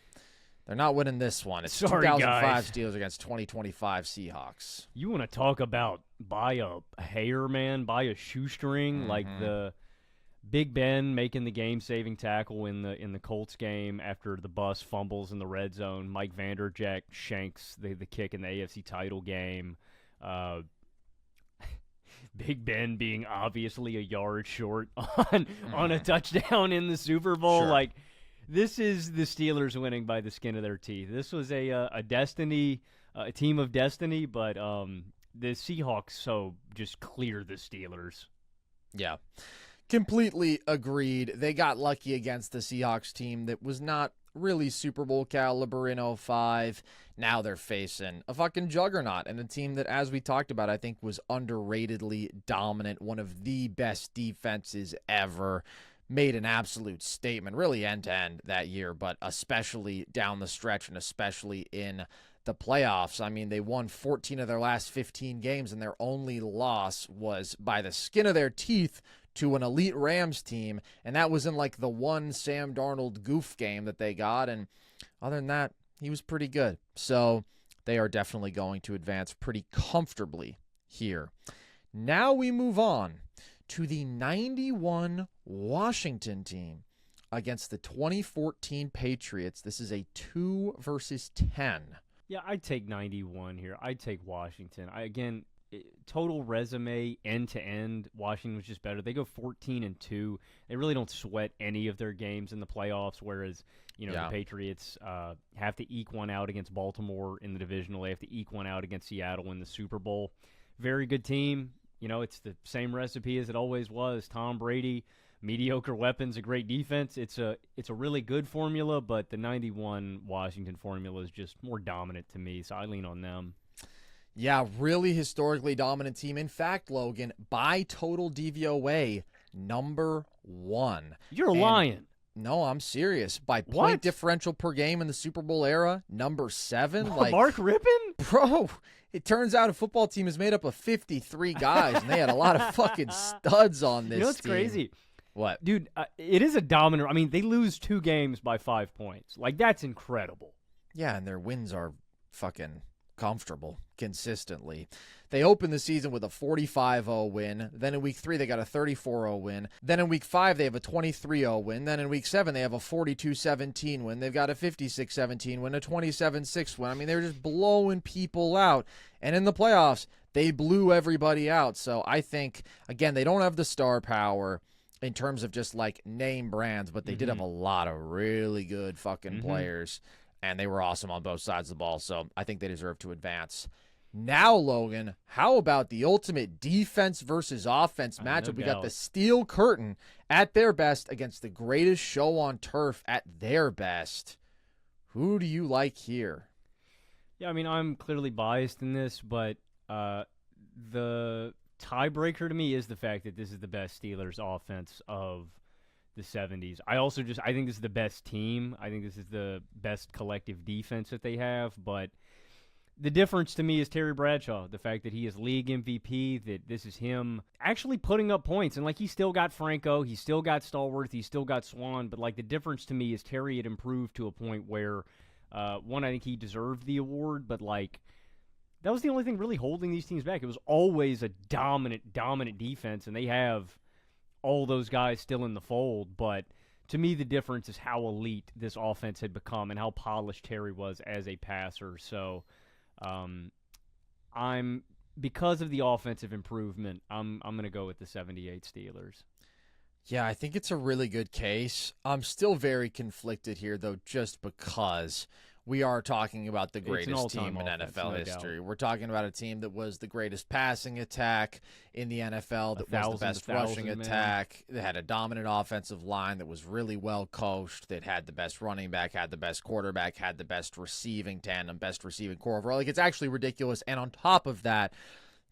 they're not winning this one. It's 2005 Steelers against 2025 Seahawks. You want to talk about buy a hair, man, buy a shoestring, like the Big Ben making the game-saving tackle in the Colts game after the bus fumbles in the red zone. Mike Vanderjagt shanks the kick in the AFC title game. Big Ben being obviously a yard short on a touchdown in the Super Bowl. Sure. Like, this is the Steelers winning by the skin of their teeth. This was a team of destiny, but the Seahawks just clear the Steelers. Yeah, completely agreed. They got lucky against the Seahawks team that was not really Super Bowl caliber in '05. Now they're facing a fucking juggernaut and a team that, as we talked about, I think was underratedly dominant, one of the best defenses ever. Made an absolute statement, really end-to-end that year, but especially down the stretch and especially in the playoffs. I mean, they won 14 of their last 15 games, and their only loss was by the skin of their teeth to an elite Rams team, and that was in like the one Sam Darnold goof game that they got, and other than that, he was pretty good. So they are definitely going to advance pretty comfortably here. Now we move on to the 91 Washington team against the 2014 Patriots. This is a 2 versus 10. Yeah, I'd take 91 here. I'd take Washington. Total resume, end-to-end, Washington was just better. They go 14-2. They really don't sweat any of their games in the playoffs, whereas, the Patriots have to eke one out against Baltimore in the divisional. They have to eke one out against Seattle in the Super Bowl. Very good team. It's the same recipe as it always was. Tom Brady, mediocre weapons, a great defense. It's a really good formula, but the 91 Washington formula is just more dominant to me, so I lean on them. Yeah, really historically dominant team. In fact, Logan, by total DVOA, number 1. You're lying. No, I'm serious. By point differential per game in the Super Bowl era, number 7. Mark Rippon? Bro, it turns out a football team is made up of 53 guys, and they had a lot of fucking studs on this team. You know what's crazy? What? Dude, it is a dominant. I mean, they lose 2 games by 5 points. Like, that's incredible. Yeah, and their wins are fucking comfortable consistently. They opened the season with a 45-0 win. Then in week 3, they got a 34-0 win. Then in week 5, they have a 23-0 win. Then in week 7, they have a 42-17 win. They've got a 56-17 win, a 27-6 win. I mean, they're just blowing people out. And in the playoffs, they blew everybody out. So I think, again, they don't have the star power in terms of just like name brands, but they did have a lot of really good fucking players. And they were awesome on both sides of the ball, so I think they deserve to advance. Now, Logan, how about the ultimate defense versus offense matchup? We got the Steel Curtain at their best against the greatest show on turf at their best. Who do you like here? Yeah, I mean, I'm clearly biased in this, but the tiebreaker to me is the fact that this is the best Steelers offense of the 70s. I think this is the best team. I think this is the best collective defense that they have, but The difference to me is Terry Bradshaw. The fact that he is league MVP, that this is him actually putting up points. And, like, he still got Franco, he still got Stallworth, he still got Swan. But, like, the difference to me is Terry had improved to a point where, one, I think he deserved the award. But, like, that was the only thing really holding these teams back. It was always a dominant defense. And they have all those guys still in the fold. But to me, the difference is how elite this offense had become and how polished Terry was as a passer. So, I'm because of the offensive improvement, I'm going to go with the 78 Steelers. Yeah, I think it's a really good case. I'm still very conflicted here, though, just because we are talking about the greatest team in NFL history. We're talking about a team that was the greatest passing attack in the NFL, that was the best rushing attack, that had a dominant offensive line, that was really well coached, that had the best running back, had the best quarterback, had the best receiving tandem, best receiving core overall. Like, it's actually ridiculous. And on top of that,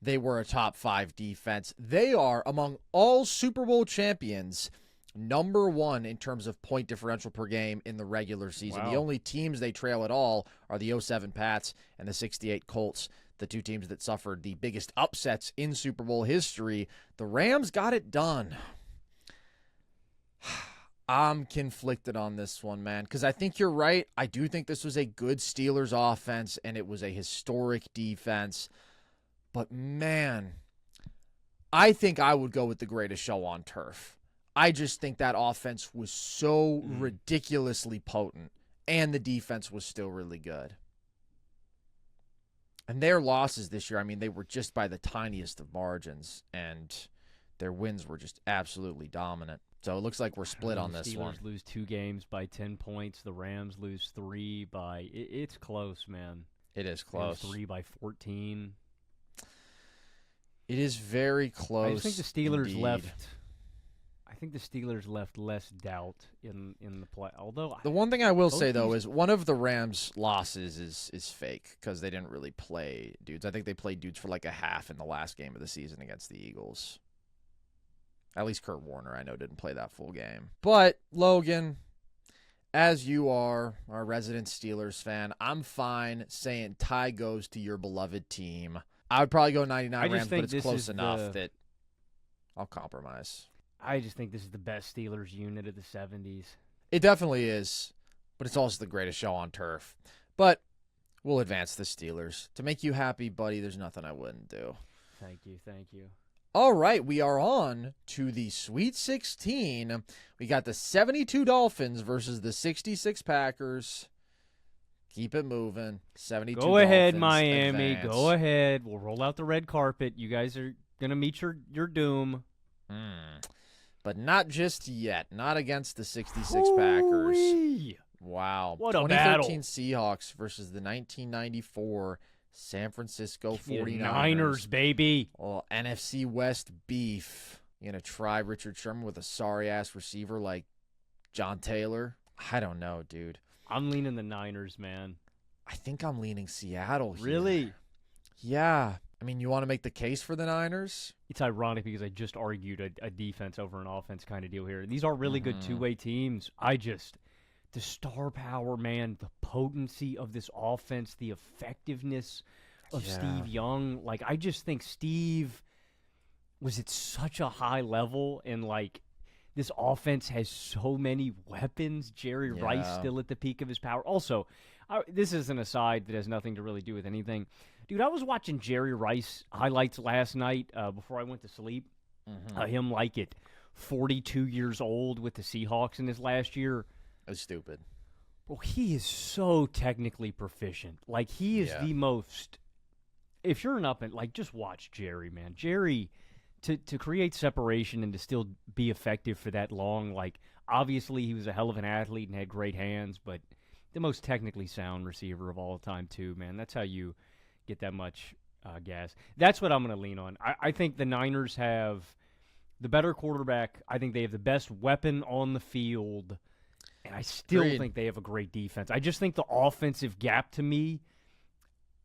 they were a top 5 defense. They are, among all Super Bowl champions, number 1 in terms of point differential per game in the regular season. Wow. The only teams they trail at all are the 07 Pats and the 68 Colts, the two teams that suffered the biggest upsets in Super Bowl history. The Rams got it done. I'm conflicted on this one, man, because I think you're right. I do think this was a good Steelers offense, and it was a historic defense. But, man, I think I would go with the greatest show on turf. I just think that offense was so ridiculously potent, and the defense was still really good. And their losses this year, I mean, they were just by the tiniest of margins, and their wins were just absolutely dominant. So it looks like we're split on this one. The Steelers lose 2 games by 10 points. The Rams lose 3 by... It's close, man. It is close. 3 by 14. It is very close. I just think the Steelers indeed. left less doubt in the play. Although the one thing I will say though is one of the Rams' losses is fake because they didn't really play dudes. I think they played dudes for like a half in the last game of the season against the Eagles. At least Kurt Warner, I know, didn't play that full game. But Logan, as you are our resident Steelers fan, I'm fine saying tie goes to your beloved team. I would probably go 99 Rams, but it's close enough that I'll compromise. I just think this is the best Steelers unit of the 70s. It definitely is, but it's also the greatest show on turf. But we'll advance the Steelers. To make you happy, buddy, there's nothing I wouldn't do. Thank you. All right, we are on to the Sweet 16. We got the 72 Dolphins versus the 66 Packers. Keep it moving. 72 Go ahead, Dolphins Miami. advance. Go ahead. We'll roll out the red carpet. You guys are going to meet your doom. But not just yet. Not against the 66 Packers. Wow. What a battle. 2013 Seahawks versus the 1994 San Francisco 49ers. Niners, baby. Oh, NFC West beef. You going to try Richard Sherman with a sorry-ass receiver like John Taylor? I don't know, dude. I'm leaning the Niners, man. I think I'm leaning Seattle here. Really? Yeah. I mean, you want to make the case for the Niners? It's ironic because I just argued a defense over an offense kind of deal here. These are really good two-way teams. The star power, man, the potency of this offense, the effectiveness of Steve Young. Like, I just think Steve was at such a high level, and, like, this offense has so many weapons. Jerry Rice still at the peak of his power. Also, this is an aside that has nothing to really do with anything. Dude, I was watching Jerry Rice highlights last night before I went to sleep. Him, like, at 42 years old with the Seahawks in his last year. That's stupid. Bro, he is so technically proficient. Like, he is the most... If you're an up-and... Like, just watch Jerry, man. Jerry... To create separation and to still be effective for that long, like, obviously he was a hell of an athlete and had great hands, but the most technically sound receiver of all time, too, man. That's how you get that much gas. That's what I'm going to lean on. I think the Niners have the better quarterback. I think they have the best weapon on the field, and I still think they have a great defense. I just think the offensive gap, to me,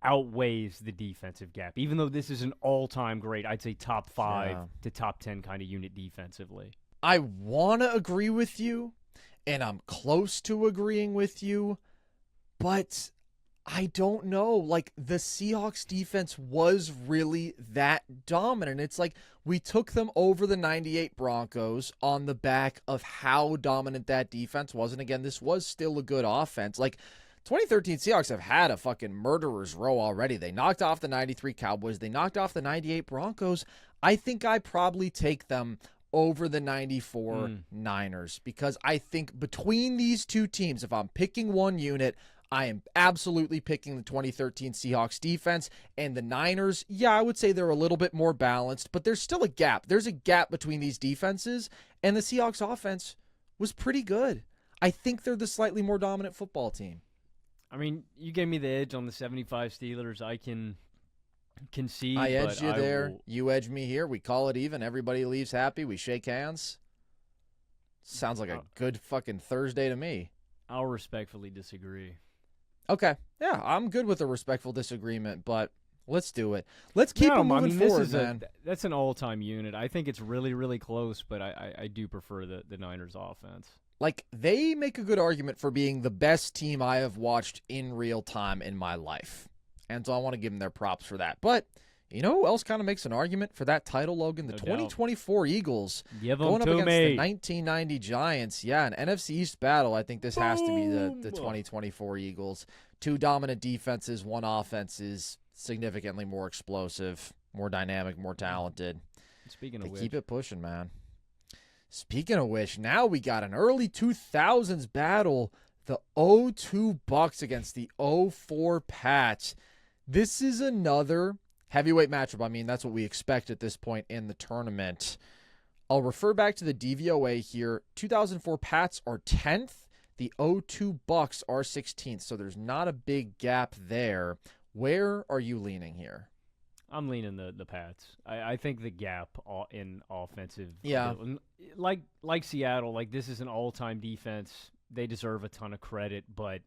outweighs the defensive gap. Even though this is an all-time great, I'd say top 5 to top 10 kind of unit defensively. I want to agree with you, and I'm close to agreeing with you, but I don't know. Like, the Seahawks defense was really that dominant. It's like we took them over the 98 Broncos on the back of how dominant that defense was. And again, this was still a good offense. Like, 2013 Seahawks have had a fucking murderer's row already. They knocked off the 93 Cowboys. They knocked off the 98 Broncos. I think I probably take them over the 94 Niners because I think between these two teams, if I'm picking one unit, I am absolutely picking the 2013 Seahawks defense. And the Niners, yeah, I would say they're a little bit more balanced, but there's still a gap. There's a gap between these defenses, and the Seahawks offense was pretty good. I think they're the slightly more dominant football team. I mean, you gave me the edge on the 75 Steelers. I can concede. I edged you there. Will... You edged me here. We call it even. Everybody leaves happy. We shake hands. Sounds like a good fucking Thursday to me. I'll respectfully disagree. Okay. Yeah, I'm good with a respectful disagreement, but let's do it. Let's keep it moving forward, man. That's an all-time unit. I think it's really, really close, but I do prefer the Niners offense. Like, they make a good argument for being the best team I have watched in real time in my life. And so I want to give them their props for that. But you know who else kind of makes an argument for that title, Logan? The 2024 Eagles going up against the 1990 Giants. Yeah, an NFC East battle. I think this has to be the 2024 Eagles. Two dominant defenses, one offense is significantly more explosive, more dynamic, more talented. Speaking of which, keep it pushing, man. Speaking of which, now we got an early 2000s battle. The 0-2 Bucks against the 0-4 Pats. This is another heavyweight matchup. I mean, that's what we expect at this point in the tournament. I'll refer back to the DVOA here. 2004 Pats are 10th. The 0-2 Bucks are 16th. So there's not a big gap there. Where are you leaning here? I'm leaning the Pats. I think the gap in offensive. Yeah. Like Seattle, like this is an all-time defense. They deserve a ton of credit, but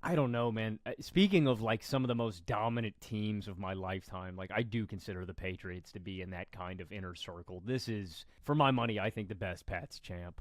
I don't know, man. Speaking of like some of the most dominant teams of my lifetime, like I do consider the Patriots to be in that kind of inner circle. This is, for my money, I think the best Pats champ.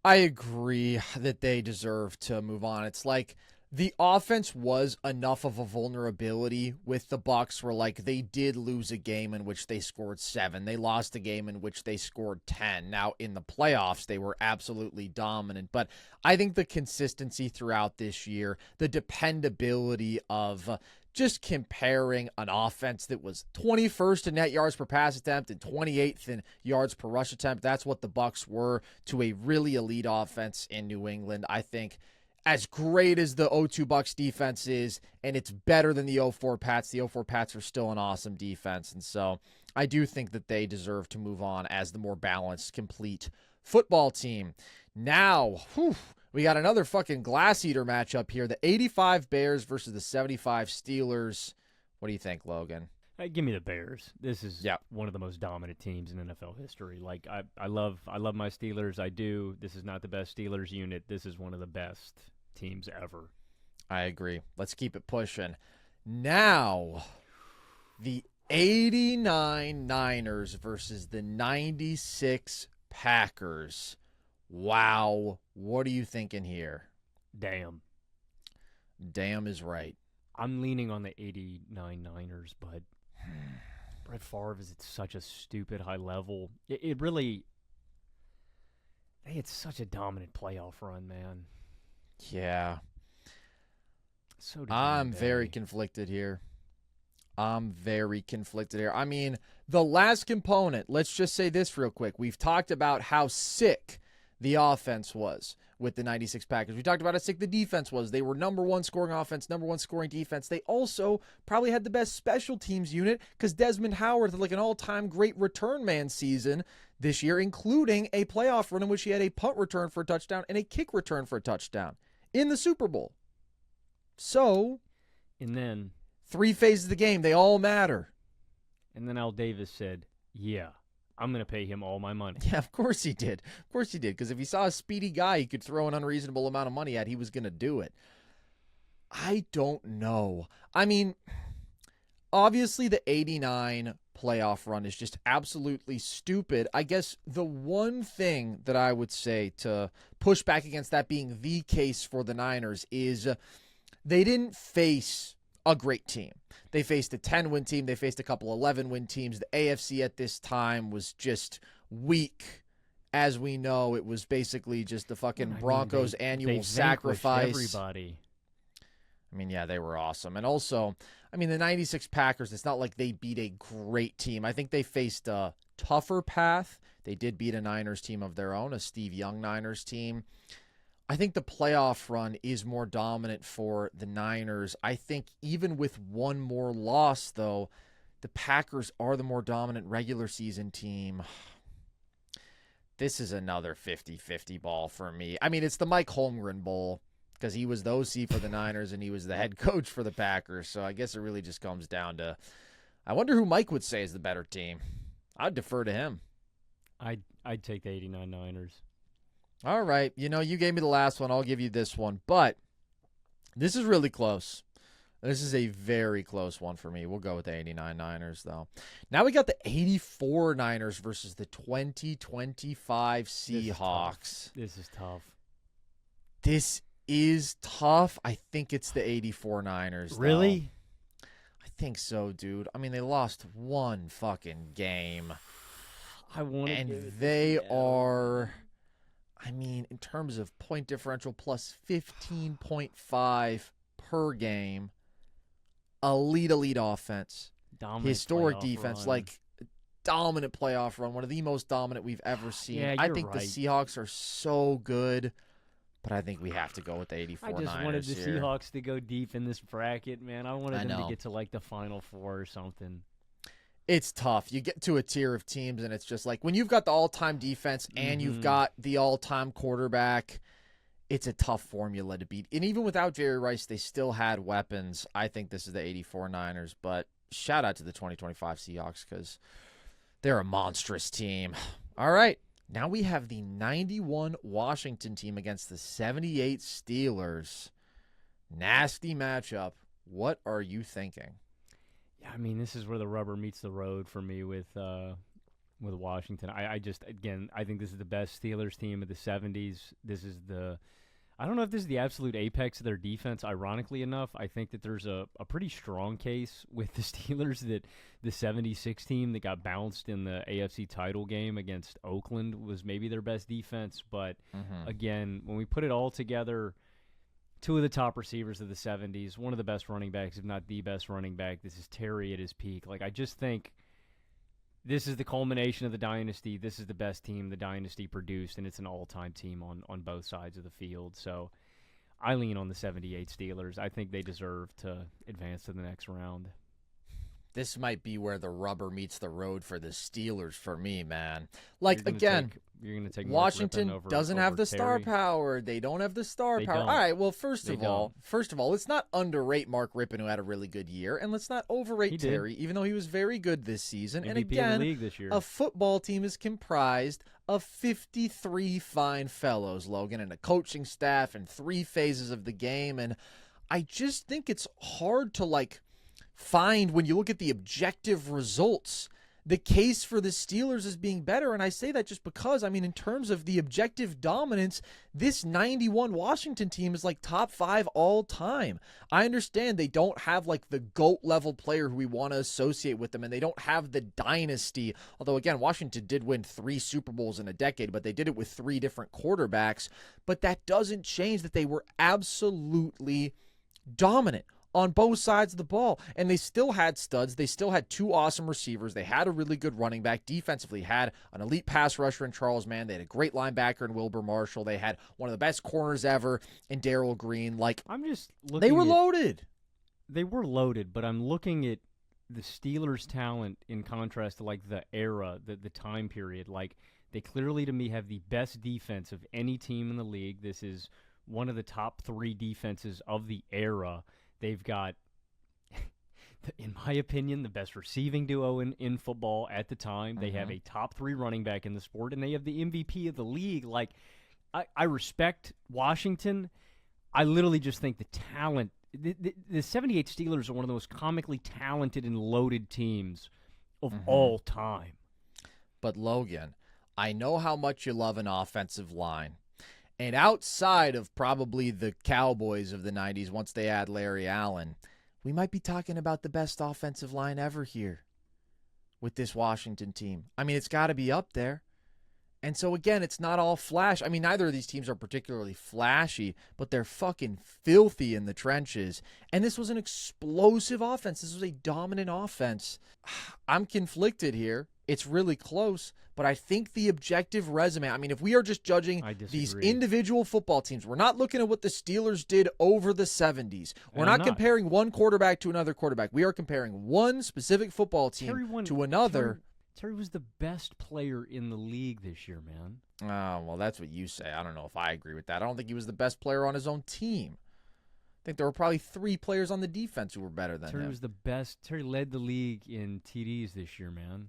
I agree that they deserve to move on. It's like the offense was enough of a vulnerability with the Bucks where like they did lose a game in which they scored 7. They lost a game in which they scored 10. Now in the playoffs, they were absolutely dominant, but I think the consistency throughout this year, the dependability of just comparing an offense that was 21st in net yards per pass attempt and 28th in yards per rush attempt, that's what the Bucks were, to a really elite offense in New England. I think as great as the 0-2 Bucks defense is, and it's better than the 0-4 Pats, the 0-4 Pats are still an awesome defense. And so I do think that they deserve to move on as the more balanced, complete football team. Now, we got another fucking glass eater matchup here. The 85 Bears versus the 75 Steelers. What do you think, Logan? Give me the Bears. This is one of the most dominant teams in NFL history. Like I love my Steelers. I do. This is not the best Steelers unit. This is one of the best teams ever. I agree. Let's keep it pushing. Now, the 89 Niners versus the 96 Packers. Wow. What are you thinking here? Damn. Damn is right. I'm leaning on the 89 Niners, but Brett Favre is at such a stupid high level. It really, they had such a dominant playoff run, man. Yeah. So I'm very conflicted here. I mean, the last component, let's just say this real quick. We've talked about how sick the offense was with the 96 Packers. We talked about how sick the defense was. They were number one scoring offense, number one scoring defense. They also probably had the best special teams unit because Desmond Howard had like an all-time great return man season this year, including a playoff run in which he had a punt return for a touchdown and a kick return for a touchdown in the Super Bowl. So, and then 3 phases of the game, they all matter. And then Al Davis said, yeah, I'm going to pay him all my money. Yeah, of course he did. Of course he did. Because if he saw a speedy guy he could throw an unreasonable amount of money at, he was going to do it. I don't know. I mean, obviously the 89 playoff run is just absolutely stupid. I guess the one thing that I would say to push back against that being the case for the Niners is they didn't face a great team. They faced a 10-win team. They faced a couple 11-win teams. The AFC at this time was just weak. As we know, it was basically just the fucking Broncos' annual sacrifice. Everybody. I mean, yeah, they were awesome. And also, I mean, the 96 Packers, it's not like they beat a great team. I think they faced a tougher path. They did beat a Niners team of their own, a Steve Young Niners team. I think the playoff run is more dominant for the Niners. I think even with one more loss, though, the Packers are the more dominant regular season team. This is another 50-50 ball for me. I mean, it's the Mike Holmgren Bowl because he was the OC for the Niners and he was the head coach for the Packers. So I guess it really just comes down to, I wonder who Mike would say is the better team. I'd defer to him. I'd take the 89 Niners. All right. You know, you gave me the last one. I'll give you this one. But this is really close. This is a very close one for me. We'll go with the 89 Niners, though. Now we got the 84 Niners versus the 2025 Seahawks. This is tough. This is tough. I think it's the 84 Niners, though. Really? I think so, dude. I mean, they lost one fucking game. And they are, I mean, in terms of point differential, plus 15.5 per game. Elite offense. Dominant historic defense, run. like dominant playoff run, one of the most dominant we've ever seen. Yeah, I you're think right. the Seahawks are so good, but I think we have to go with the 84 I just Niners wanted the here. Seahawks to go deep in this bracket, man. I wanted them know. to get to like the Final Four or something. It's tough. You get to a tier of teams, and it's just like when you've got the all-time defense and you've got the all-time quarterback, it's a tough formula to beat. And even without Jerry Rice, they still had weapons. I think this is the 84 Niners, but shout out to the 2025 Seahawks because they're a monstrous team. All right, now we have the 91 Washington team against the 78 Steelers. Nasty matchup. What are you thinking? Yeah, I mean, this is where the rubber meets the road for me with Washington. I just, again, I think this is the best Steelers team of the 70s. This is I don't know if this is the absolute apex of their defense. Ironically enough, I think that there's a pretty strong case with the Steelers that the 76 team that got bounced in the AFC title game against Oakland was maybe their best defense. But again, when we put it all together, two of the top receivers of the 70s, one of the best running backs, if not the best running back. This is Terry at his peak. Like, I just think this is the culmination of the dynasty. This is the best team the dynasty produced, and it's an all-time team on both sides of the field. So I lean on the 78 Steelers. I think they deserve to advance to the next round. This might be where the rubber meets the road for the Steelers for me, man. Like, You're going to take Washington over, doesn't have the star Terry. power. They don't have the star They power. don't. All right, well, first They of all, let's not underrate Mark Rippon, who had a really good year, and let's not overrate Terry, even though he was very good this season. MVP And of the again, league this year. a football team is comprised of 53 fine fellows, Logan, and a coaching staff and 3 phases of the game. And I just think it's hard to, find, when you look at the objective results, the case for the Steelers as being better. And I say that just because, I mean, in terms of the objective dominance, this 91 Washington team is top 5 all time. I understand they don't have the GOAT level player who we want to associate with them, and they don't have the dynasty. Although, again, Washington did win 3 Super Bowls in a decade, but they did it with 3 different quarterbacks. But that doesn't change that they were absolutely dominant on both sides of the ball. And they still had studs. They still had 2 awesome receivers. They had a really good running back. Defensively, had an elite pass rusher in Charles Mann. They had a great linebacker in Wilbur Marshall. They had one of the best corners ever in Darrell Green. I'm just looking they were loaded. They were loaded, but I'm looking at the Steelers' talent in contrast to the era, the time period. They clearly, to me, have the best defense of any team in the league. This is one of the top 3 defenses of the era. They've got, in my opinion, the best receiving duo in football at the time. They have a top 3 running back in the sport, and they have the MVP of the league. I respect Washington. I literally just think the talent, the 78 Steelers are one of the most comically talented and loaded teams of all time. But Logan, I know how much you love an offensive line. And outside of probably the Cowboys of the 90s, once they add Larry Allen, we might be talking about the best offensive line ever here with this Washington team. I mean, it's got to be up there. And so, again, it's not all flash. I mean, neither of these teams are particularly flashy, but they're fucking filthy in the trenches. And this was an explosive offense. This was a dominant offense. I'm conflicted here. It's really close, but I think the objective resume, I mean, if we are just judging these individual football teams, we're not looking at what the Steelers did over the 70s. We're not comparing one quarterback to another quarterback. We are comparing one specific football team to another. Terry was the best player in the league this year, man. Oh, well, that's what you say. I don't know if I agree with that. I don't think he was the best player on his own team. I think there were probably 3 players on the defense who were better than him. Terry was the best. Terry led the league in TDs this year, man.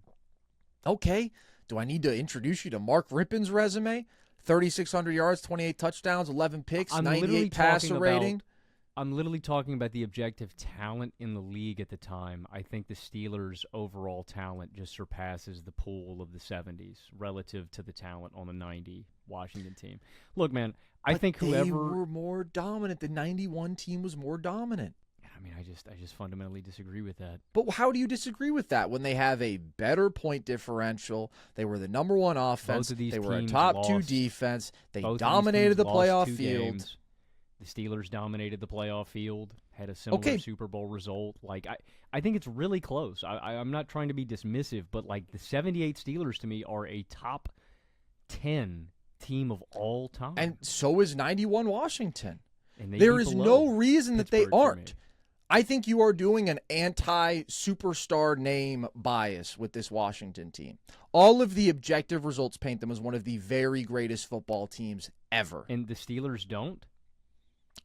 Okay. Do I need to introduce you to Mark Rippon's resume? 3,600 yards, 28 touchdowns, 11 picks, 98 passer rating. I'm literally talking about the objective talent in the league at the time. I think the Steelers' overall talent just surpasses the pool of the 70s relative to the talent on the 90 Washington team. Look, man, I think whoever... They were more dominant. The 91 team was more dominant. I mean, I just fundamentally disagree with that. But how do you disagree with that when they have a better point differential? They were the number 1 offense. They were a top 2 defense. They dominated the playoff field. Games. The Steelers dominated the playoff field, had a similar Super Bowl result. Like I think it's really close. I'm not trying to be dismissive, but like the 78 Steelers to me are a top 10 team of all time. And so is 91 Washington. And there is no reason that they aren't. I think you are doing an anti-superstar name bias with this Washington team. All of the objective results paint them as one of the very greatest football teams ever. And the Steelers don't?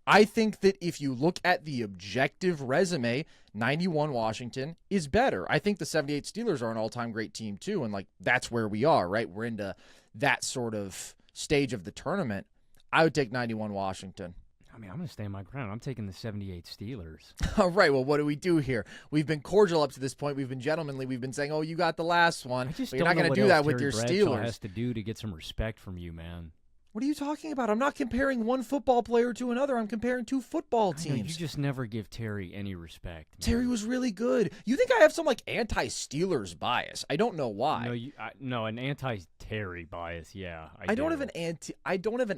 I think that if you look at the objective resume, 91 Washington is better. I think the 78 Steelers are an all-time great team too, and like that's where we are, right? We're into that sort of stage of the tournament. I would take 91 Washington. I mean, I'm going to stand my ground. I'm taking the 78 Steelers. All right, well, what do we do here? We've been cordial up to this point. We've been gentlemanly. We've been saying, oh, you got the last one. But you're not going to do that with your Steelers. Has to do to get some respect from you, man. What are you talking about? I'm not comparing one football player to another. I'm comparing 2 football teams. You just never give Terry any respect, man. Terry was really good. You think I have some like anti-Steelers bias? I don't know why. No, an anti-Terry bias. Yeah, I don't have an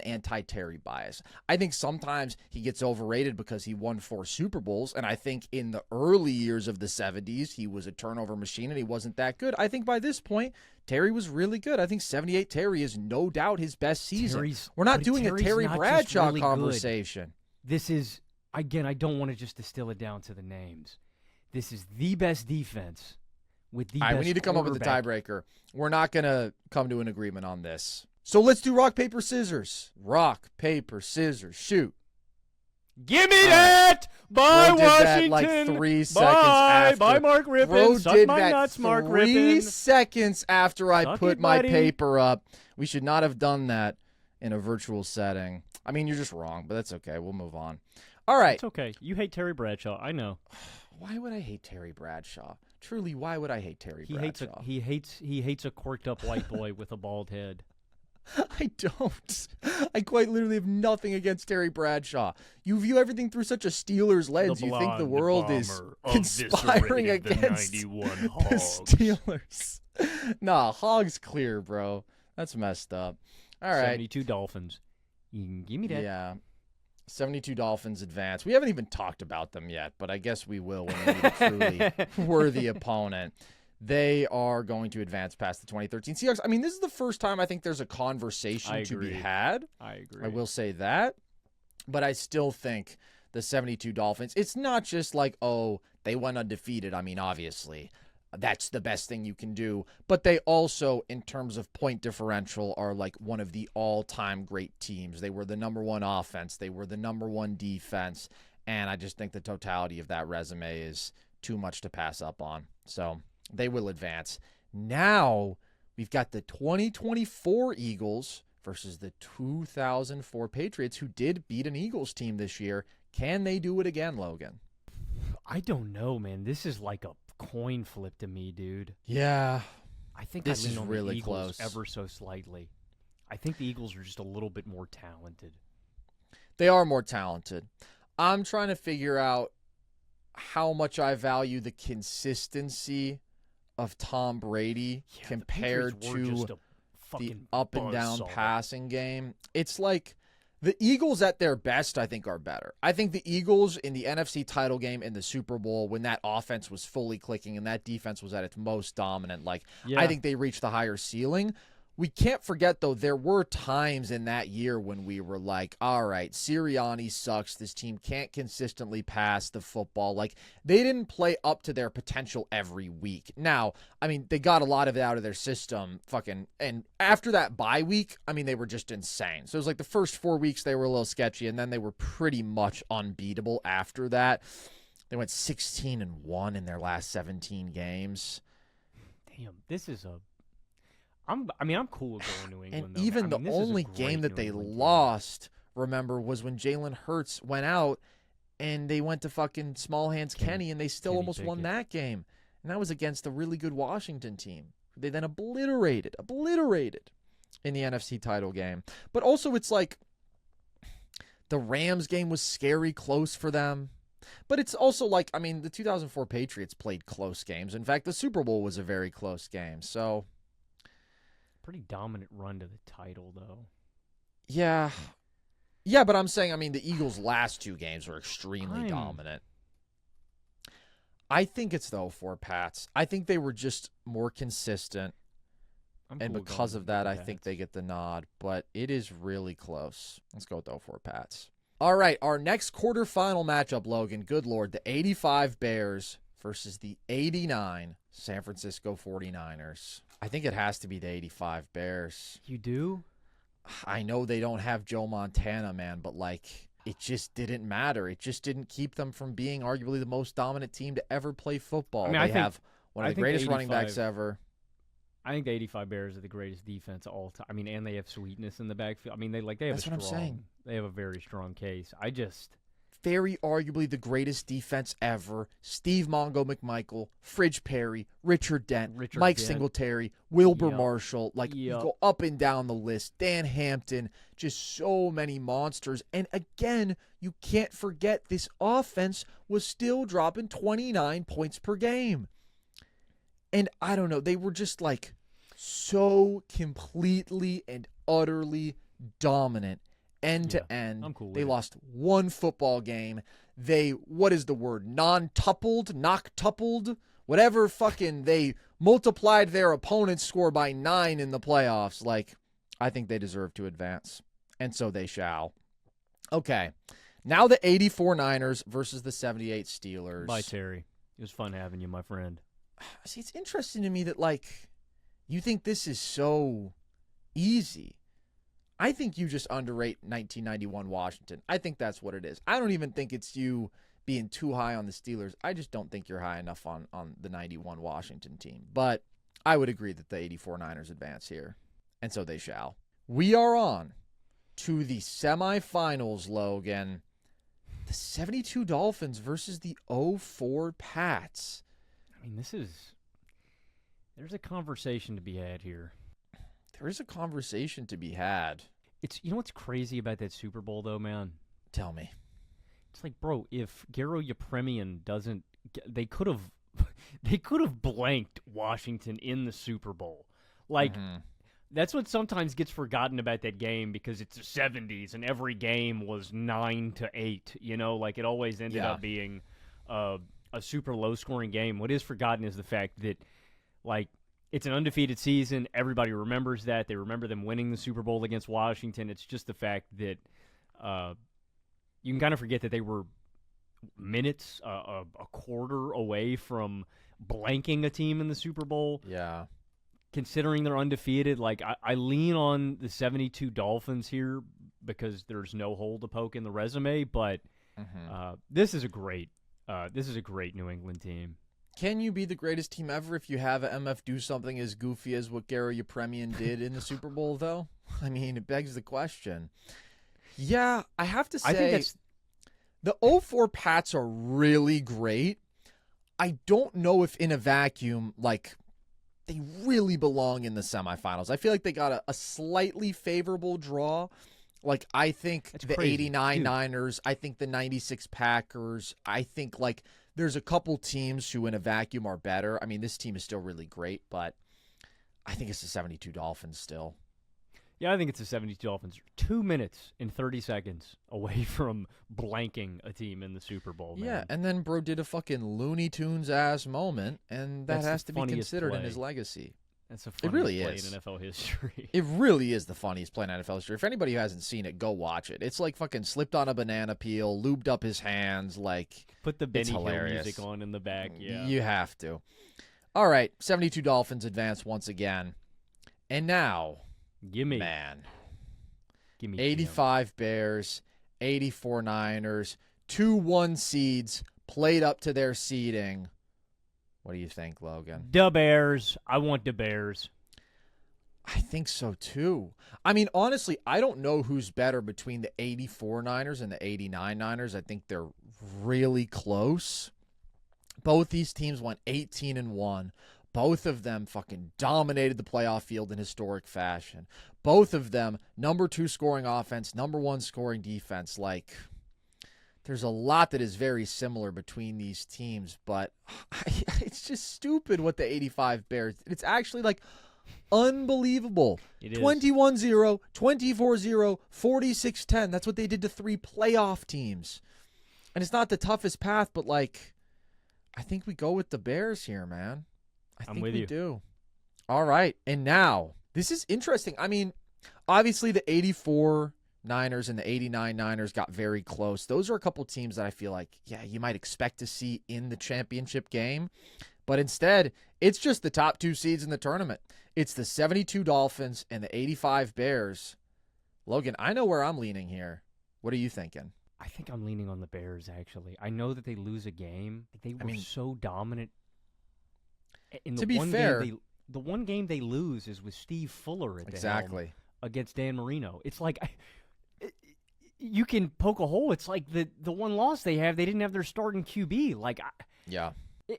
anti-Terry bias. I think sometimes he gets overrated because he won 4 Super Bowls, and I think in the early years of the 70s he was a turnover machine and he wasn't that good. I think by this point Terry was really good. I think 78 Terry is no doubt his best season. We're not doing a Terry Bradshaw really conversation. This is, again, I don't want to just distill it down to the names. This is the best defense with the best we need to come up with a tiebreaker. We're not going to come to an agreement on this. So let's do rock, paper, scissors. Rock, paper, scissors, shoot. Give me that! Bye, Bro Washington! Did that like 3 seconds after. Bye, Mark Rippon. Bro Suck did my that nuts, Mark 3 Rippon. seconds after I put my buddy. paper up. We should not have done that in a virtual setting. I mean, you're just wrong, but that's okay. We'll move on. All right. It's okay. You hate Terry Bradshaw. I know. Why would I hate Terry Bradshaw? Truly, why would I hate Terry Bradshaw? He hates a quirked up white boy with a bald head. I don't. I quite literally have nothing against Terry Bradshaw. You view everything through such a Steelers lens. You think the world is conspiring against the Steelers. Nah, Hog's clear, bro. That's messed up. All right. 72 Dolphins. You can give me that. Yeah. 72 Dolphins advance. We haven't even talked about them yet, but I guess we will when we meet a truly worthy opponent. They are going to advance past the 2013 Seahawks. I mean, this is the first time I think there's a conversation to be had. I agree. I will say that. But I still think the 72 Dolphins, it's not just like, oh, they went undefeated. I mean, obviously, that's the best thing you can do. But they also, in terms of point differential, are like one of the all-time great teams. They were the number 1 offense. They were the number 1 defense. And I just think the totality of that resume is too much to pass up on. So they will advance. Now we've got the 2024 Eagles versus the 2004 Patriots, who did beat an Eagles team this year. Can they do it again, Logan? I don't know, man. This is like a coin flip to me, dude. Yeah. I think this I lean is on really the Eagles close. Ever so slightly. I think the Eagles are just a little bit more talented. They are more talented. I'm trying to figure out how much I value the consistency of Tom Brady compared to the up and down passing game. It's like the Eagles at their best, I think, are better. I think the Eagles in the NFC title game in the Super Bowl, when that offense was fully clicking and that defense was at its most dominant, I think they reached the higher ceiling. We can't forget, though, there were times in that year when we were like, all right, Sirianni sucks. This team can't consistently pass the football. They didn't play up to their potential every week. Now, I mean, they got a lot of it out of their system, and after that bye week, I mean, they were just insane. So it was the first 4 weeks they were a little sketchy, and then they were pretty much unbeatable after that. They went 16-1 in their last 17 games. Damn, this is I'm cool with going New England. And even the only game that they lost, remember, was when Jalen Hurts went out and they went to fucking Small Hands Kenny, and they still almost won that game. And that was against a really good Washington team. They then obliterated in the NFC title game. But also it's the Rams game was scary close for them. But it's also the 2004 Patriots played close games. In fact, the Super Bowl was a very close game. So pretty dominant run to the title, though. Yeah, but I'm saying, the Eagles' last 2 games were extremely dominant. I think it's the 04 Pats. I think they were just more consistent, and because of that, I think they get the nod. But it is really close. Let's go with the 04 Pats. All right, our next quarterfinal matchup, Logan. Good Lord, the 85 Bears versus the 89 San Francisco 49ers. I think it has to be the 85 Bears. You do? I know they don't have Joe Montana, man, but it just didn't matter. It just didn't keep them from being arguably the most dominant team to ever play football. They have one of the greatest running backs ever. I think the 85 Bears are the greatest defense of all time. And they have sweetness in the backfield. They have That's what I'm saying. They have a very strong case. Very arguably the greatest defense ever. Steve Mongo McMichael, Fridge Perry, Richard Dent, Mike Singletary, Wilbur Marshall. You go up and down the list. Dan Hampton, just so many monsters. And again, you can't forget this offense was still dropping 29 points per game. And I don't know, they were just so completely and utterly dominant. End to end. I'm cool with they it. lost one football game. They, what is the word? Knock-tupled? Whatever they multiplied their opponent's score by 9 in the playoffs. I think they deserve to advance. And so they shall. Okay. Now the 84 Niners versus the 78 Steelers. Bye, Terry. It was fun having you, my friend. See, it's interesting to me that, you think this is so easy. I think you just underrate 1991 Washington. I think that's what it is. I don't even think it's you being too high on the Steelers. I just don't think you're high enough on the 91 Washington team. But I would agree that the 84 Niners advance here, and so they shall. We are on to the semifinals, Logan. The 72 Dolphins versus the 04 Pats. There's a conversation to be had here. There is a conversation to be had. What's crazy about that Super Bowl, though, man? Tell me. It's bro, if Garo Yepremian doesn't, they could have blanked Washington in the Super Bowl. That's what sometimes gets forgotten about that game because it's the 70s and every game was 9-8. It always ended up being a super low-scoring game. What is forgotten is the fact that, it's an undefeated season. Everybody remembers that. They remember them winning the Super Bowl against Washington. It's just the fact that you can kind of forget that they were minutes, a quarter away from blanking a team in the Super Bowl. Yeah. Considering they're undefeated, I lean on the 72 Dolphins here because there's no hole to poke in the resume, but this is a great New England team. Can you be the greatest team ever if you have an MF do something as goofy as what Garo Yepremian did in the Super Bowl, though? It begs the question. Yeah, I have to say, I think that's... the 04 Pats are really great. I don't know if in a vacuum, they really belong in the semifinals. I feel like they got a slightly favorable draw. Like, I think That's the crazy. 89 Dude. Niners, I think the 96 Packers, I think, like, there's a couple teams who in a vacuum are better. I mean, this team is still really great, but I think it's the 72 Dolphins still. Yeah, I think it's the 72 Dolphins. 2 minutes and 30 seconds away from blanking a team in the Super Bowl, man. Yeah, and then bro did a fucking Looney Tunes-ass moment, and that That's has the to be funniest considered in play. his legacy. That's a funny really play is. in NFL history. It really is the funniest play in NFL history. If anybody who hasn't seen it, go watch it. It's like fucking slipped on a banana peel, lubed up his hands, like Put the Benny Hill hilarious. music on in the back, yeah. You have to. All right, 72 Dolphins advance once again. And now, Gimme. man, Gimme 85 Bears, 84 Niners, 2 1 seeds played up to their seeding. What do you think, Logan? The Bears. I want the Bears. I think so, too. I mean, honestly, I don't know who's better between the 84 Niners and the 89 Niners. I think they're really close. Both these teams went 18-1. Both of them fucking dominated the playoff field in historic fashion. Both of them, number 2 scoring offense, number 1 scoring defense. Like, there's a lot that is very similar between these teams, but it's just stupid what the 85 Bears. It's actually like unbelievable. It is. 21-0, 24-0, 46-10. That's what they did to 3 playoff teams. And it's not the toughest path, but like, I think we go with the Bears here, man. I I'm think with we you. do. All right. And now, this is interesting. I mean, obviously the 84 Niners and the 89 Niners got very close. Those are a couple teams that I feel like, yeah, you might expect to see in the championship game. But instead, it's just the top 2 seeds in the tournament. It's the 72 Dolphins and the 85 Bears. Logan, I know where I'm leaning here. What are you thinking? I think I'm leaning on the Bears, actually. I know that they lose a game. They were so dominant. In the to be fair, the one game they lose is with Steve Fuller at the helm against Dan Marino. It's like you can poke a hole. It's like the one loss they have, they didn't have their starting QB. Yeah.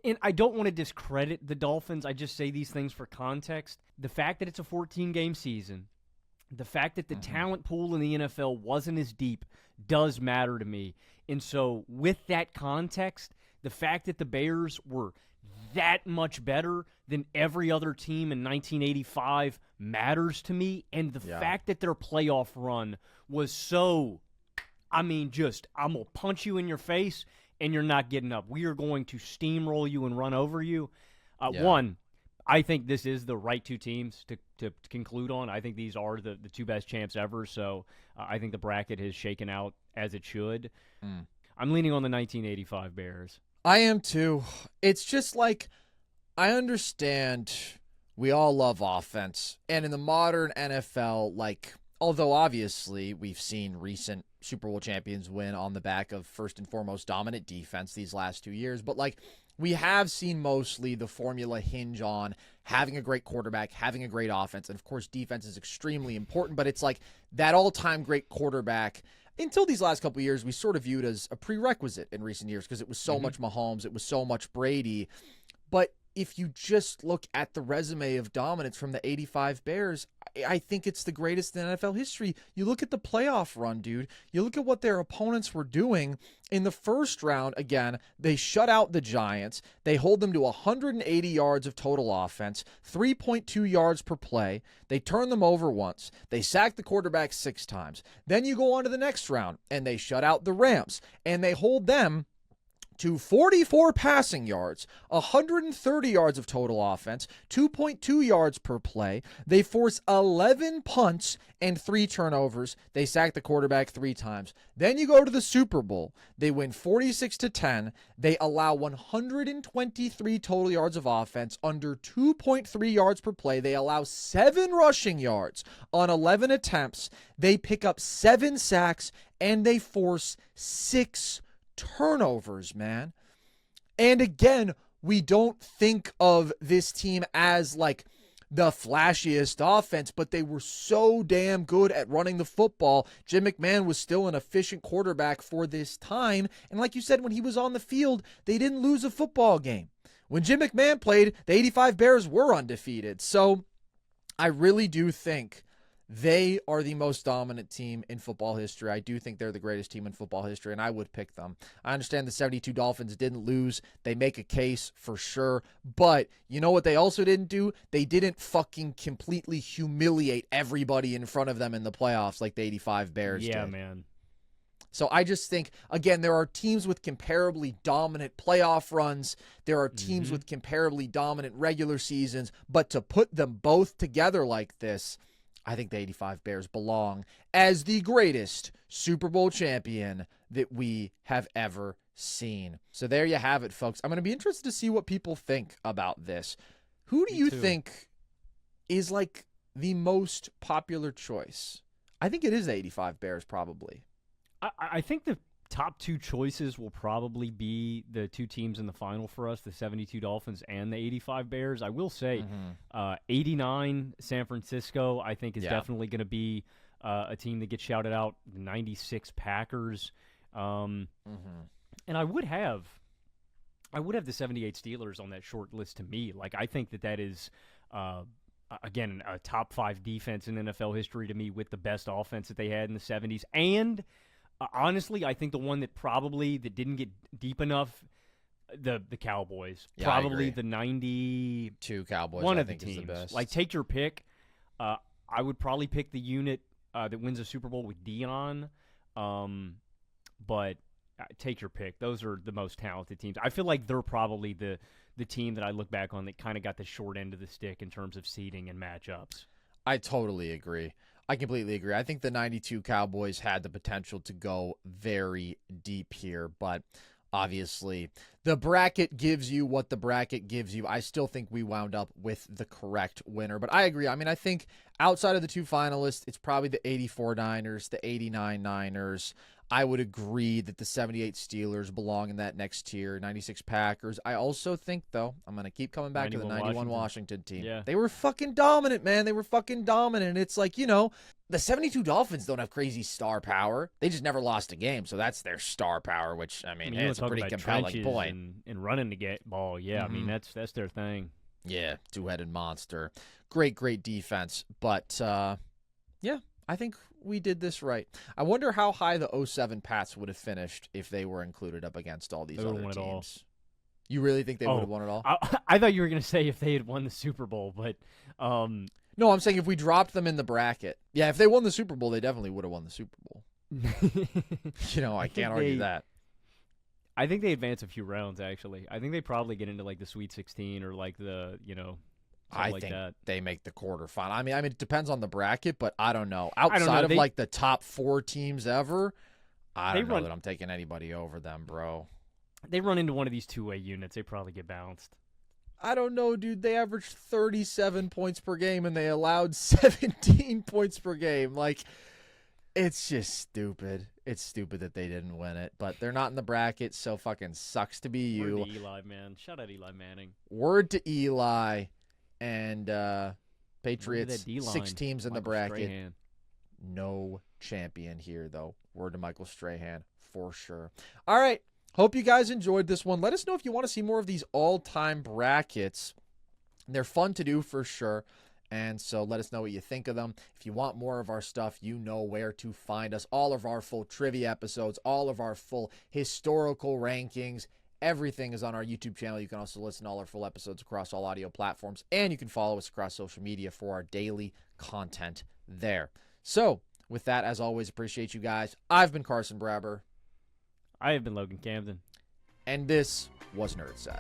And I don't want to discredit the Dolphins. I just say these things for context. The fact that it's a 14-game season, the fact that the talent pool in the NFL wasn't as deep does matter to me. And so with that context, the fact that the Bears were that much better than every other team in 1985 matters to me. And the fact that their playoff run was so, I'm going to punch you in your face and you're not getting up. We are going to steamroll you and run over you. One, I think this is the right 2 teams to conclude on. I think these are the 2 best champs ever. So I think the bracket has shaken out as it should. I'm leaning on the 1985 Bears. I am too. It's just like, I understand we all love offense. And in the modern NFL, like, although obviously we've seen recent Super Bowl champions win on the back of first and foremost dominant defense these last 2 years, but like, we have seen mostly the formula hinge on having a great quarterback, having a great offense, and of course defense is extremely important, but it's like that all-time great quarterback. Until these last couple of years, we sort of viewed as a prerequisite in recent years because it was so much Mahomes, it was so much Brady. But if you just look at the resume of dominance from the 85 Bears, I think it's the greatest in NFL history. You look at the playoff run, dude. You look at what their opponents were doing. In the first round, again, they shut out the Giants. They hold them to 180 yards of total offense, 3.2 yards per play. They turn them over once. They sack the quarterback 6 times. Then you go on to the next round, and they shut out the Rams, and they hold them to 44 passing yards, 130 yards of total offense, 2.2 yards per play. They force 11 punts and 3 turnovers. They sack the quarterback 3 times. Then you go to the Super Bowl. They win 46-10. They allow 123 total yards of offense, under 2.3 yards per play. They allow 7 rushing yards on 11 attempts. They pick up 7 sacks, and they force 6 turnovers, man. And again, we don't think of this team as like the flashiest offense, but they were so damn good at running the football. Jim McMahon was still an efficient quarterback for this time. And like you said, when he was on the field, they didn't lose a football game. When Jim McMahon played, the 85 Bears were undefeated. So I really do think they are the most dominant team in football history. I do think they're the greatest team in football history, and I would pick them. I understand the 72 Dolphins didn't lose. They make a case for sure. But you know what they also didn't do? They didn't fucking completely humiliate everybody in front of them in the playoffs like the 85 Bears did. Yeah, man. So I just think, again, there are teams with comparably dominant playoff runs. There are teams with comparably dominant regular seasons. But to put them both together like this, I think the 85 Bears belong as the greatest Super Bowl champion that we have ever seen. So there you have it, folks. I'm going to be interested to see what people think about this. Who do you think is like the most popular choice? I think it is the 85 Bears, probably. I think the top two choices will probably be the two teams in the final for us, the 72 Dolphins and the 85 Bears. I will say 89 San Francisco, I think, is definitely going to be a team that gets shouted out. 96 Packers. And I would have the 78 Steelers on that short list to me. Like, I think that is, again, a top 5 defense in NFL history to me with the best offense that they had in the 70s. And honestly, I think the one that didn't get deep enough, the Cowboys. Yeah, probably the 92 Cowboys. One I of the think teams. is the best. Like, take your pick. I would probably pick the unit that wins a Super Bowl with Dion. But take your pick. Those are the most talented teams. I feel like they're probably the team that I look back on that kind of got the short end of the stick in terms of seeding and matchups. I totally agree. I completely agree. I think the 92 Cowboys had the potential to go very deep here, but obviously the bracket gives you what the bracket gives you. I still think we wound up with the correct winner, but I agree. I mean, I think outside of the two finalists, it's probably the 84 Niners, the 89 Niners. I would agree that the 78 Steelers belong in that next tier, 96 Packers. I also think, though, I'm going to keep coming back to the 91 Washington team. Yeah. They were fucking dominant, man. They were fucking dominant. It's like, you know, the 72 Dolphins don't have crazy star power. They just never lost a game, so that's their star power, which, I mean it's a pretty compelling point. And running to get ball, yeah. I mean, that's their thing. Yeah, two-headed monster. Great defense. But, yeah, I think we did this right. I wonder how high the 07 Pats would have finished if they were included up against all these other teams. You really think they would have won it all? I thought you were going to say if they had won the Super Bowl, but no, I'm saying if we dropped them in the bracket. Yeah, if they won the Super Bowl, they definitely would have won the Super Bowl. You know, I can't argue that. I think they advance a few rounds, actually. I think they probably get into, like, the Sweet 16 or, like, the, you know, I like think that. they make the quarterfinal. I mean, it depends on the bracket, but I don't know. Outside of like the top 4 teams ever, I don't know that I'm taking anybody over them, bro. They run into one of these two-way units. They probably get bounced. I don't know, dude. They averaged 37 points per game, and they allowed 17 points per game. Like, it's just stupid. It's stupid that they didn't win it, but they're not in the bracket, so fucking sucks to be you. Word to Eli, man. Shout out Eli Manning. Word to Eli. And Patriots, 6 teams in the bracket. Strahan. No champion here, though. Word to Michael Strahan, for sure. All right. Hope you guys enjoyed this one. Let us know if you want to see more of these all-time brackets. They're fun to do, for sure. And so let us know what you think of them. If you want more of our stuff, you know where to find us. All of our full trivia episodes, all of our full historical rankings, everything is on our YouTube channel. You can also listen to all our full episodes across all audio platforms, and you can follow us across social media for our daily content there. So, with that, as always, appreciate you guys. I've been Carson Brabber. I have been Logan Camden. And this was Nerd Sesh.